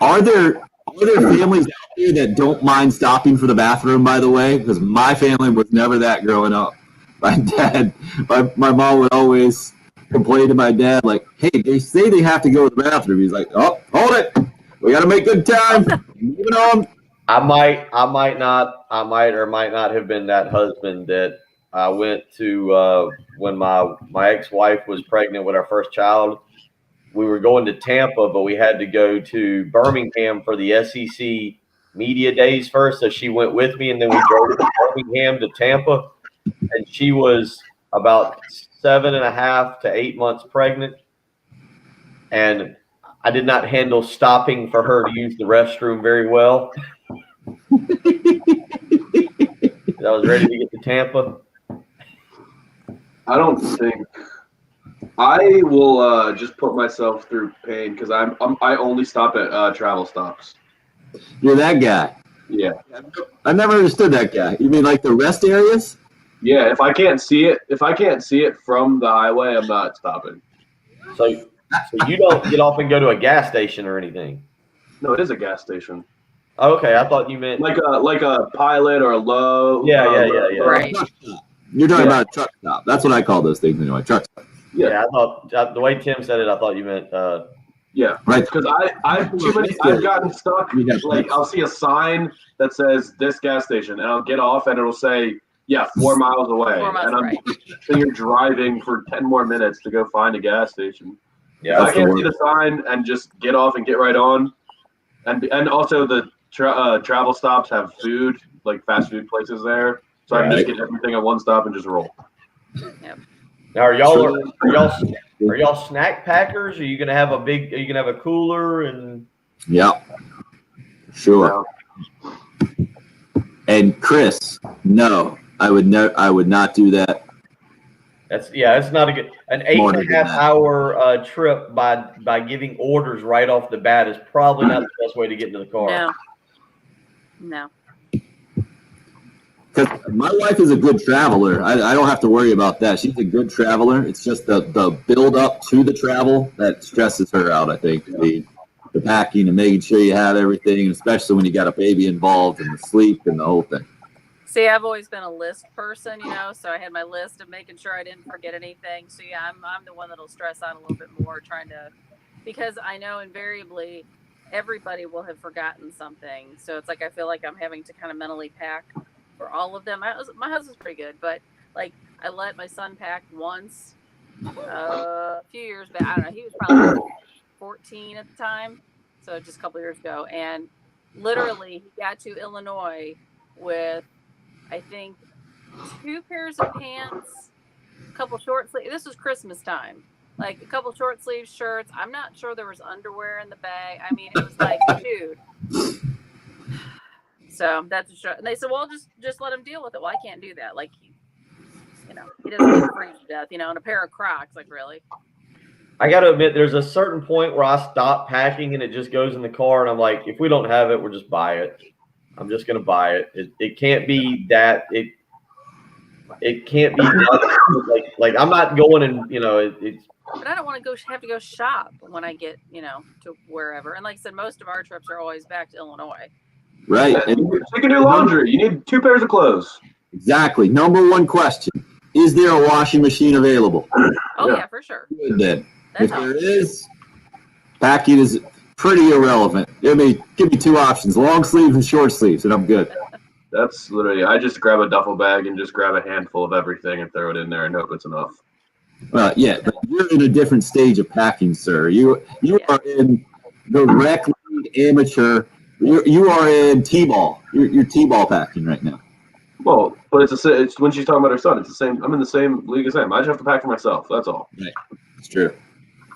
S1: Are there families out there that don't mind stopping for the bathroom, by the way? Because my family was never that growing up. My mom would always complain to my dad, like, hey, they say they have to go to the bathroom. He's like, oh, hold it. We got to make good time. Moving on.
S2: I might or might not have been that husband that I went to when my ex-wife was pregnant with our first child. We were going to Tampa, but we had to go to Birmingham for the SEC media days first. So she went with me, and then we drove from Birmingham to Tampa. And she was about 7.5 to 8 months pregnant. And I did not handle stopping for her to use the restroom very well. I was ready to get to Tampa.
S3: I don't think I will just put myself through pain because I only stop at travel stops.
S1: You're that guy.
S3: Yeah.
S1: I never understood that guy. You mean like the rest areas?
S3: Yeah. If I can't see it from the highway, I'm not stopping.
S2: So you don't get off and go to a gas station or anything?
S3: No, it is a gas station.
S2: Okay, I thought you meant
S3: like a Pilot or a Low.
S2: Yeah.
S6: Right.
S1: You're talking about a truck stop. That's what I call those things anyway. Truck stop.
S2: Yeah, I thought the way Tim said it, I thought you meant.
S3: Yeah, right. Because I've gotten stuck. Like I'll see a sign that says this gas station, and I'll get off, and it'll say 4 miles away, so you're driving for 10 more minutes to go find a gas station. Yeah, I can't see the sign and just get off and get right on. And also the travel stops have food, like fast food places there. So I can just get everything at one stop and just roll.
S6: Yep.
S2: Now, are y'all snack packers? Are you gonna have a cooler and?
S1: Yeah. Sure. And Chris, no, I would not do that.
S2: It's not a good. An 8.5 hour trip by giving orders right off the bat is probably not the best way to get into the car.
S6: No.
S1: Because my wife is a good traveler. I don't have to worry about that. She's a good traveler. It's just the build up to the travel that stresses her out, I think. The packing and making sure you have everything, especially when you got a baby involved and the sleep and the whole thing.
S6: See, I've always been a list person, so I had my list of making sure I didn't forget anything. So yeah, I'm the one that'll stress out a little bit more because I know invariably everybody will have forgotten something. So it's like I feel like I'm having to kind of mentally pack for all of them. My husband's pretty good, but like I let my son pack once a few years back. I don't know. He was probably 14 at the time, so just a couple years ago, and literally he got to Illinois with I think 2 pairs of pants, a couple short sleeves. This was Christmas time. Like a couple short sleeve shirts. I'm not sure there was underwear in the bag. I mean, it was like, dude. So that's and they said, well, just let him deal with it. Well, I can't do that. Like, he doesn't freeze to death, and a pair of Crocs, like really.
S2: I got to admit, there's a certain point where I stop packing and it just goes in the car, and I'm like, if we don't have it, we'll just buy it. I'm just gonna buy it. It can't be that it can't be that, like I'm not going and it's.
S6: But I don't want to have to go shop when I get to wherever. And like I said, most of our trips are always back to Illinois.
S1: Right.
S3: And you can do laundry. You need 2 pairs of clothes.
S1: Exactly. Number one question: is there a washing machine available?
S6: Oh yeah, for sure.
S1: Good then. If there is, packing is pretty irrelevant. Give me 2 options: long sleeves and short sleeves, and I'm good.
S3: That's literally. I just grab a duffel bag and just grab a handful of everything and throw it in there and hope it's enough.
S1: Yeah, but you're in a different stage of packing, sir. You are in the rec league amateur. You are in t-ball. You're t-ball packing right now.
S3: Well, but it's when she's talking about her son. It's the same. I'm in the same league as him. I just have to pack for myself. That's all.
S1: Right. It's true.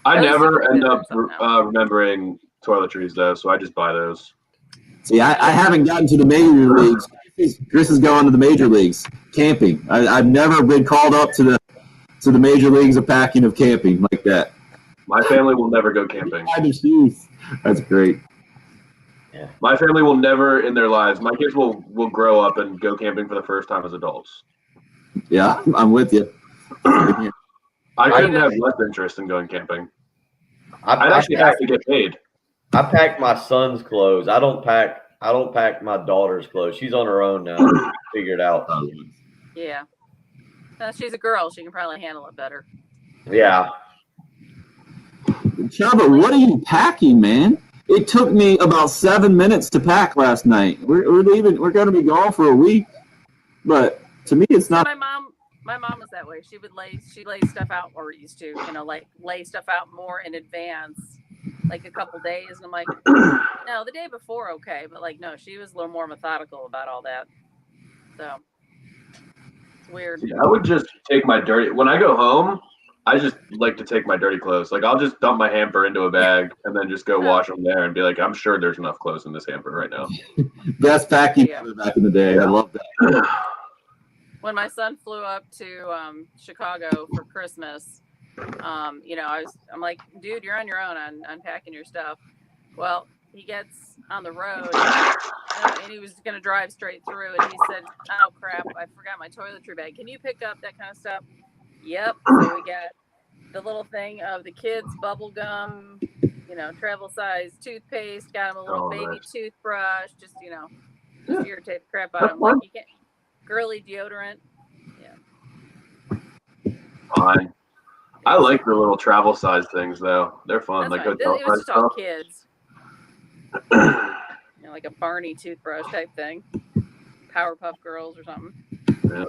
S3: I never end up remembering toiletries though, so I just buy those.
S1: See, I haven't gotten to the major leagues. Chris has gone to the major leagues camping. I've never been called up to the major leagues of packing of camping like that.
S3: My family will never go camping.
S1: That's great.
S2: Yeah.
S3: My family will never in their lives. My kids will grow up and go camping for the first time as adults.
S1: Yeah, I'm with you.
S3: I couldn't have less interest in going camping. I'd actually have to get paid.
S2: I pack my son's clothes. I don't pack my daughter's clothes. She's on her own now. Figure it out.
S6: Yeah. She's a girl. She can probably handle it better.
S2: Yeah.
S1: Chubba, what are you packing, man? It took me about 7 minutes to pack last night. We're leaving. We're going to be gone for a week, but to me, it's not.
S6: My mom was that way. She laid stuff out, or used to, like lay stuff out more in advance, like a couple days. And I'm like, no, the day before, okay, but like, no, she was a little more methodical about all that. So it's weird.
S3: Yeah, I would just take my when I go home, I just like to take my dirty clothes. Like I'll just dump my hamper into a bag and then just go wash them there and be like, I'm sure there's enough clothes in this hamper right now.
S1: Best packing ever back in the day. I love that.
S6: When my son flew up to Chicago for Christmas, I'm like, dude, you're on your own on unpacking your stuff. Well, he gets on the road and he was going to drive straight through, and he said, oh crap, I forgot my toiletry bag. Can you pick up that kind of stuff? Yep. So we got the little thing of the kids' bubble gum, travel size toothpaste, got him a little baby toothbrush, just irritate the crap out of him. Like, you can't. Girly deodorant. Yeah.
S3: Fine. I like the little travel size things though. They're fun.
S6: That's
S3: like
S6: fine.
S3: hotel
S6: It was just all
S3: stuff.
S6: kids. Like a Barney toothbrush type thing. Powerpuff Girls or something.
S3: Yeah.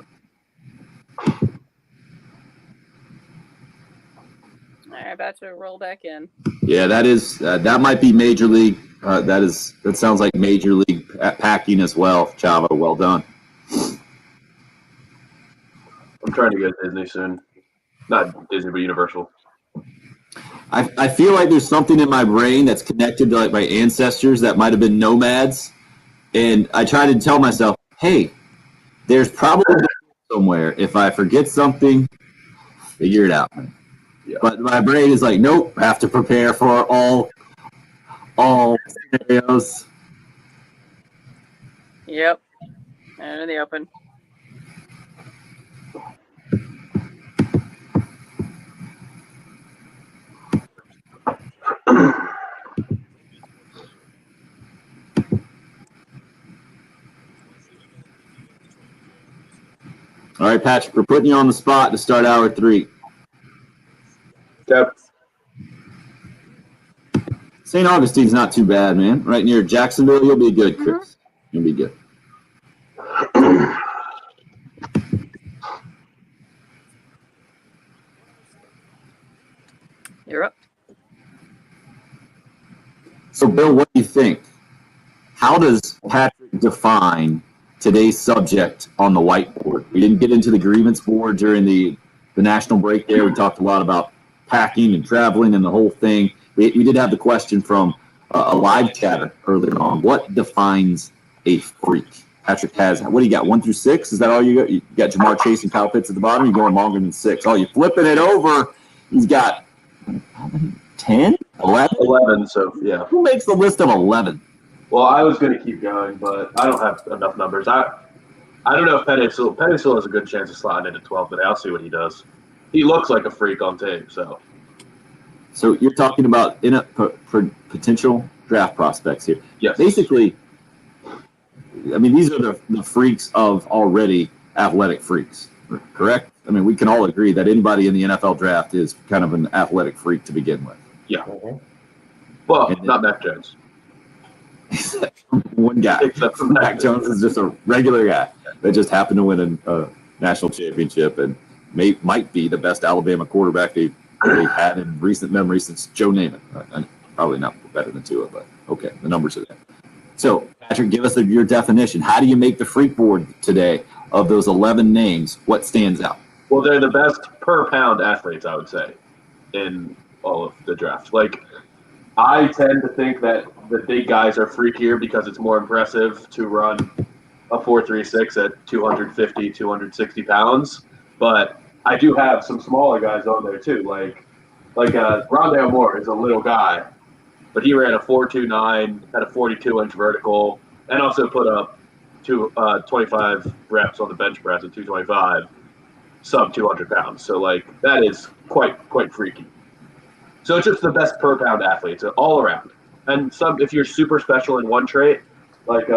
S6: All right, about to roll back in.
S1: Yeah, that is that might be major league. That sounds like major league packing as well. Chavo, well done.
S3: I'm trying to go to Disney soon. Not Disney, but Universal.
S1: I feel like there's something in my brain that's connected to like my ancestors that might have been nomads, and I try to tell myself, hey, there's probably somewhere. If I forget something, figure it out.
S3: Yeah.
S1: But my brain is like, nope, have to prepare for all scenarios.
S6: Yep. And in the open.
S1: All right, Patrick, we're putting you on the spot to start hour 3.
S3: Yep.
S1: St. Augustine's not too bad, man. Right near Jacksonville, you'll be good, Chris. You'll be good.
S6: You're up.
S1: So, Bill, what do you think? How does Patrick define today's subject on the whiteboard? We didn't get into the grievance board during the national break there. We talked a lot about packing and traveling and the whole thing. We did have the question from a live chatter earlier on. What defines a freak? Patrick has, what do you got, 1 through 6? Is that all you got? You got Jamar Chase and Kyle Pitts at the bottom? You're going longer than 6. Oh, you're flipping it over. He's got 10? 11?
S3: 11, so yeah.
S1: Who makes the list of 11?
S3: Well, I was going to keep going, but I don't have enough numbers. I don't know if Penny still has a good chance of slotting into 12 today. I'll see what he does. He looks like a freak on tape, so.
S1: So you're talking about potential draft prospects here.
S3: Yes.
S1: Basically, I mean, these are the freaks of already athletic freaks, correct? I mean, we can all agree that anybody in the NFL draft is kind of an athletic freak to begin with.
S3: Yeah. Well,
S1: And
S3: not Mac Jones.
S1: One guy.
S3: Except for
S1: Mac Jones is just a regular guy that just happened to win a national championship and might be the best Alabama quarterback they had in recent memory since Joe Namath. Probably not better than Tua, but okay, the numbers are there. So, Patrick, give us your definition. How do you make the freak board today of those 11 names? What stands out?
S3: Well, they're the best per pound athletes, I would say, in all of the draft. Like, I tend to think that the big guys are freakier because it's more impressive to run a 4.36 at 250, 260 pounds. But I do have some smaller guys on there too. Like Rondale Moore is a little guy, but he ran a 4.29, had a 42-inch vertical, and also put up 25 reps on the bench press at 225, sub 200 pounds. So like that is quite freaky. So it's just the best per pound athletes all around. And if you're super special in one trait, like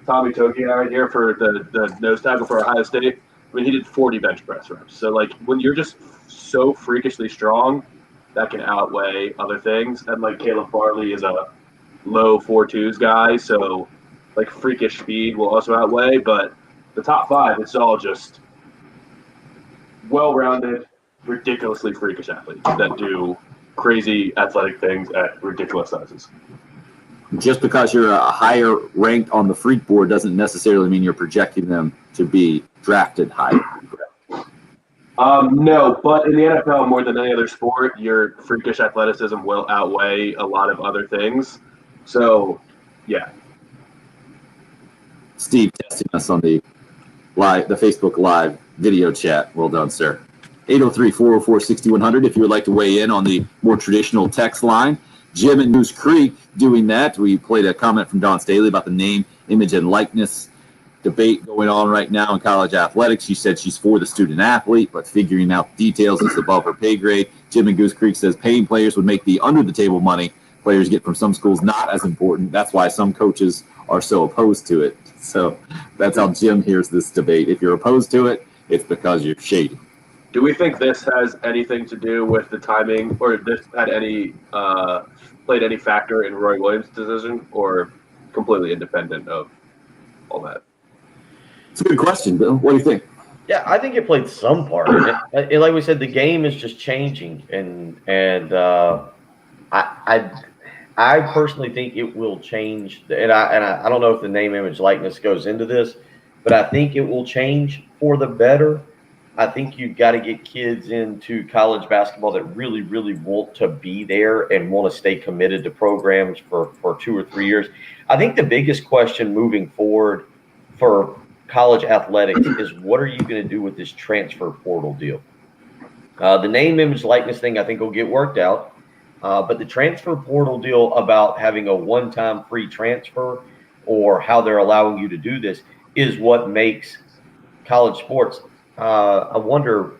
S3: Tommy Toki right here for the nose tackle for Ohio State, I mean, he did 40 bench press reps. So like when you're just so freakishly strong, that can outweigh other things. And like Caleb Farley is a low 4.2s guy, so like freakish speed will also outweigh. But the top 5, it's all just well-rounded, ridiculously freakish athletes that do crazy athletic things at ridiculous sizes.
S1: Just because you're a higher ranked on the freak board doesn't necessarily mean you're projecting them to be drafted higher.
S3: No, but in the NFL, more than any other sport, your freakish athleticism will outweigh a lot of other things. So, yeah.
S1: Steve testing us on the Facebook Live video chat. Well done, sir. 803-404-6100 if you would like to weigh in on the more traditional text line. Jim in Moose Creek doing that. We played a comment from Don Staley about the name, image, and likeness debate going on right now in college athletics. She said she's for the student athlete, but figuring out details is above her pay grade. Jim in Goose Creek says paying players would make the under-the-table money players get from some schools not as important. That's why some coaches are so opposed to it. So that's how Jim hears this debate. If you're opposed to it, it's because you're shady.
S3: Do we think this has anything to do with the timing, or this had any played any factor in Roy Williams' decision, or completely independent of all that?
S1: It's a good question, Bill. What do you think?
S2: Yeah, I think it played some part. Like we said, the game is just changing, and I I personally think it will change, and I don't know if the name, image, likeness goes into this, but I think it will change for the better. I think you've got to get kids into college basketball that really, really want to be there and want to stay committed to programs for 2 or 3 years. I think the biggest question moving forward for college athletics is, what are you going to do with this transfer portal deal? The name, image, likeness thing I think will get worked out. But the transfer portal deal about having a one-time free transfer, or how they're allowing you to do this, is what makes college sports. I wonder,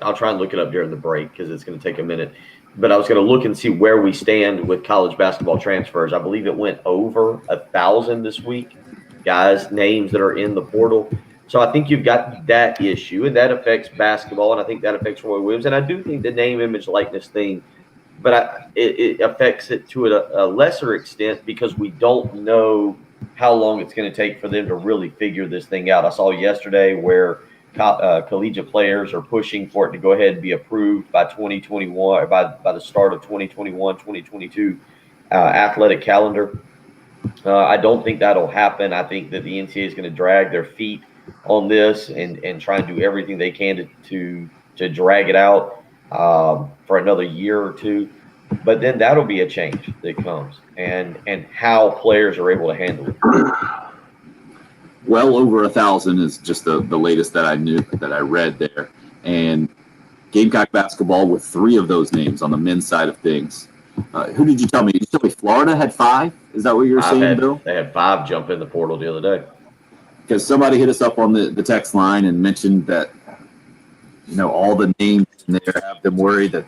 S2: I'll try and look it up during the break because it's going to take a minute. But I was going to look and see where we stand with college basketball transfers. I believe it went over 1,000 this week, guys' names that are in the portal. So I think you've got that issue, and that affects basketball, and I think that affects Roy Williams. And I do think the name, image, likeness thing, but it affects it to a lesser extent because we don't know how long it's going to take for them to really figure this thing out. I saw yesterday where collegiate players are pushing for it to go ahead and be approved by 2021, or by the start of 2021, 2022 athletic calendar. I don't think that'll happen. I think that the NCAA is going to drag their feet on this and try and do everything they can to drag it out for another year or two. But then that'll be a change that comes, and how players are able to handle it.
S1: Well over 1,000 is just the latest that I knew, that I read there. And Gamecock basketball with 3 of those names on the men's side of things. Who did you tell me? Did you tell me Florida had 5? Is that what you were saying, Bill?
S2: They had 5 jump in the portal the other day.
S1: Because somebody hit us up on the text line and mentioned that, all the names in there have them worried that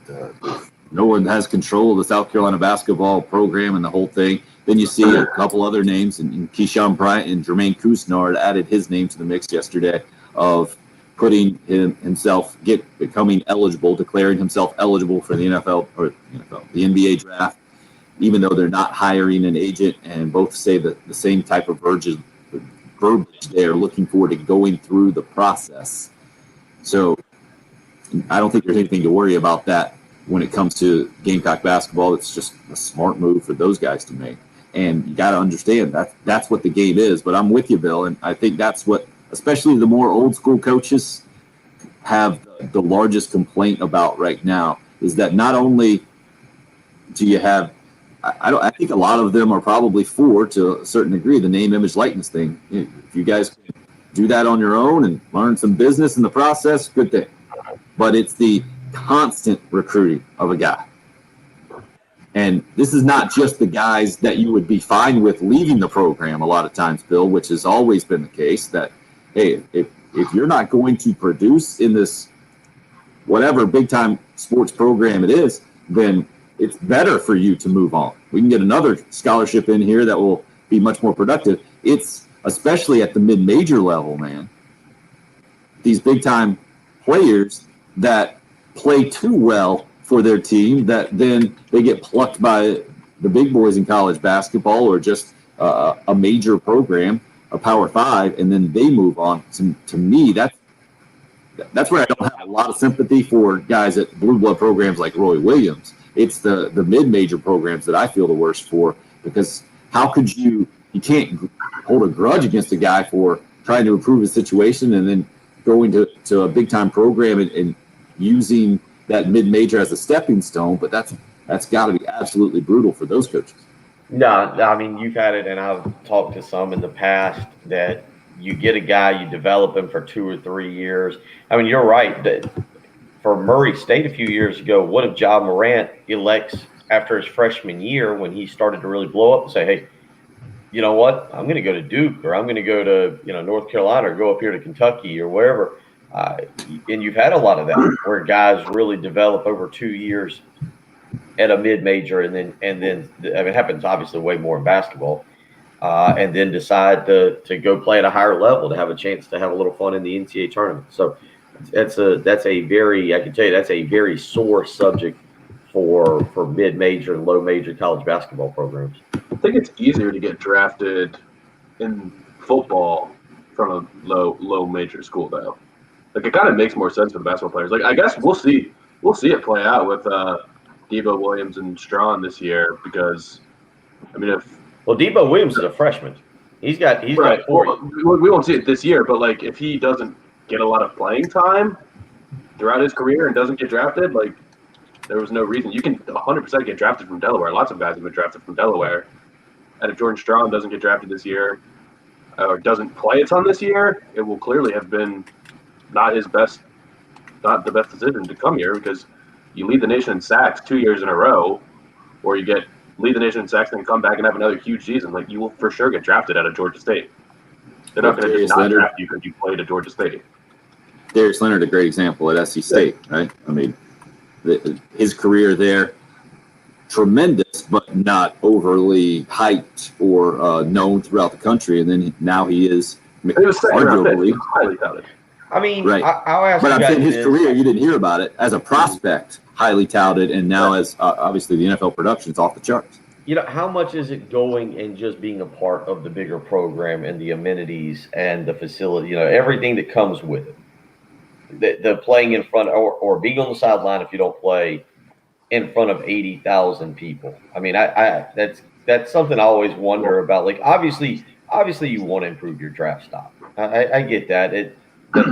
S1: no one has control of the South Carolina basketball program and the whole thing. Then you see a couple other names, and Keyshawn Bryant and Jermaine Couisnard added his name to the mix yesterday of putting himself, becoming eligible, declaring himself eligible for the the NBA draft, even though they're not hiring an agent, and both say that the same type of verbiage they are looking forward to going through the process. So I don't think there's anything to worry about that when it comes to Gamecock basketball. It's just a smart move for those guys to make. And you got to understand that's what the game is. But I'm with you, Bill, and I think that's what, especially the more old school coaches, have the largest complaint about right now, is that not only do you have, I think a lot of them are probably for, to a certain degree, the name, image, likeness thing. If you guys can do that on your own and learn some business in the process, good thing. But it's the constant recruiting of a guy. And this is not just the guys that you would be fine with leaving the program a lot of times, Bill, which has always been the case, that, hey, if you're not going to produce in this whatever big-time sports program it is, then it's better for you to move on. We can get another scholarship in here that will be much more productive. It's especially at the mid-major level, man. These big-time players that play too well for their team, that then they get plucked by the big boys in college basketball, or just a major program, a Power 5, and then they move on. To me, that's where I don't have a lot of sympathy for guys at blue blood programs like Roy Williams. It's the mid-major programs that I feel the worst for, because how could you can't hold a grudge against a guy for trying to improve his situation and then going to a big-time program and using that mid-major as a stepping stone. But that's got to be absolutely brutal for those coaches.
S2: No, I mean, you've had it, and I've talked to some in the past, that you get a guy, you develop him for 2 or 3 years. I mean, you're right. That for Murray State a few years ago, what if Ja Morant elects after his freshman year, when he started to really blow up, and say, hey, you know what, I'm going to go to Duke, or I'm going to go to North Carolina, or go up here to Kentucky or wherever. And you've had a lot of that, where guys really develop over 2 years at a mid-major, and then I mean, it happens obviously way more in basketball, and then decide to go play at a higher level to have a chance to have a little fun in the NCAA tournament. So that's a very sore subject for mid-major and low-major college basketball programs.
S3: I think it's easier to get drafted in football from a low major school, though. Like, it kind of makes more sense for the basketball players. Like, I guess we'll see it play out with Debo Williams and Strawn this year because, I mean,
S2: Well, Debo Williams is a freshman. He's got
S3: right.
S2: 4
S3: Well, we won't see it this year, but like if he doesn't get a lot of playing time throughout his career and doesn't get drafted, like there was no reason. You can 100% get drafted from Delaware. Lots of guys have been drafted from Delaware. And if Jordan Strawn doesn't get drafted this year or doesn't play a ton this year, it will clearly have been not the best decision to come here because you lead the nation in sacks 2 years in a row, or you lead the nation in sacks and then come back and have another huge season. Like you will for sure get drafted out of Georgia State. They're not going to just not draft you because you played at Georgia State.
S1: Darius Leonard, a great example at SC State, right? I mean, his career there, tremendous, but not overly hyped or known throughout the country. And then now he is
S3: arguably highly touted.
S2: I mean,
S1: right.
S2: I'll ask
S1: but
S2: you
S1: I'm
S2: guys
S1: saying his
S2: this.
S1: career, you didn't hear about it as a prospect, highly touted, and now as obviously the NFL production is off the charts.
S2: You know, how much is it going and just being a part of the bigger program and the amenities and the facility, everything that comes with it? The playing in front or being on the sideline if you don't play in front of 80,000 people. I mean, that's something I always wonder about. Like, obviously you want to improve your draft stock. I get that.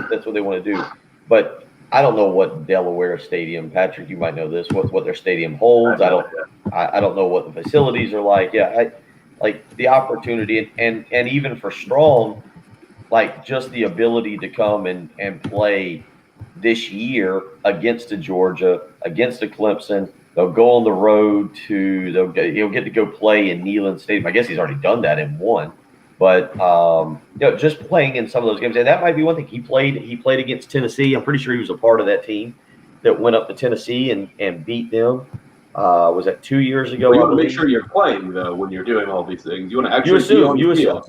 S2: That's what they want to do. But I don't know what Delaware Stadium, Patrick, you might know this, what their stadium holds. I don't know what the facilities are like. Yeah, I like the opportunity and even for Strong, like just the ability to come and play this year against a Georgia, against a Clemson. They'll go on the road he'll get to go play in Neyland Stadium. I guess he's already done that in one. But just playing in some of those games, and that might be one thing. He played against Tennessee. I'm pretty sure he was a part of that team that went up to Tennessee and beat them. Was that 2 years ago?
S3: Well, you want to make sure you're playing though when you're doing all these things. You want to actually
S2: you assume.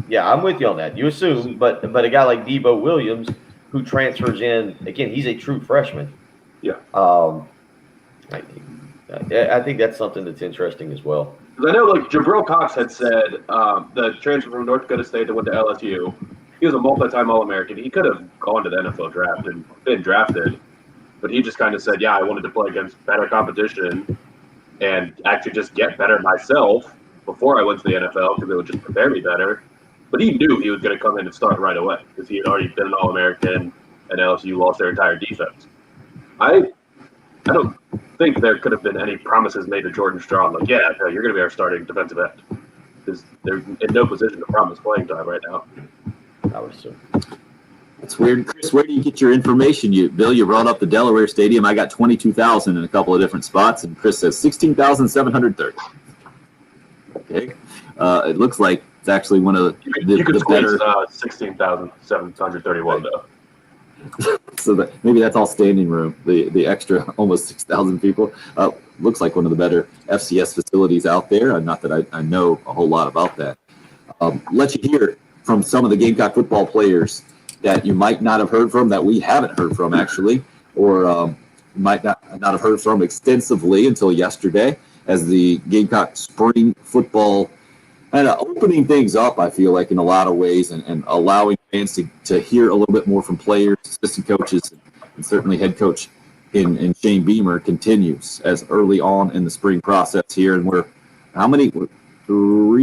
S2: Yeah, I'm with you on that. You assume, but a guy like Debo Williams who transfers in again, he's a true freshman.
S3: Yeah.
S2: I think that's something that's interesting as well.
S3: I know, like Jabril Cox had said, the transfer from North Dakota State that went to LSU, he was a multi-time All-American. He could have gone to the NFL draft and been drafted, but he just kind of said, yeah, I wanted to play against better competition and actually just get better myself before I went to the NFL because it would just prepare me better. But he knew he was going to come in and start right away because he had already been an All-American and LSU lost their entire defense. I don't think there could have been any promises made to Jordan Strawn. Like, yeah, no, you're going to be our starting defensive end. Because they're in no position to promise playing time right now.
S2: I would assume.
S1: It's weird. Chris, where do you get your information? Bill, you brought up the Delaware Stadium. I got 22,000 in a couple of different spots, and Chris says 16,730. Okay. It looks like it's actually one of the better.
S3: 16,731, though.
S1: So maybe that's all standing room, the extra almost 6,000 people. Looks like one of the better FCS facilities out there. Not that I know a whole lot about that. Let you hear from some of the Gamecock football players that you might not have heard from, that we haven't heard from actually, or might not have heard from extensively until yesterday as the Gamecock spring football and opening things up, I feel like, in a lot of ways, and allowing fans to hear a little bit more from players, assistant coaches, and certainly head coach in Shane Beamer continues as early on in the spring process here. And we're 3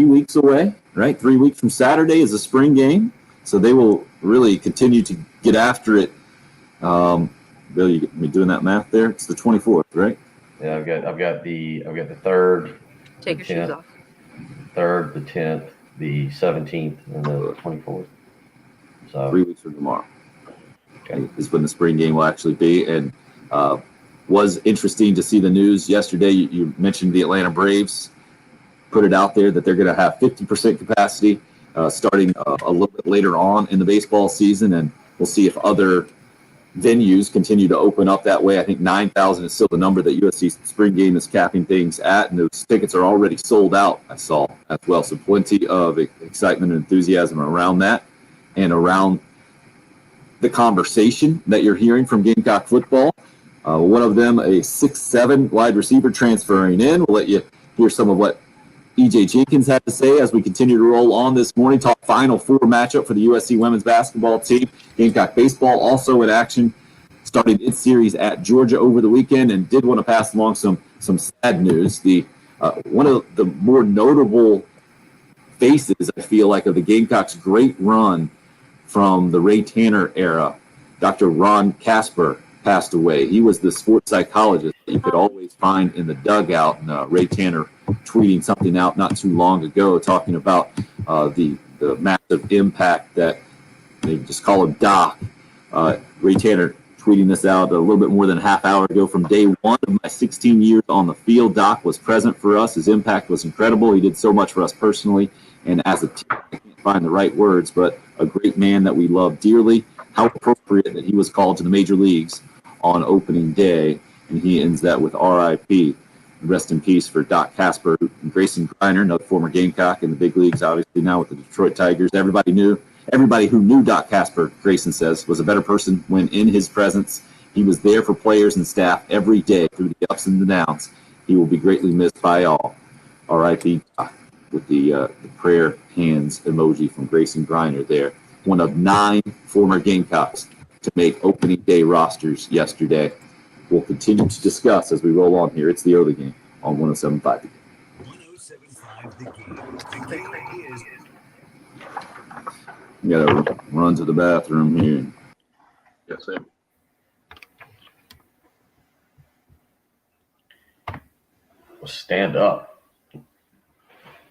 S1: weeks away, right? 3 weeks from Saturday is the spring game. So they will really continue to get after it. Bill, you get me doing that math there? It's the 24th, right?
S2: Yeah, I've got the 3rd.
S6: Take your shoes off.
S2: 3rd, the 10th, the 17th, and the 24th. So
S1: 3 weeks from tomorrow is when the spring game will actually be. And was interesting to see the news yesterday. You mentioned the Atlanta Braves put it out there that they're going to have 50% capacity starting a little bit later on in the baseball season. And we'll see if other venues continue to open up that way. I think 9,000 is still the number that USC spring game is capping things at, and those tickets are already sold out, I saw as well. So plenty of excitement and enthusiasm around that and around the conversation that you're hearing from Gamecock football. One of them, a 6'7" wide receiver transferring in. We'll let you hear some of what E.J. Jenkins had to say as we continue to roll on this morning. Talk Final Four matchup for the USC women's basketball team. Gamecock baseball also in action started its series at Georgia over the weekend, and did want to pass along some sad news. The one of the more notable faces, I feel like, of the Gamecocks' great run from the Ray Tanner era, Dr. Ron Casper, passed away. He was the sports psychologist that you could always find in the dugout. And Ray Tanner tweeting something out not too long ago, talking about the massive impact that they just call him Doc. Ray Tanner tweeting this out a little bit more than a half hour ago. From day one of my 16 years on the field, Doc was present for us. His impact was incredible. He did so much for us personally and as a team. I can't find the right words, but a great man that we love dearly. How appropriate that he was called to the major leagues on opening day, and he ends that with RIP. Rest in peace for Doc Casper. Grayson Griner, another former Gamecock in the big leagues, obviously now with the Detroit Tigers. Everybody who knew Doc Casper, Grayson says, was a better person when in his presence. He was there for players and staff every day through the ups and the downs. He will be greatly missed by all. RIP Doc, with the prayer hands emoji from Grayson Griner there. One of 9 former Gamecocks to make opening day rosters yesterday. We'll continue to discuss as we roll on here. It's the early game on 107.5 The Game.
S11: 107.5 The Game. The Game is...
S1: We gotta run to the bathroom here.
S3: Yes, sir.
S2: Stand up.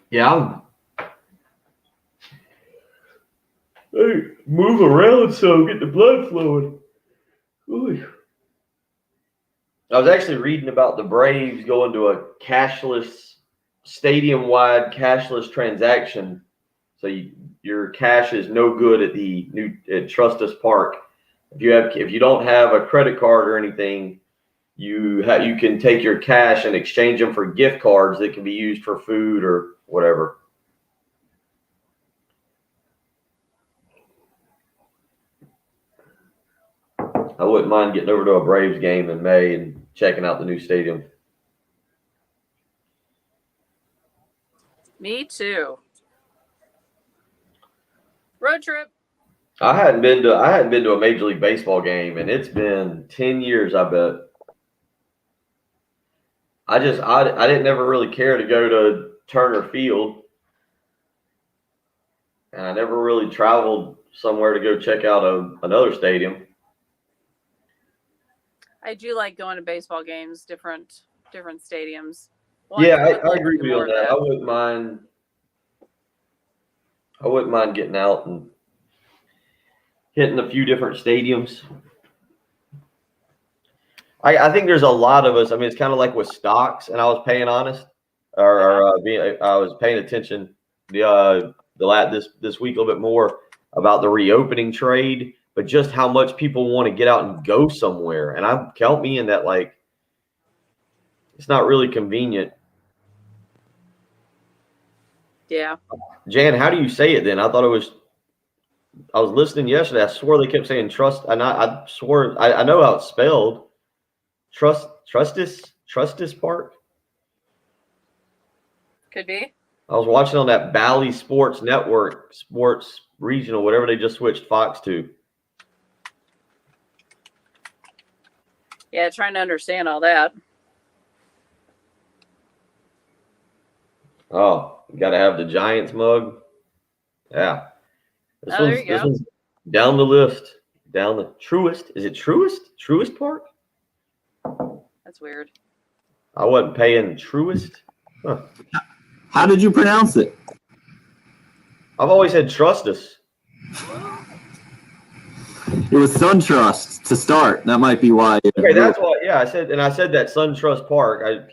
S2: Yeah, Hey, move around so get the blood flowing. Ooh. I was actually reading about the Braves going to a cashless, stadium-wide cashless transaction. So your cash is no good at the new at Trustus Park. If you don't have a credit card or anything, you can take your cash and exchange them for gift cards that can be used for food or whatever. I wouldn't mind getting over to a Braves game in May and checking out the new stadium.
S6: Me too. Road trip.
S2: I hadn't been to a Major League Baseball game, and it's been 10 years, I bet. I didn't ever really care to go to Turner Field, and I never really traveled somewhere to go check out another stadium.
S6: I do like going to baseball games, different stadiums.
S2: Yeah, I agree with you on that. I wouldn't mind getting out and hitting a few different stadiums. I think there's a lot of us. I mean, it's kind of like with stocks, and I was paying attention this week a little bit more about the reopening trade, but just how much people want to get out and go somewhere. And I count me in that, like, it's not really convenient.
S6: Yeah.
S2: Jan, how do you say it then? I was listening yesterday. I swore they kept saying trust. And I swore I know how it's spelled. Trustus Park.
S6: Could be.
S2: I was watching on that Bally Sports Network, Sports Regional, whatever they just switched Fox to.
S6: Yeah, trying to understand all that.
S2: Oh, you got to have the Giants mug. Yeah. This one's down the list. Down the Truist. Is it Truist? Truist Park?
S6: That's weird.
S2: I wasn't paying Truist. Huh.
S1: How did you pronounce it?
S2: I've always said Trustus.
S1: It was SunTrust to start. That might be why.
S2: Okay, that's why. Yeah, I said that SunTrust Park. I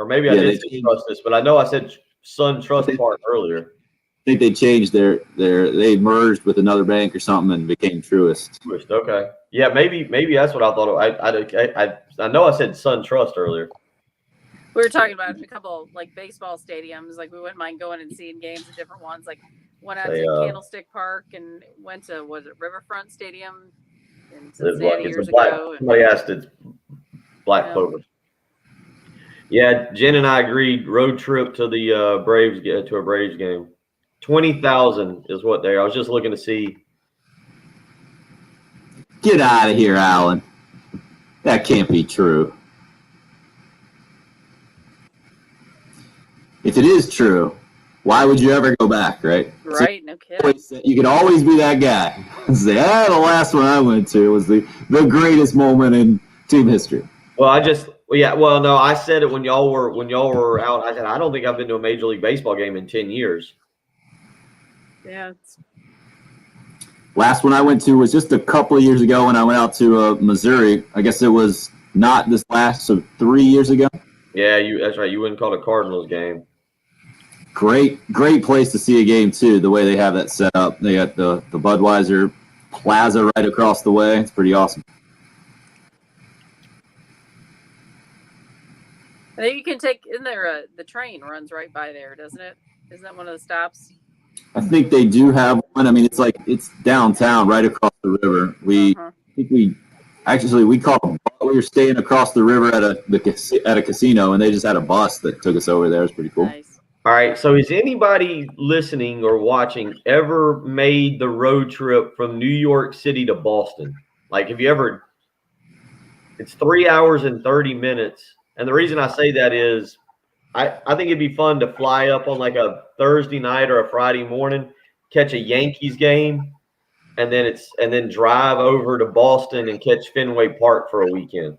S2: did say Trustus, but I know I said SunTrust Park earlier.
S1: I think they changed they merged with another bank or something and became Truist.
S2: Truist, okay. Yeah, maybe that's what I thought. I know I said SunTrust earlier.
S6: We were talking about a couple like baseball stadiums. Like we wouldn't mind going and seeing games at different ones. Like went out to Candlestick Park and went to Riverfront Stadium in Cincinnati years ago.
S2: Somebody asked it's Black Clover. Yeah, Jen and I agreed. Road trip to the Braves game. 20,000 is what they are. I was just looking to see.
S1: Get out of here, Alan. That can't be true. If it is true, why would you ever go back, right?
S6: Right, no kidding.
S1: You could always be that guy. Say, the last one I went to was the greatest moment in team history.
S2: Well, no, I said it when y'all were out. I said I don't think I've been to a Major League Baseball game in 10 years.
S6: Yeah.
S1: Last one I went to was just a couple of years ago when I went out to Missouri. I guess it was not this last, so 3 years ago.
S2: Yeah, that's right. You wouldn't call it a Cardinals game.
S1: Great place to see a game too. The way they have that set up, they got the Budweiser Plaza right across the way. It's pretty awesome.
S6: I think you can take in there. The train runs right by there, doesn't it? Isn't that one of the stops?
S1: I think they do have one. I mean, it's downtown, right across the river. We called. We were staying across the river at a casino, and they just had a bus that took us over there. It was pretty cool.
S6: Nice.
S2: All right. So, has anybody listening or watching ever made the road trip from New York City to Boston? Like, have you ever? It's 3 hours and 30 minutes, and the reason I say that is, I think it'd be fun to fly up on like a Thursday night or a Friday morning, catch a Yankees game, and then drive over to Boston and catch Fenway Park for a weekend.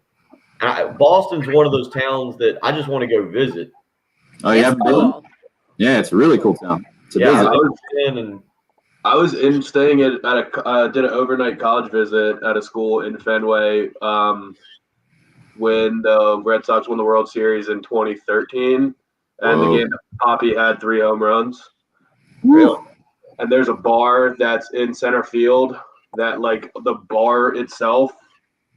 S2: Boston's one of those towns that I just want to go visit.
S1: Oh, you haven't been? Yeah, it's a really cool town.
S3: I was staying at did an overnight college visit at a school in Fenway when the Red Sox won the World Series in 2013, and the game that Poppy had 3 home runs.
S1: Really?
S3: And there's a bar that's in center field that, like, the bar itself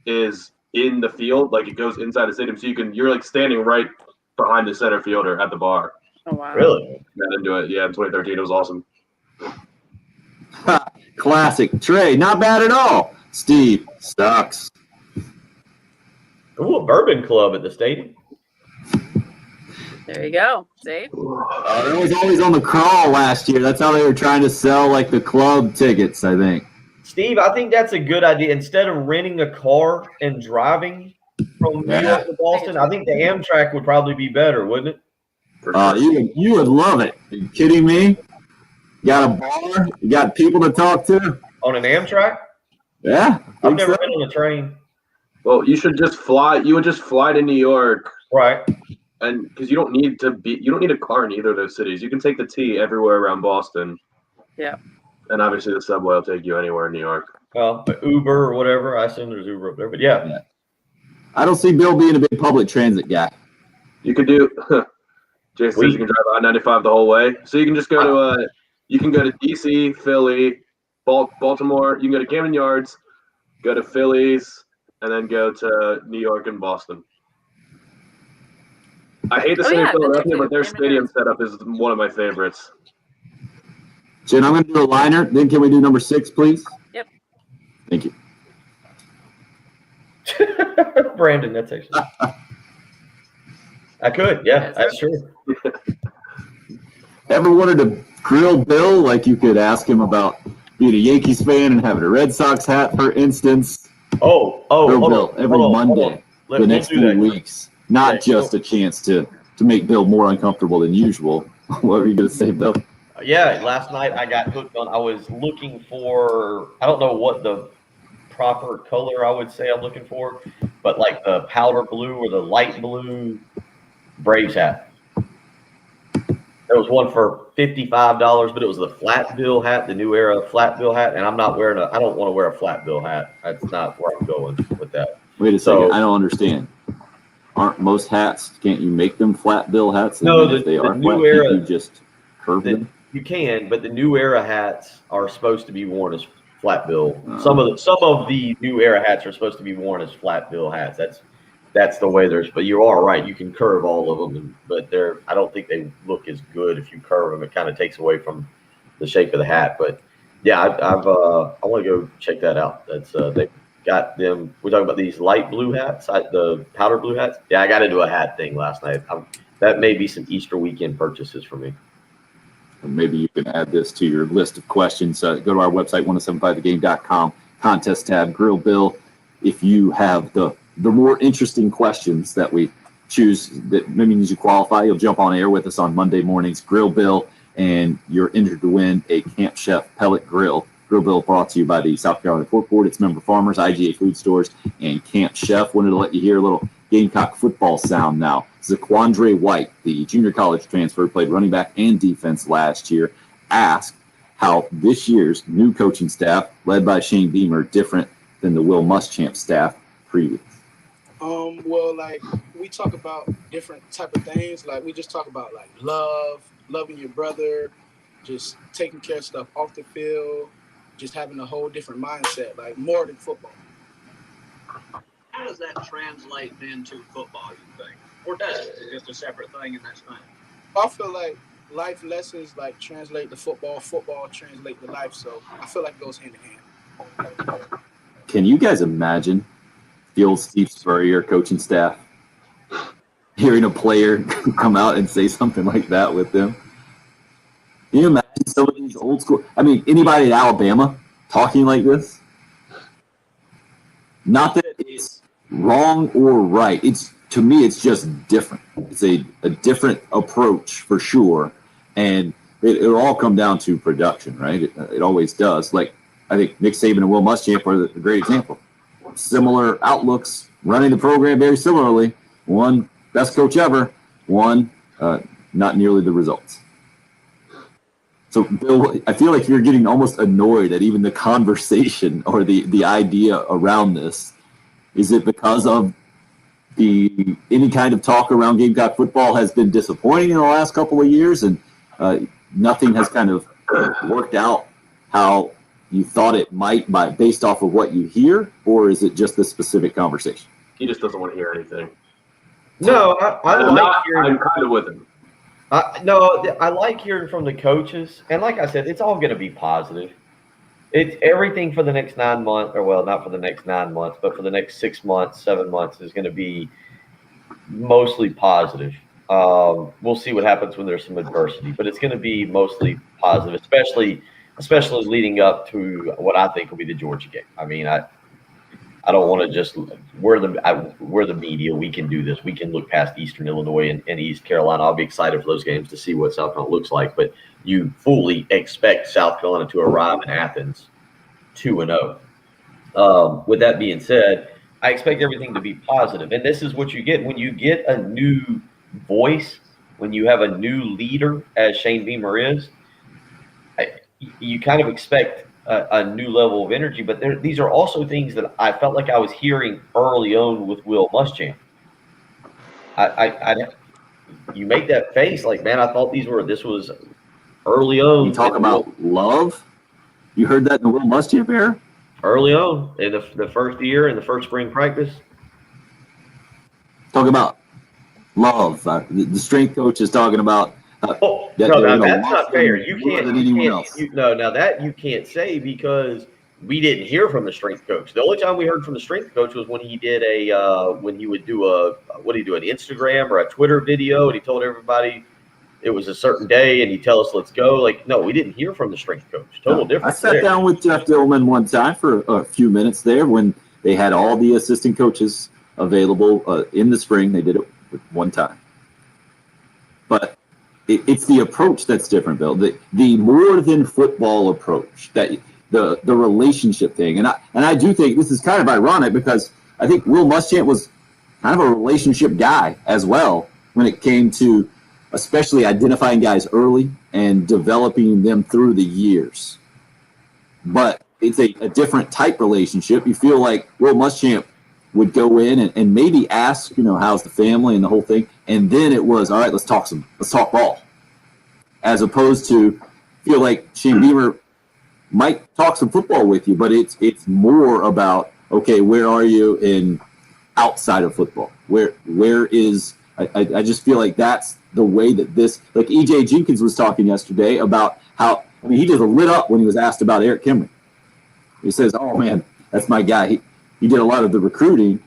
S3: is in the field, like it goes inside the stadium, so you're like standing right behind the center fielder at the bar.
S6: Oh wow!
S2: Really?
S3: Got into it. Yeah, in 2013, it was awesome.
S1: Classic. Trey, not bad at all. Steve sucks.
S2: Ooh, a bourbon club at the stadium.
S6: There you go. See?
S1: It was always on the crawl last year. That's how they were trying to sell like the club tickets, I think.
S2: Steve, I think that's a good idea. Instead of renting a car and driving from New York to Boston, I think the Amtrak would probably be better, wouldn't it?
S1: You would love it. Are you kidding me? You got a bar? You got people to talk to?
S2: On an Amtrak?
S1: Yeah.
S2: I've never been on a train.
S3: Well, you should just fly. You would just fly to New York,
S2: right?
S3: And because you don't need a car in either of those cities. You can take the T everywhere around Boston.
S6: Yeah.
S3: And obviously the subway will take you anywhere in New York.
S2: Well, Uber or whatever. I assume there's Uber up there, but yeah.
S1: I don't see Bill being a big public transit guy.
S3: You could do. Jason says you can drive I-95 the whole way, so you can just go to. You can go to DC, Philly, Baltimore. You can go to Camden Yards, go to Phillies, and then go to New York and Boston. I hate the city of Philadelphia, but their stadium setup is one of my favorites.
S1: Jen, I'm going to do a liner. Then can we do number 6, please?
S6: Yep.
S1: Thank you.
S2: Brandon, that's actually. I could. Yeah, that's true.
S1: Ever wanted to grill Bill? Like you could ask him about being a Yankees fan and having a Red Sox hat, for instance.
S2: Grill
S1: Bill every Monday for the next 2 weeks. Not just a chance to make Bill more uncomfortable than usual. What were you going to say, Bill?
S2: Yeah, last night I got hooked on. I was looking for. I don't know what the proper color I would say I'm looking for, but like the powder blue or the light blue Braves hat. There was one for $55, but it was the flat bill hat, the new era flat bill hat, and I'm not wearing I don't want to wear a flat bill hat. That's not where I'm going with that.
S1: Wait a second, I don't understand. Aren't most hats? Can't you make them flat bill hats?
S2: No,
S1: if they are
S2: new
S1: flat,
S2: era.
S1: can't you just curve them?
S2: You can, but the new era hats are supposed to be worn as flat bill. Some of the new era hats are supposed to be worn as flat bill hats. That's the way there's. But you are right. You can curve all of them, but I don't think they look as good if you curve them. It kind of takes away from the shape of the hat. But yeah, I want to go check that out. That's they got them. We're talking about these light blue hats, the powder blue hats. Yeah, I got to do a hat thing last night. That may be some Easter weekend purchases for me.
S1: Maybe you can add this to your list of questions. Go to our website, 1075thegame.com, contest tab, Grill Bill. If you have the the more interesting questions that we choose that maybe means you qualify, you'll jump on air with us on Monday mornings. Grill Bill, and you're entered to win a Camp Chef pellet grill. Grill Bill brought to you by the South Carolina Pork Board, its member farmers, IGA Food Stores, and Camp Chef. Wanted to let you hear a little Gamecock football sound now. Zaquandre White, the junior college transfer, played running back and defense last year, asked how this year's new coaching staff, led by Shane Beamer, different than the Will Muschamp staff previous.
S7: Well, like, we talk about different type of things. Like, we just talk about, like, loving your brother, just taking care of stuff off the field, just having a whole different mindset, like, more than football.
S8: How does that translate then to football, you think? Or does it? Is it just a separate thing and that's fine?
S7: I feel like life lessons, like, translate to football. Football translate to life. So I feel like it goes hand in hand.
S1: Can you guys imagine the old Steve Spurrier coaching staff hearing a player come out and say something like that with them? Can you imagine some of these old school? I mean, anybody at Alabama talking like this? Not that it's wrong or right. To me, it's just different. It's a different approach for sure. And it'll all come down to production, right? It always does. Like, I think Nick Saban and Will Muschamp are a great example. Similar outlooks, running the program very similarly. One, best coach ever. One, not nearly the results. So, Bill, I feel like you're getting almost annoyed at even the conversation or the idea around this. Is it because of any kind of talk around Gamecock football has been disappointing in the last couple of years, and nothing has kind of worked out how you thought it might based off of what you hear, or is it just this specific conversation?
S3: He just doesn't want to hear anything.
S2: No, I like hearing.
S3: I'm kind of with him.
S2: I like hearing from the coaches, and like I said, it's all going to be positive. It's everything for the next 9 months, or well, not for the next 9 months, but for the next 6 months, 7 months is going to be mostly positive. We'll see what happens when there's some adversity, but it's going to be mostly positive, especially leading up to what I think will be the Georgia game. I mean, I don't want to just we're the media. We can do this. We can look past Eastern Illinois and East Carolina. I'll be excited for those games to see what South Carolina looks like. But you fully expect South Carolina to arrive in Athens 2-0. With that being said, I expect everything to be positive. And this is what you get when you get a new voice, when you have a new leader, as Shane Beamer is. You kind of expect a new level of energy, but these are also things that I felt like I was hearing early on with Will Muschamp. You make that face like, man, I thought this was early on.
S1: You talk about love. You heard that in the Will Muschamp era?
S2: Early on in the first year, in the first spring practice.
S1: Talk about love. The strength coach is talking about.
S2: That's not fair. You can't say because we didn't hear from the strength coach. The only time we heard from the strength coach was when he did when he would do an Instagram or a Twitter video, and he told everybody it was a certain day, and he'd tell us, let's go. Like, no, we didn't hear from the strength coach. Total difference.
S1: I sat down with Jeff Dillman one time for a few minutes there when they had all the assistant coaches available in the spring. They did it one time. But it's the approach that's different, Bill. The more than football approach, that the relationship thing. And I do think this is kind of ironic because I think Will Muschamp was kind of a relationship guy as well when it came to especially identifying guys early and developing them through the years. But it's a different type relationship. You feel like Will Muschamp would go in and maybe ask, how's the family and the whole thing. And then it was, all right, let's talk ball. As opposed to feel like Shane Beamer might talk some football with you, but it's more about, okay, where are you in outside of football? Where is I just feel like that's the way that this, like E.J. Jenkins was talking yesterday about how, he just lit up when he was asked about Eric Kimry. He says, oh man, that's my guy. He did a lot of the recruiting.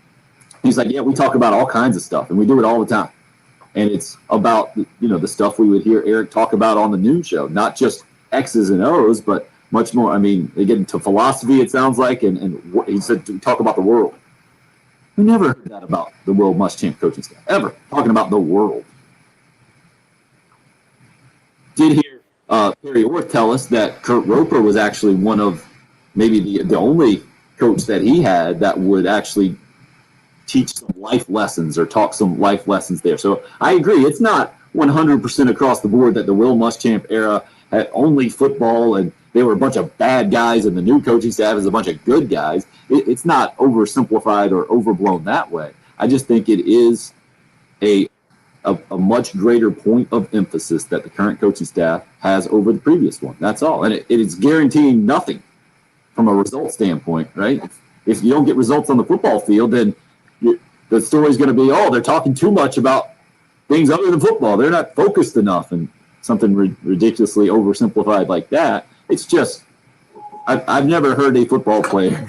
S1: He's like, yeah, we talk about all kinds of stuff and we do it all the time. And it's about, the stuff we would hear Eric talk about on the noon show, not just X's and O's, but much more. I mean, they get into philosophy, it sounds like, and he said to talk about the world. We never heard that about the Will Muschamp coaching staff, ever. Talking about the world. Did hear Perry Orth tell us that Kurt Roper was actually one of maybe the only coach that he had that would actually teach some life lessons or talk some life lessons there. So I agree. It's not 100% across the board that the Will Muschamp era had only football and they were a bunch of bad guys and the new coaching staff is a bunch of good guys. It's not oversimplified or overblown that way. I just think it is a much greater point of emphasis that the current coaching staff has over the previous one. That's all. And it is guaranteeing nothing from a result standpoint, right? If you don't get results on the football field, then the story's going to be, they're talking too much about things other than football. They're not focused enough, and something ridiculously oversimplified like that. It's just, I've never heard a football player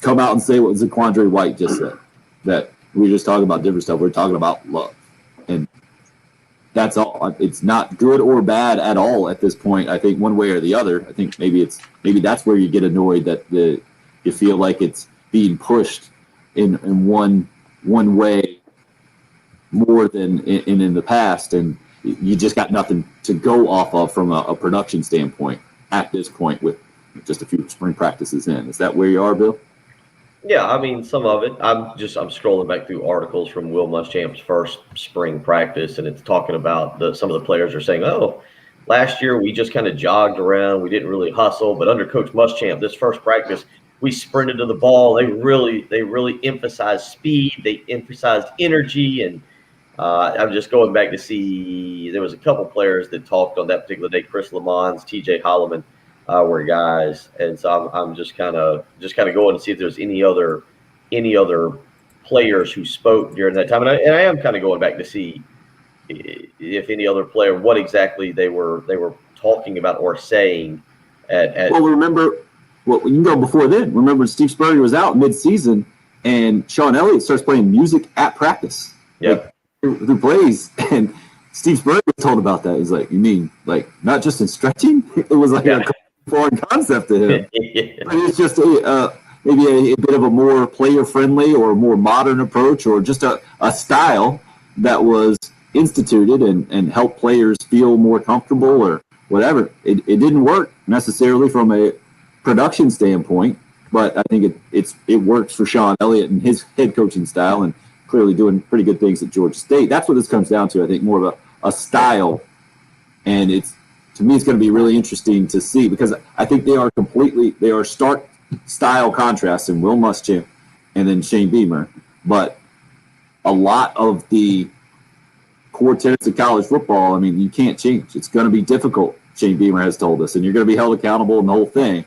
S1: come out and say what Zaquandre White just said, that we're just talking about different stuff. We're talking about love. And that's all. It's not good or bad at all at this point, I think, one way or the other. I think maybe that's where you get annoyed that you feel like it's being pushed in one way more than in the past, and you just got nothing to go off of from a production standpoint at this point with just a few spring practices in. Is that where you are, Bill?
S2: Yeah, I mean, some of it. I'm scrolling back through articles from Will Muschamp's first spring practice, and it's talking about some of the players are saying, last year we just kind of jogged around. We didn't really hustle, but under Coach Muschamp, this first practice, we sprinted to the ball. They really emphasized speed. They emphasized energy, and I'm just going back to see there was a couple players that talked on that particular day. Chris Lamons, T.J. Holloman were guys, and so I'm just kind of going to see if there's any other players who spoke during that time, and I am kind of going back to see if any other player, what exactly they were talking about or saying at
S1: Well, remember. Well, you can go before then. Remember when Steve Spurrier was out mid-season and Sean Elliott starts playing music at practice.
S2: Yep.
S1: Who plays, and Steve Spurrier was told about that. He's like, you mean like not just in stretching? It was like a foreign concept to him. But it's just maybe a bit of a more player-friendly or more modern approach, or just a style that was instituted and helped players feel more comfortable or whatever. It didn't work necessarily from a production standpoint, but I think it works for Sean Elliott and his head coaching style, and clearly doing pretty good things at Georgia State. That's what this comes down to. I think more of a style, and to me it's going to be really interesting to see, because I think they are stark style contrasts in Will Muschamp and then Shane Beamer, but a lot of the core tenets of college football, I mean, you can't change. It's going to be difficult, Shane Beamer has told us, and you're going to be held accountable in the whole thing.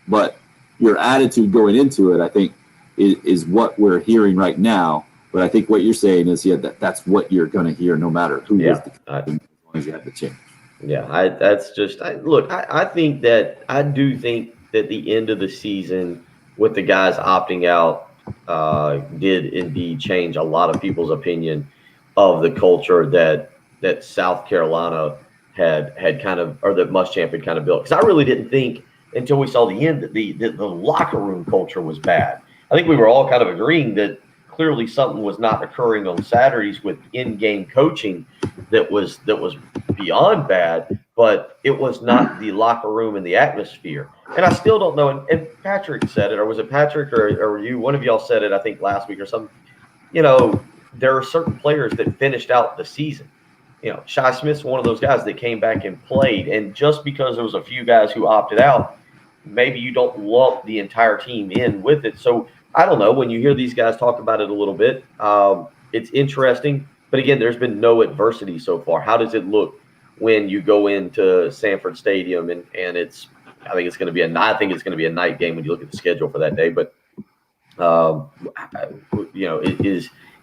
S1: But your attitude going into it, I think, is what we're hearing right now. But I think what you're saying is, that's what you're going to hear no matter who is the captain, as long as you have the change.
S2: Yeah, I do think that the end of the season with the guys opting out did indeed change a lot of people's opinion of the culture that South Carolina had kind of, or that Muschamp had kind of built. Because I really didn't think until we saw the end that the locker room culture was bad. I think we were all kind of agreeing that clearly something was not occurring on Saturdays with in-game coaching that was beyond bad, but it was not the locker room and the atmosphere. And I still don't know, and Patrick said it, or was it Patrick or you, one of y'all said it, I think last week or something, there are certain players that finished out the season. Shi Smith's one of those guys that came back and played, and just because there was a few guys who opted out, maybe you don't lump the entire team in with it. So I don't know. When you hear these guys talk about it a little bit, it's interesting. But again, there's been no adversity so far. How does it look when you go into Sanford Stadium and I think it's going to be a night game when you look at the schedule for that day. But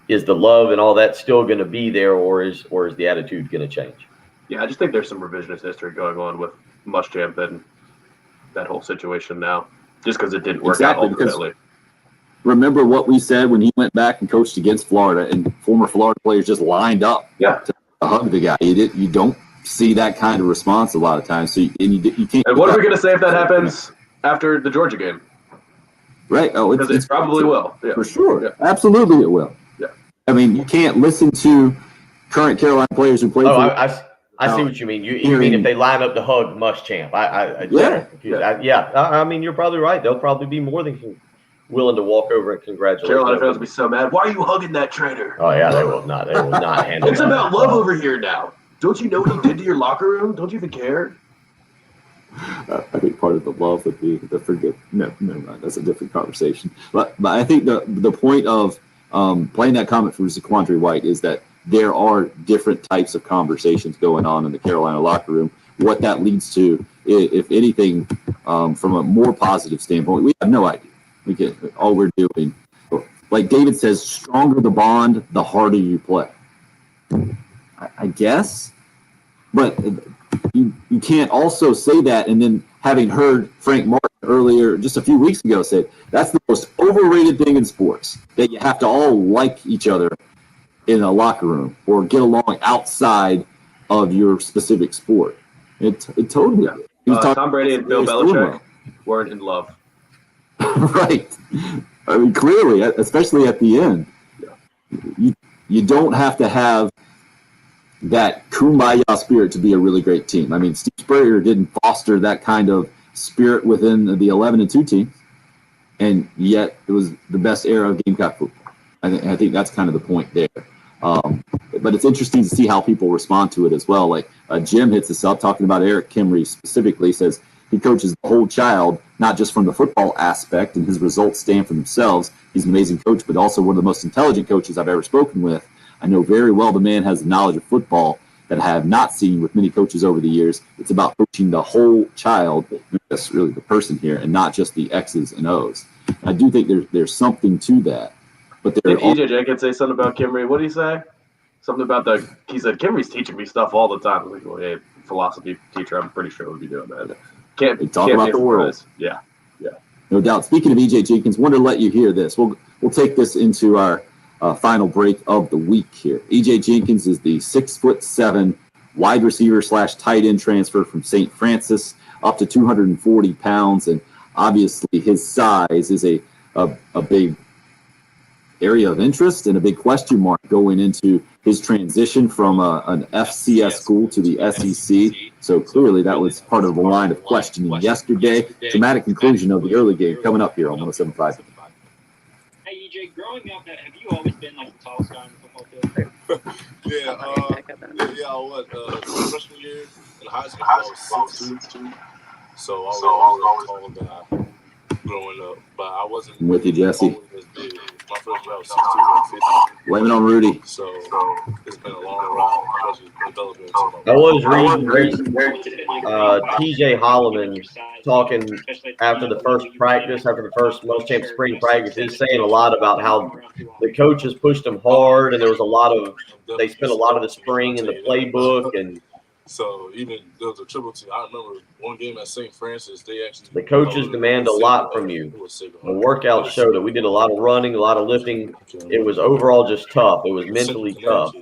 S2: is the love and all that still going to be there, or is the attitude going to change?
S3: Yeah, I just think there's some revisionist history going on with Muschamp and that whole situation now, just because it didn't work out ultimately.
S1: Remember what we said when he went back and coached against Florida, and former Florida players just lined up to hug the guy. You don't see that kind of response a lot of times. So you can't.
S3: And what are we going to say if that happens after the Georgia game?
S1: Right. Oh,
S3: Because it probably will. Yeah.
S1: For sure.
S3: Yeah.
S1: Absolutely it will.
S3: Yeah.
S1: I mean, you can't listen to current Carolina players who play
S2: Oh,
S1: for
S2: I see what you mean. You mean if they line up to hug Muschamp? I mean, you're probably right. They'll probably be more than willing to walk over and congratulate.
S3: Carolina fans will be so mad. Why are you hugging that traitor?
S2: Oh yeah, they will not. They will not handle.
S3: It's about love over here now. Don't you know what he did to your locker room? Don't you even care?
S1: I think part of the love would be the forget. No, never mind. That's a different conversation. But I think the point of playing that comment from Zaquandre White is that there are different types of conversations going on in the Carolina locker room. What that leads to, if anything, from a more positive standpoint, we have no idea. We get all we're doing. Like David says, stronger the bond, the harder you play. I guess, but you can't also say that and then having heard Frank Martin earlier just a few weeks ago say that's the most overrated thing in sports, that you have to all like each other in a locker room or get along outside of your specific sport. It totally.
S3: Tom Brady and Bill Belichick weren't in love.
S1: Right. I mean, clearly, especially at the end, you don't have to have that kumbaya spirit to be a really great team. I mean, Steve Spurrier didn't foster that kind of spirit within the 11-2 team, and yet it was the best era of Gamecock football. I think that's kind of the point there. But it's interesting to see how people respond to it as well. Like Jim hits us up talking about Eric Kimry specifically, says he coaches the whole child, not just from the football aspect, and his results stand for themselves. He's an amazing coach, but also one of the most intelligent coaches I've ever spoken with. I know very well the man has the knowledge of football that I have not seen with many coaches over the years. It's about coaching the whole child, that's really the person here, and not just the X's and O's. I do think there's something to that. But
S3: did E.J. Jenkins say something about Kimry? What did he say? Something about he said, Kimry's teaching me stuff all the time. I'm like, well, hey, philosophy teacher, I'm pretty sure would be doing that. Can't
S1: talk about the world.
S3: Yeah.
S1: No doubt. Speaking of E.J. Jenkins, wanted to let you hear this. We'll take this into our final break of the week here. E.J. Jenkins is the 6'7" wide receiver / tight end transfer from St. Francis, up to 240 pounds. And obviously his size is a big area of interest and a big question mark going into his transition from an FCS school to the SEC. So clearly that was part of the line of questioning yesterday. Dramatic conclusion of the early game coming up here on 107.5.
S4: Hey, EJ, growing up, have you always been like the tallest guy on the football field?
S10: I was. Freshman year in high school, I was 6'2". So I was always a tall guy growing up, but I wasn't.
S1: I'm with you, Jesse.
S10: As big. My first year I was 6'2", 150.
S1: Blame it on Rudy.
S10: So it's been a long ride, especially developing.
S2: I was reading TJ Holloman talking after the first practice, after the first Muschamp spring practice. He's saying a lot about how the coaches pushed him hard, and there was they spent a lot of the spring in the playbook, and
S10: so even there was a triple team. I remember one game at St. Francis.
S2: The coaches demand a lot from you. The workout showed that we did a lot of running, a lot of lifting. It was overall just tough. It was mentally tough.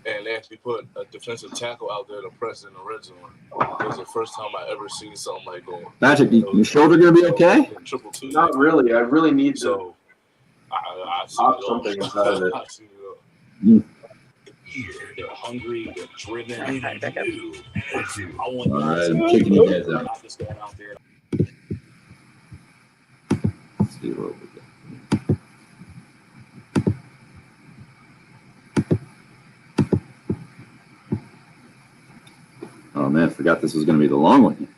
S10: And they actually put a defensive tackle out there to press in the red zone. It was the first time I ever seen something like that.
S1: Patrick, your shoulder gonna be okay?
S10: Triple two.
S3: Not really. I really need to.
S10: So I
S3: pop something inside of it.
S11: They're hungry, they're driven. I
S1: want I'm kicking you guys out.
S11: Let's
S1: see what we got. Oh man, I forgot this was going to be the long one.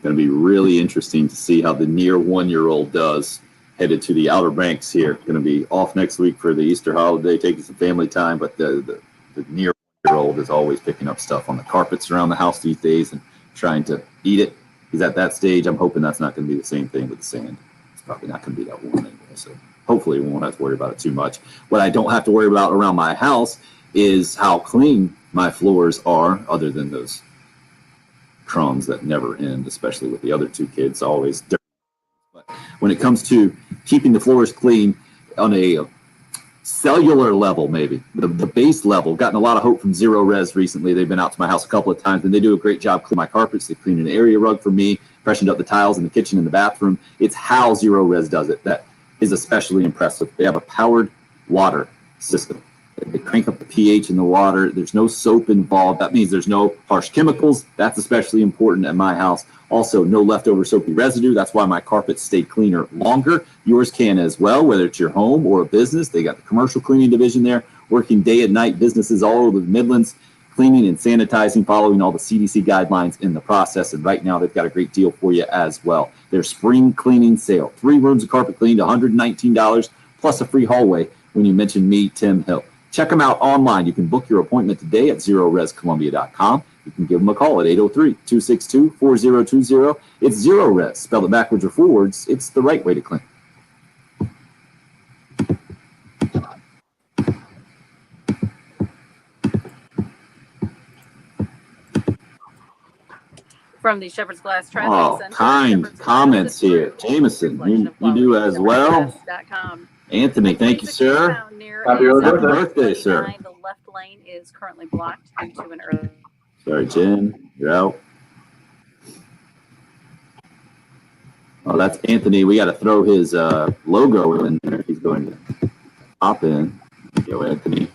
S1: Going to be really interesting to see how the near 1-year-old does headed to the Outer Banks here. Going to be off next week for the Easter holiday, taking some family time, but the near 1-year-old is always picking up stuff on the carpets around the house these days and trying to eat it. He's at that stage. I'm hoping that's not going to be the same thing with the sand. It's probably not going to be that warm anyway, so hopefully we won't have to worry about it too much. What I don't have to worry about around my house is how clean my floors are, other than those crumbs that never end, especially with the other two kids, always dirty. But when it comes to keeping the floors clean on a cellular level, maybe the base level. Gotten a lot of hope from Zero Res recently. They've been out to my house a couple of times, and they do a great job cleaning my carpets. They cleaned an area rug for me, freshened up the tiles in the kitchen and the bathroom. It's how Zero Res does it that is especially impressive. They have a powered water system. They crank up the pH in the water. There's no soap involved. That means there's no harsh chemicals. That's especially important at my house. Also, no leftover soapy residue. That's why my carpets stay cleaner longer. Yours can as well, whether it's your home or a business. They got the commercial cleaning division there, working day and night, businesses all over the Midlands, cleaning and sanitizing, following all the CDC guidelines in the process. And right now, they've got a great deal for you as well. Their spring cleaning sale. 3 rooms of carpet cleaned, $119, plus a free hallway when you mention me, Tim Hill. Check them out online. You can book your appointment today at ZeroResColumbia.com. You can give them a call at 803-262-4020. It's Zero Res. Spell it backwards or forwards. It's the right way to clean.
S6: From the Shepherd's Glass Traffic
S1: Oh,
S6: Center.
S1: kind
S6: Shepherd's
S1: comments
S6: Glass,
S1: here. Jameson, you do as well.
S6: Shepherd'sglass.com.
S1: Anthony, thank you, sir.
S3: Happy early
S1: Happy
S3: birthday.
S1: birthday, sir.
S6: The left lane is currently blocked due to an early.
S1: Sorry, Jen. You're out. Oh, that's Anthony. We got to throw his logo in there. He's going to hop in. Go, Anthony.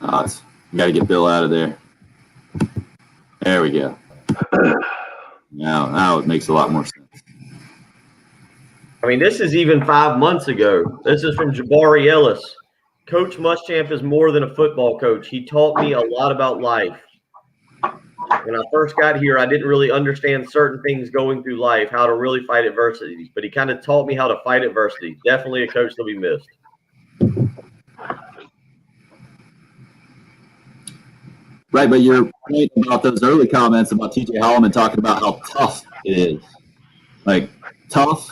S1: You got to get Bill out of there. There we go. Now it makes a lot more sense.
S2: I mean, this is even 5 months ago. This is from Jabari Ellis. Coach Muschamp is more than a football coach. He taught me a lot about life. When I first got here, I didn't really understand certain things going through life, how to really fight adversity. But he kind of taught me how to fight adversity. Definitely a coach to be missed.
S1: Right, but your point about those early comments about TJ Holloman talking about how tough it is. Like, tough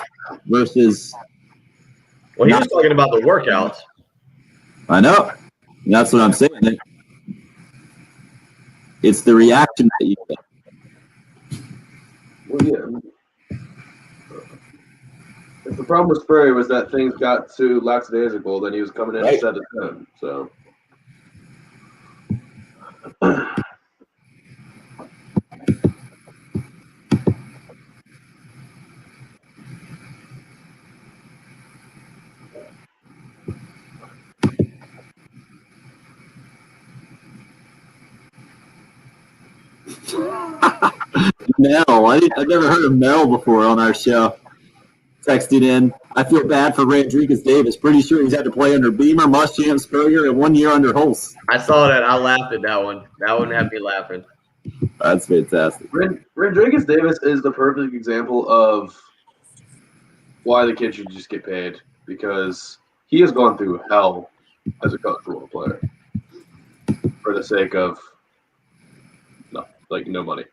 S1: versus...
S2: Well, he was talking about the workouts.
S1: I know. That's what I'm saying. It's the reaction that you get.
S3: Well, yeah. If the problem with Spurrier was that things got too lackadaisical, then he was coming in and set the tone. So.
S1: Mel, I've never heard of Mel before on our show. Texted in, I feel bad for Rodriguez Davis. Pretty sure he's had to play under Beamer, Muschamp, Spurrier, and 1 year under Holst.
S2: I saw that. I laughed at that one. That one had me laughing.
S1: That's fantastic.
S3: Rodriguez Davis is the perfect example of why the kid should just get paid, because he has gone through hell as a college football player for the sake of no money.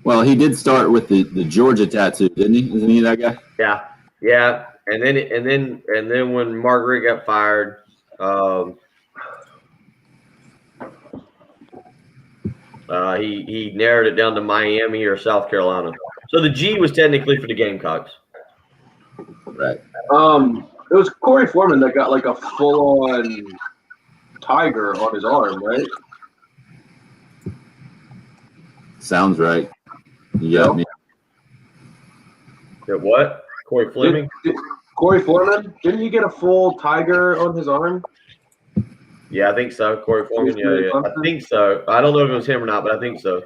S1: Well, he did start with the Georgia tattoo, didn't he? Isn't he that guy?
S2: Yeah. And then when Margaret got fired, he narrowed it down to Miami or South Carolina. So the G was technically for the Gamecocks.
S1: Right.
S3: It was Corey Foreman that got like a full-on tiger on his arm, right?
S1: Sounds right. You got me.
S2: Yeah, what? Corey Fleming?
S3: Corey Foreman? Didn't he get a full tiger on his arm?
S2: Yeah, I think so. Corey Foreman, yeah. I think so. I don't know if it was him or not, but I think so.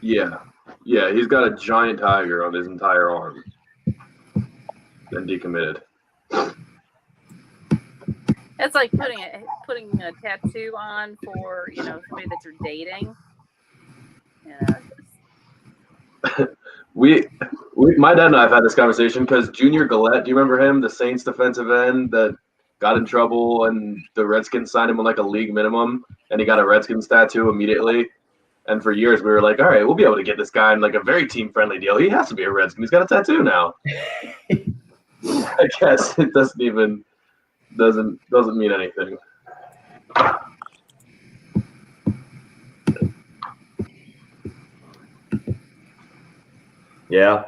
S3: Yeah, he's got a giant tiger on his entire arm. Then decommitted.
S6: It's like putting a tattoo on for somebody that you're dating.
S3: My dad and I have had this conversation because Junior Gillette, do you remember him, the Saints defensive end that got in trouble and the Redskins signed him on like a league minimum and he got a Redskins tattoo immediately? And for years we were like, all right, we'll be able to get this guy in like a very team friendly deal. He has to be a Redskin. He's got a tattoo now. I guess it doesn't mean anything.
S2: Yeah.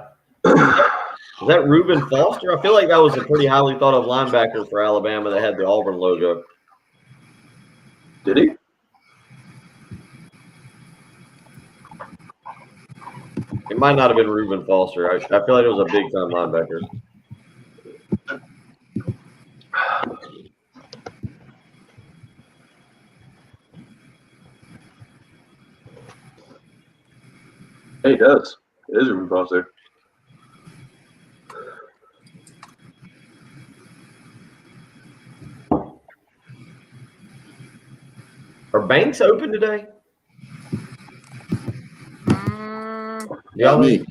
S2: Is that Reuben Foster? I feel like that was a pretty highly thought of linebacker for Alabama that had the Auburn logo.
S3: Did he?
S2: It might not have been Reuben Foster. I feel like it was a big time linebacker.
S3: Hey, he does. It is Reuben Foster.
S2: Are banks open today?
S1: Yeah, me.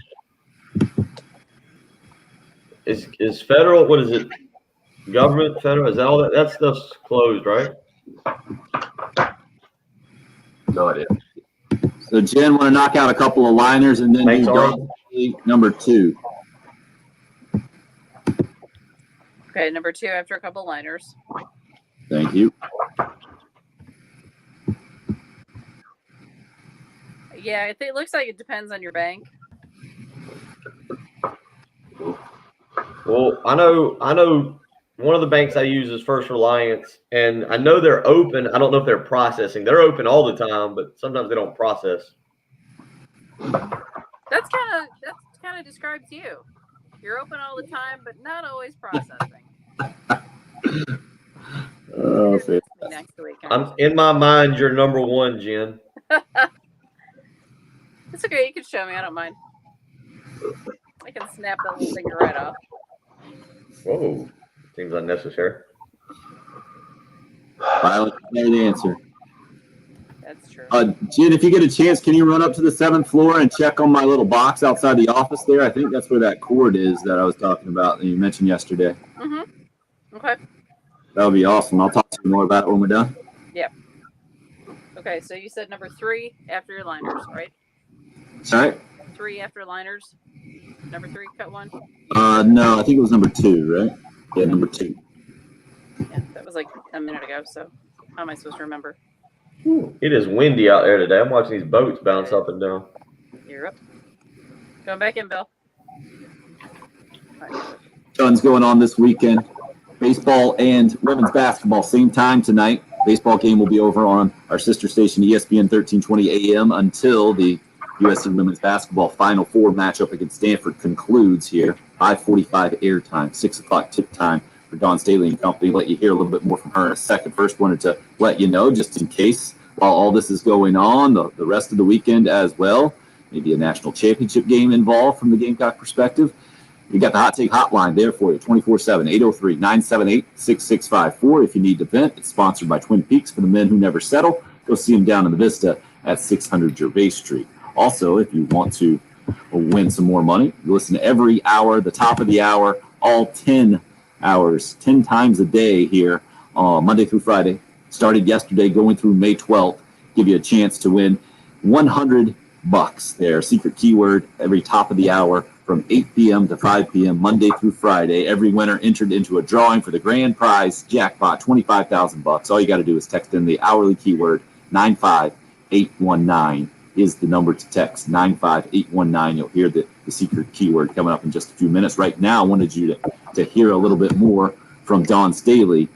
S2: Is federal? What is it? Government, federal? Is that all that? That stuff's closed, right?
S3: No idea.
S1: So Jen, want to knock out a couple of liners and then
S2: Thanks,
S1: do
S2: Ari.
S1: number 2.
S6: Okay, number 2 after a couple liners.
S1: Thank you.
S6: Yeah, it looks like it depends on your bank.
S2: Well, I know one of the banks I use is First Reliance, and I know they're open. I don't know if they're processing. They're open all the time, but sometimes they don't process.
S6: That kind of describes you. You're open all the time, but not always processing.
S1: Oh,
S6: Next week.
S2: I'm in my mind. You're number 1, Jen.
S6: It's okay. You can show me. I don't mind. I can snap that little finger right off.
S2: Whoa, seems unnecessary.
S1: Violet, the answer.
S6: That's true.
S1: Jen, if you get a chance, can you run up to the 7th floor and check on my little box outside the office there? I think that's where that cord is that I was talking about that you mentioned yesterday.
S6: Mm-hmm. Okay.
S1: That would be awesome. I'll talk to you more about it when we're done.
S6: Yep. Okay, so you said number 3 after your liners, right?
S1: All right.
S6: 3 after liners. Number 3, cut 1.
S1: No, I think it was number 2, right? Yeah, number 2.
S6: Yeah, that was like a minute ago. So how am I supposed to remember?
S2: It is windy out there today. I'm watching these boats bounce up and down.
S6: You're up. Going back in, Bill.
S1: Tons going on this weekend. Baseball and women's basketball same time tonight. Baseball game will be over on our sister station ESPN 1320 AM until the USC women's basketball Final Four matchup against Stanford concludes here. 5:45 airtime, 6 o'clock tip time for Dawn Staley and company. Let you hear a little bit more from her in a second. First, wanted to let you know, just in case, while all this is going on, the rest of the weekend as well, maybe a national championship game involved from the Gamecock perspective. We got the Hot Take Hotline there for you, 24/7, 803-978-6654. If you need to vent, it's sponsored by Twin Peaks for the men who never settle. Go see them down in the Vista at 600 Gervais Street. Also, if you want to win some more money, you listen to every hour, the top of the hour, all 10 hours, 10 times a day here, Monday through Friday. Started yesterday, going through May 12th. Give you a chance to win $100 there. Secret keyword every top of the hour from 8 p.m. to 5 p.m. Monday through Friday. Every winner entered into a drawing for the grand prize jackpot, $25,000. All you got to do is text in the hourly keyword 95819 is the number to text, 95819. You'll hear the secret keyword coming up in just a few minutes. Right now, I wanted you to hear a little bit more from Dawn Staley.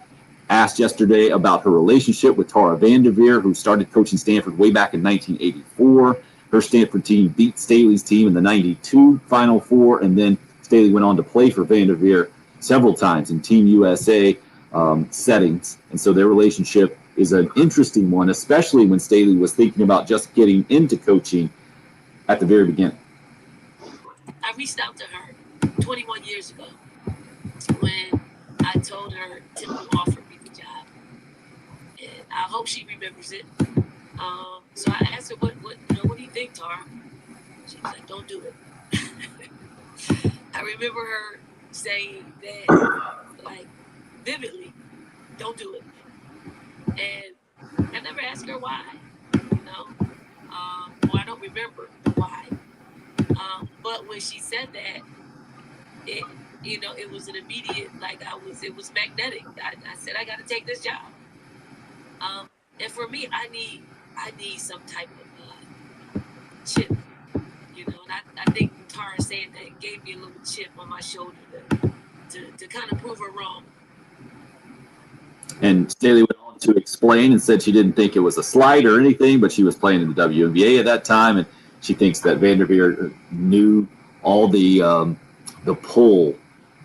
S1: Asked yesterday about her relationship with Tara Vanderveer, who started coaching Stanford way back in 1984. Her Stanford team beat Staley's team in the 92 Final Four, and then Staley went on to play for Vanderveer several times in Team USA settings. And so their relationship is an interesting one, especially when Staley was thinking about just getting into coaching at the very beginning.
S9: I reached out to her 21 years ago when I told her Tim offered me the job. And I hope she remembers it. So I asked her, what do you think, Tara? She was like, don't do it. I remember her saying that, like, vividly, don't do it. And I never asked her why, or I don't remember why. But when she said that, it was an immediate, it was magnetic. I said, I got to take this job. And for me, I need some type of chip, and I think Tara saying that gave me a little chip on my shoulder to kind of prove her wrong.
S1: And Staley went on to explain and said she didn't think it was a slight or anything, but she was playing in the WNBA at that time, and she thinks that Vanderveer knew all the pull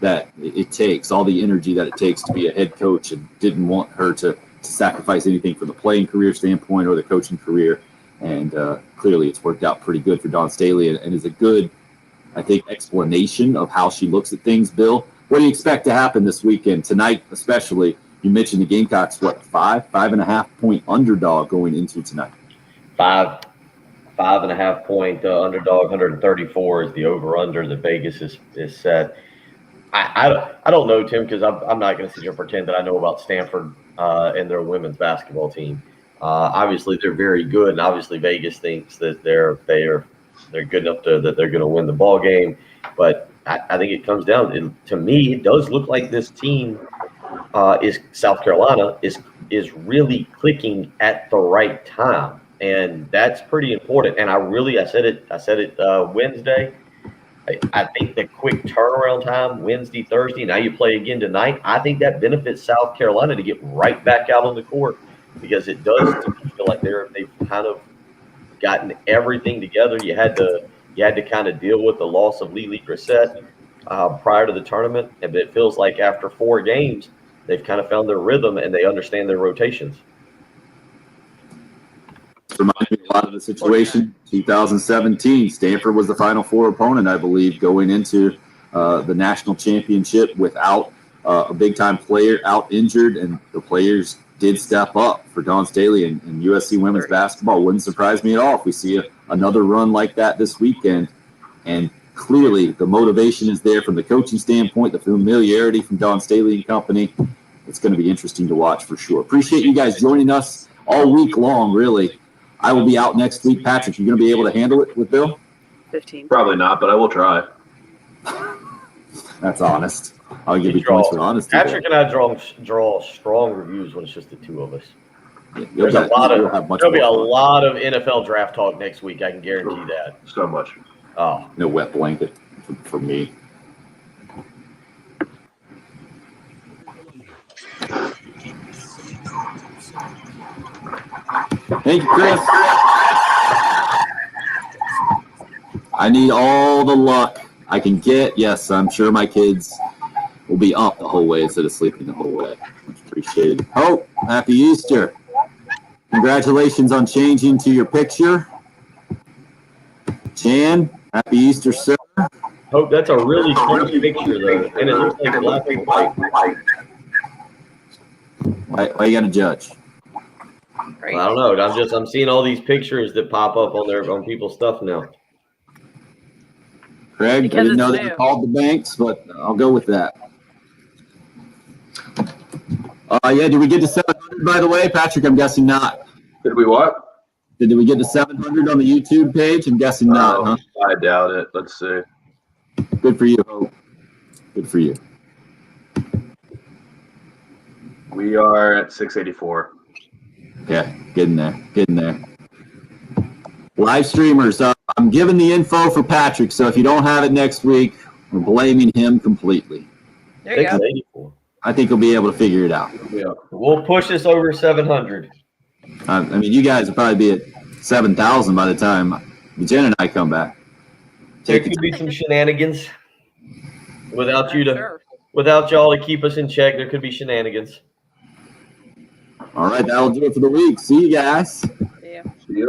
S1: that it takes, all the energy that it takes to be a head coach, and didn't want her to sacrifice anything from the playing career standpoint or the coaching career. And clearly it's worked out pretty good for Dawn Staley, and is a good, I think, explanation of how she looks at things. Bill, what do you expect to happen this weekend, tonight especially? You mentioned the Gamecocks, what, 5.5 point underdog going into tonight?
S2: 5.5 point underdog. 134 is the over/under that Vegas is set. I don't know, Tim, because I'm not going to sit here and pretend that I know about Stanford and their women's basketball team. Obviously, they're very good, and obviously Vegas thinks that they're good enough that they're going to win the ball game. But I think it comes down to me. It does look like this team is South Carolina is really clicking at the right time, and that's pretty important. And I said it Wednesday. I think the quick turnaround time, Wednesday, Thursday, now you play again tonight, I think that benefits South Carolina to get right back out on the court, because it does to me feel like they've kind of gotten everything together. You had to kind of deal with the loss of Lily Grissett prior to the tournament, and it feels like after 4 games, they've kind of found their rhythm and they understand their rotations.
S1: Reminds me a lot of the situation 2017. Stanford was the Final Four opponent, I believe, going into the national championship without a big-time player out injured, and the players did step up for Dawn Staley and USC women's basketball. Wouldn't surprise me at all if we see another run like that this weekend. And clearly the motivation is there from the coaching standpoint, the familiarity from Dawn Staley and company. It's going to be interesting to watch for sure. Appreciate you guys joining us all week long, really. I will be out next week. Patrick, you going to be able to handle it with Bill?
S6: 15.
S3: Probably not, but I will try.
S1: That's honest. I'll give you points for honesty.
S2: Patrick and I draw strong reviews when it's just the two of us.
S1: Yeah,
S2: There'll be a lot of NFL draft talk next week. I can guarantee that.
S3: So much.
S2: Oh,
S1: no wet blanket for me. Thank you, Chris. I need all the luck I can get. Yes, I'm sure my kids will be up the whole way instead of sleeping the whole way. Much appreciated. Hope, happy Easter. Congratulations on changing to your picture. Chan, happy Easter, sir.
S2: Hope, that's a really funny picture, though. And it looks like black and white.
S1: Why you got to judge?
S6: Right.
S2: Well, I don't know. I'm seeing all these pictures that pop up on people's stuff now.
S1: Craig,
S6: Because
S1: I didn't
S6: it's
S1: know
S6: new.
S1: they called the banks, but I'll go with that. Yeah, did we get to 700, by the way? Patrick, I'm guessing not.
S3: Did we what?
S1: Did we get to 700 on the YouTube page? I'm guessing not, huh?
S3: I doubt it. Let's see.
S1: Good for you, Hope. Good for you.
S3: We are at 684.
S1: Yeah, getting there. Live streamers, I'm giving the info for Patrick, so if you don't have it next week, we're blaming him completely.
S6: There you go.
S2: 684.
S1: I think he'll be able to figure it out.
S3: Yeah.
S2: We'll push this over 700.
S1: I mean, you guys will probably be at 7,000 by the time Jen and I come back.
S2: There could be some shenanigans without
S6: Sure.
S2: y'all to keep us in check. There could be shenanigans.
S1: All right, that'll do it for the week. See you guys.
S6: Yeah.
S3: See you.